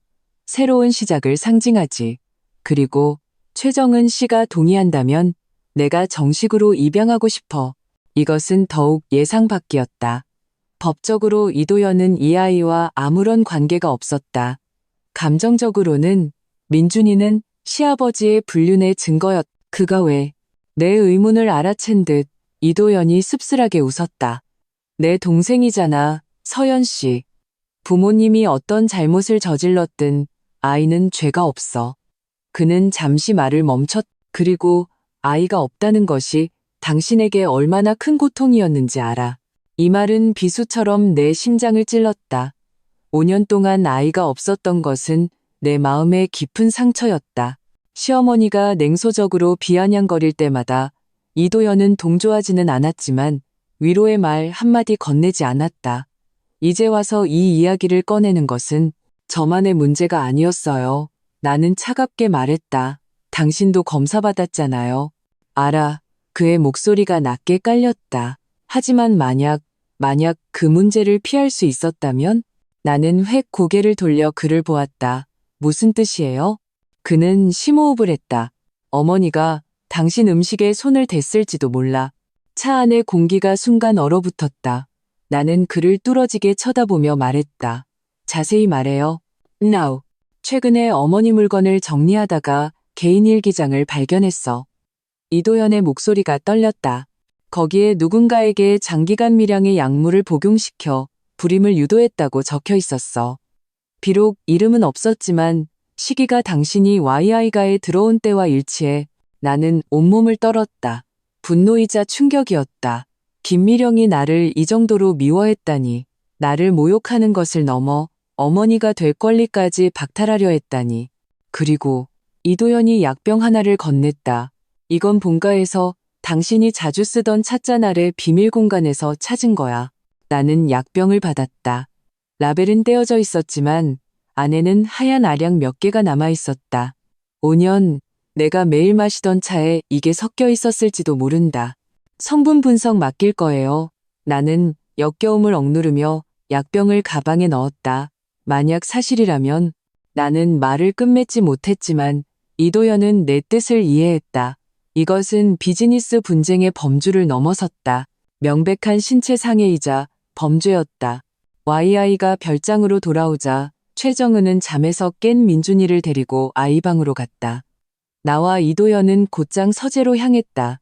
새로운 시작을 상징하지. 그리고 최정은 씨가 동의한다면 내가 정식으로 입양하고 싶어. 이것은 더욱 예상 밖이었다. 법적으로 이도연은 이 아이와 아무런 관계가 없었다. 감정적으로는 민준이는 시아버지의 불륜의 증거였다. 그가 왜 내 의문을 알아챈 듯 이도연이 씁쓸하게 웃었다. 내 동생이잖아, 서연 씨. 부모님이 어떤 잘못을 저질렀든 아이는 죄가 없어. 그는 잠시 말을 멈췄. 그리고 아이가 없다는 것이 당신에게 얼마나 큰 고통이었는지 알아. 이 말은 비수처럼 내 심장을 찔렀다. 5년 동안 아이가 없었던 것은 내 마음의 깊은 상처였다. 시어머니가 냉소적으로 비아냥거릴 때마다 이도연은 동조하지는 않았지만 위로의 말 한마디 건네지 않았다. 이제 와서 이 이야기를 꺼내는 것은 저만의 문제가 아니었어요. 나는 차갑게 말했다. 당신도 검사받았잖아요. 알아. 그의 목소리가 낮게 깔렸다. 하지만 만약 그 문제를 피할 수 있었다면? 나는 획 고개를 돌려 그를 보았다. 무슨 뜻이에요? 그는 심호흡을 했다. 어머니가 당신 음식에 손을 댔을지도 몰라. 차 안의 공기가 순간 얼어붙었다. 나는 그를 뚫어지게 쳐다보며 말했다. 자세히 말해요. Now. 최근에 어머니 물건을 정리하다가 개인 일기장을 발견했어. 이도연의 목소리가 떨렸다. 거기에 누군가에게 장기간 밀양의 약물을 복용시켜 불임을 유도했다고 적혀 있었어. 비록 이름은 없었지만 시기가 당신이 YI가에 들어온 때와 일치해 나는 온몸을 떨었다. 분노이자 충격이었다. 김미령이 나를 이 정도로 미워했다니, 나를 모욕하는 것을 넘어 어머니가 될 권리까지 박탈하려 했다니. 그리고 이도연이 약병 하나를 건넸다. 이건 본가에서 당신이 자주 쓰던 찻잔 아래 비밀 공간에서 찾은 거야. 나는 약병을 받았다. 라벨은 떼어져 있었지만 안에는 하얀 알약 몇 개가 남아 있었다. 5년 내가 매일 마시던 차에 이게 섞여 있었을지도 모른다. 성분 분석 맡길 거예요. 나는 역겨움을 억누르며 약병을 가방에 넣었다. 만약 사실이라면 나는 말을 끝맺지 못했지만 이도연은 내 뜻을 이해했다. 이것은 비즈니스 분쟁의 범주를 넘어섰다. 명백한 신체 상해이자 범죄였다. YI가 별장으로 돌아오자 최정은은 잠에서 깬 민준이를 데리고 아이 방으로 갔다. 나와 이도연은 곧장 서재로 향했다.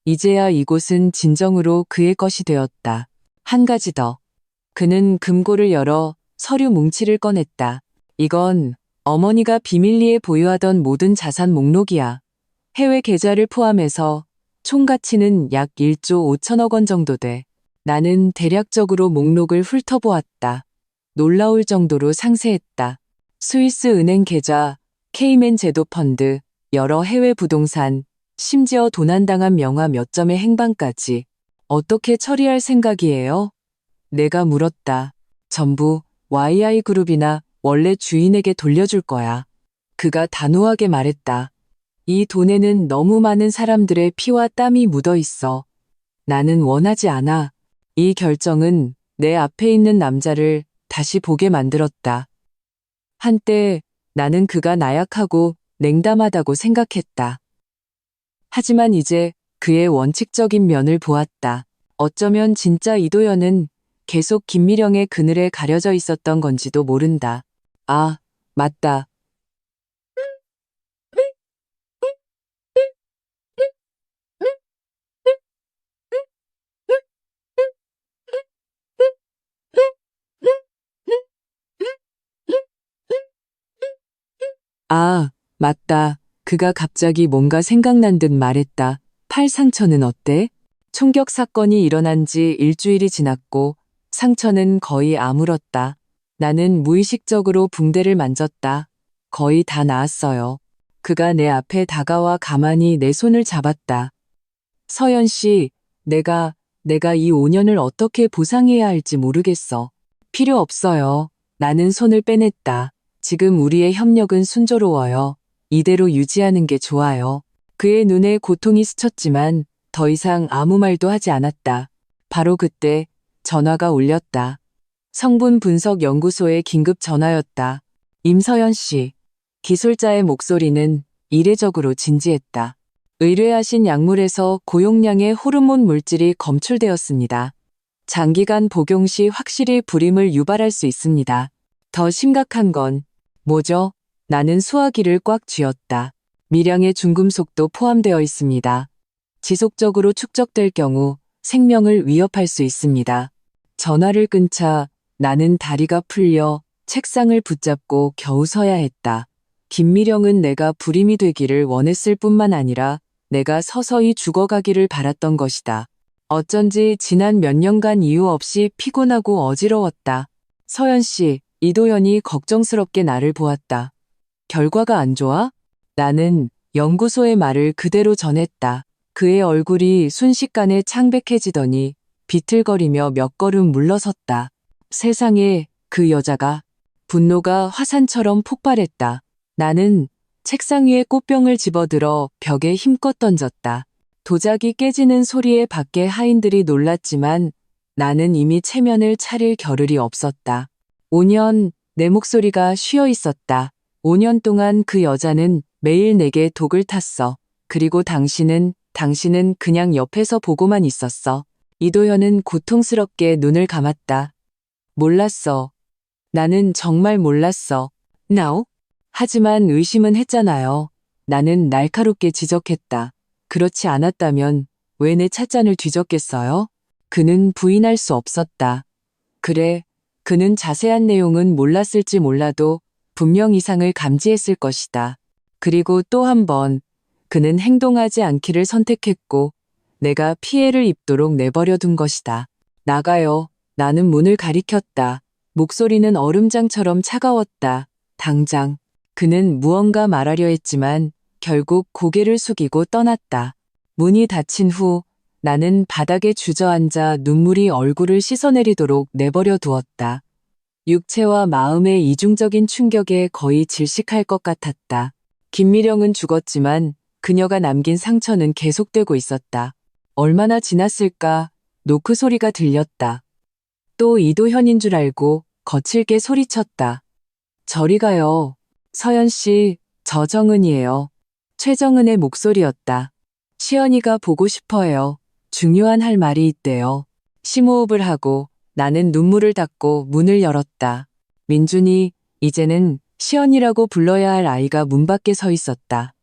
이제야 이곳은 진정으로 그의 것이 되었다. 한 가지 더. 그는 금고를 열어 서류 뭉치를 꺼냈다. 이건 어머니가 비밀리에 보유하던 모든 자산 목록이야. 해외 계좌를 포함해서 총 가치는 약 1조 5천억 원 정도 돼. 나는 대략적으로 목록을 훑어보았다. 놀라울 정도로 상세했다. 스위스 은행 계좌, 케이맨 제도 펀드, 여러 해외 부동산, 심지어 도난당한 명화 몇 점의 행방까지. 어떻게 처리할 생각이에요? 내가 물었다. 전부 YI 그룹이나 원래 주인에게 돌려줄 거야. 그가 단호하게 말했다. 이 돈에는 너무 많은 사람들의 피와 땀이 묻어 있어. 나는 원하지 않아. 이 결정은 내 앞에 있는 남자를 다시 보게 만들었다. 한때 나는 그가 나약하고 냉담하다고 생각했다. 하지만 이제 그의 원칙적인 면을 보았다. 어쩌면 진짜 이도연은 계속 김미령의 그늘에 가려져 있었던 건지도 모른다. 아, 맞다. 아, 맞다. 그가 갑자기 뭔가 생각난 듯 말했다. 팔 상처는 어때? 총격 사건이 일어난 지 일주일이 지났고 상처는 거의 아물었다. 나는 무의식적으로 붕대를 만졌다. 거의 다 나았어요. 그가 내 앞에 다가와 가만히 내 손을 잡았다. 서연 씨, 내가 이 5년을 어떻게 보상해야 할지 모르겠어. 필요 없어요. 나는 손을 빼냈다. 지금 우리의 협력은 순조로워요. 이대로 유지하는 게 좋아요. 그의 눈에 고통이 스쳤지만 더 이상 아무 말도 하지 않았다. 바로 그때 전화가 울렸다. 성분 분석 연구소의 긴급 전화였다. 임서연 씨. 기술자의 목소리는 이례적으로 진지했다. 의뢰하신 약물에서 고용량의 호르몬 물질이 검출되었습니다. 장기간 복용 시 확실히 불임을 유발할 수 있습니다. 더 심각한 건 뭐죠? 나는 수화기를 꽉 쥐었다. 미량의 중금속도 포함되어 있습니다. 지속적으로 축적될 경우 생명을 위협할 수 있습니다. 전화를 끊자 나는 다리가 풀려 책상을 붙잡고 겨우 서야 했다. 김미령은 내가 불임이 되기를 원했을 뿐만 아니라 내가 서서히 죽어가기를 바랐던 것이다. 어쩐지 지난 몇 년간 이유 없이 피곤하고 어지러웠다. 서연 씨, 이도현이 걱정스럽게 나를 보았다. 결과가 안 좋아? 나는 연구소의 말을 그대로 전했다. 그의 얼굴이 순식간에 창백해지더니 비틀거리며 몇 걸음 물러섰다. 세상에 그 여자가 분노가 화산처럼 폭발했다. 나는 책상 위에 꽃병을 집어들어 벽에 힘껏 던졌다. 도자기 깨지는 소리에 밖에 하인들이 놀랐지만 나는 이미 체면을 차릴 겨를이 없었다. 5년 내 목소리가 쉬어 있었다. 5년 동안 그 여자는 매일 내게 독을 탔어. 그리고 당신은 그냥 옆에서 보고만 있었어. 이도현은 고통스럽게 눈을 감았다. 몰랐어. 나는 정말 몰랐어. Now? 하지만 의심은 했잖아요. 나는 날카롭게 지적했다. 그렇지 않았다면 왜 내 찻잔을 뒤졌겠어요? 그는 부인할 수 없었다. 그래, 그는 자세한 내용은 몰랐을지 몰라도 분명 이상을 감지했을 것이다. 그리고 또 한 번, 그는 행동하지 않기를 선택했고 내가 피해를 입도록 내버려 둔 것이다. 나가요. 나는 문을 가리켰다. 목소리는 얼음장처럼 차가웠다. 당장. 그는 무언가 말하려 했지만 결국 고개를 숙이고 떠났다. 문이 닫힌 후 나는 바닥에 주저앉아 눈물이 얼굴을 씻어내리도록 내버려 두었다. 육체와 마음의 이중적인 충격에 거의 질식할 것 같았다. 김미령은 죽었지만 그녀가 남긴 상처는 계속되고 있었다. 얼마나 지났을까? 노크 소리가 들렸다. 또 이도현인 줄 알고 거칠게 소리쳤다. 저리 가요. 서연 씨, 저 정은이에요. 최정은의 목소리였다. 시연이가 보고 싶어요. 중요한 할 말이 있대요. 심호흡을 하고 나는 눈물을 닦고 문을 열었다. 민준이, 이제는 시연이라고 불러야 할 아이가 문 밖에 서 있었다.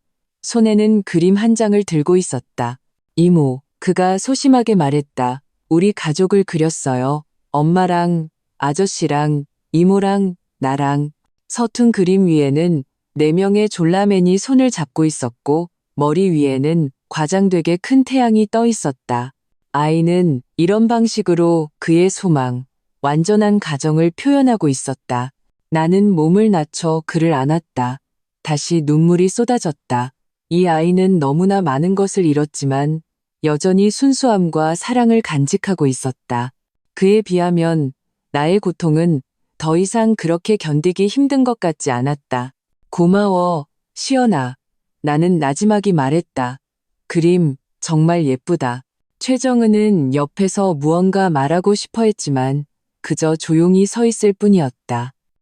손에는 그림 한 장을 들고 있었다. 이모, 그가 소심하게 말했다. 우리 가족을 그렸어요. 엄마랑 아저씨랑 이모랑 나랑. 서툰 그림 위에는 4명의 졸라맨이 손을 잡고 있었고 머리 위에는 과장되게 큰 태양이 떠 있었다. 아이는 이런 방식으로 그의 소망, 완전한 가정을 표현하고 있었다. 나는 몸을 낮춰 그를 안았다. 다시 눈물이 쏟아졌다. 이 아이는 너무나 많은 것을 잃었지만 여전히 순수함과 사랑을 간직하고 있었다. 그에 비하면 나의 고통은 더 이상 그렇게 견디기 힘든 것 같지 않았다. 고마워, 시연아. 나는 나지막이 말했다. 그림 정말 예쁘다. 최정은은 옆에서 무언가 말하고 싶어 했지만 그저 조용히 서 있을 뿐이었다.